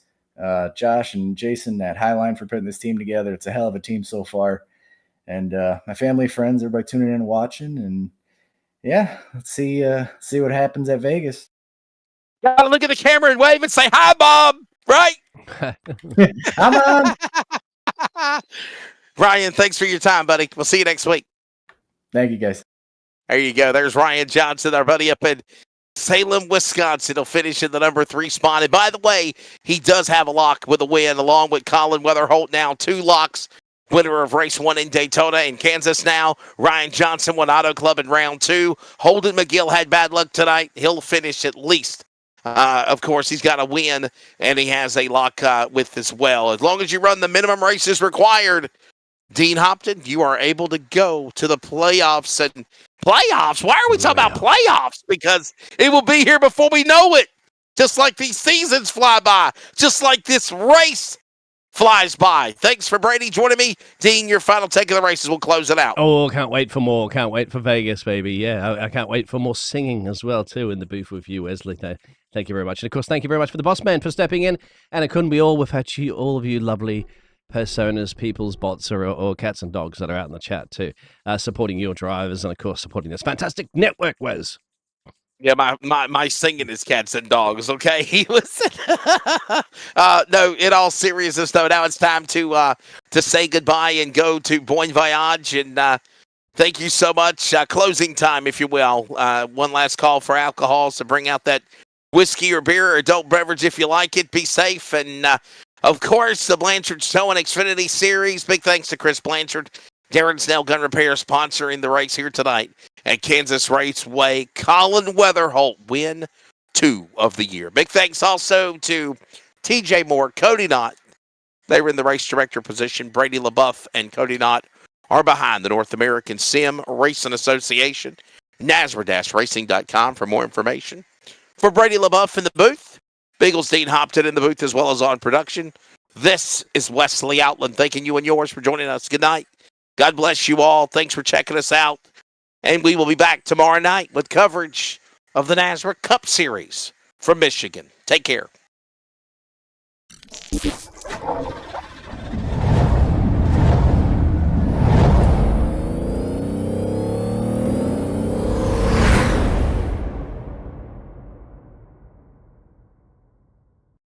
Josh and Jason at Highline for putting this team together. It's a hell of a team so far. And my family, friends, everybody tuning in and watching. And yeah, let's see what happens at Vegas. Gotta look at the camera and wave and say, hi, Bob. Right? Hi, Mom. Ryan, thanks for your time, buddy. We'll see you next week. Thank you, guys. There you go. There's Ryan Johnson, our buddy up in Salem, Wisconsin. He'll finish in the number 3 spot. And by the way, he does have a lock with a win, along with Colin Weatherholt now 2 locks. Winner of race 1 in Daytona in Kansas now. Ryan Johnson won Auto Club in round 2. Holden McGill had bad luck tonight. He'll finish at least. Of course, he's got a win, and he has a lock with as well. As long as you run the minimum races required, Dean Hopton, you are able to go to the playoffs. And playoffs? Why are we talking about playoffs? Because it will be here before we know it. Just like these seasons fly by. Just like this race flies by. Thanks for Brady joining me. Dean, your final take of the races. We'll close it out. Oh, can't wait for more. Can't wait for Vegas, baby. Yeah, I can't wait for more singing as well, too, in the booth with you, Wesley. Thank you very much. And, of course, thank you very much for the boss man for stepping in. And it couldn't be all without you, all of you lovely personas, people's bots, or cats and dogs that are out in the chat, too, supporting your drivers and, of course, supporting this fantastic network, Wes. Yeah, my singing is cats and dogs, okay? Listen. No, in all seriousness, though, now it's time to say goodbye and go to Bon Voyage. And thank you so much. Closing time, if you will. One last call for alcohol, so bring out that whiskey or beer or adult beverage if you like it. Be safe. And, of course, the Blanchard Towing Xfinity Series. Big thanks to Chris Blanchard, Darren's Nail Gun Repair, sponsoring the race here tonight at Kansas Raceway. Colin Weatherholt, win 2 of the year. Big thanks also to TJ Moore, Cody Knott. They were in the race director position. Brady LaBeouf and Cody Knott are behind the North American Sim Racing Association. NASRA-racing.com for more information. For Brady LaBeouf in the booth, Beagles Dean Hopton in the booth as well as on production. This is Wesley Outland thanking you and yours for joining us. Good night. God bless you all. Thanks for checking us out. And we will be back tomorrow night with coverage of the NASRA Cup Series from Michigan. Take care.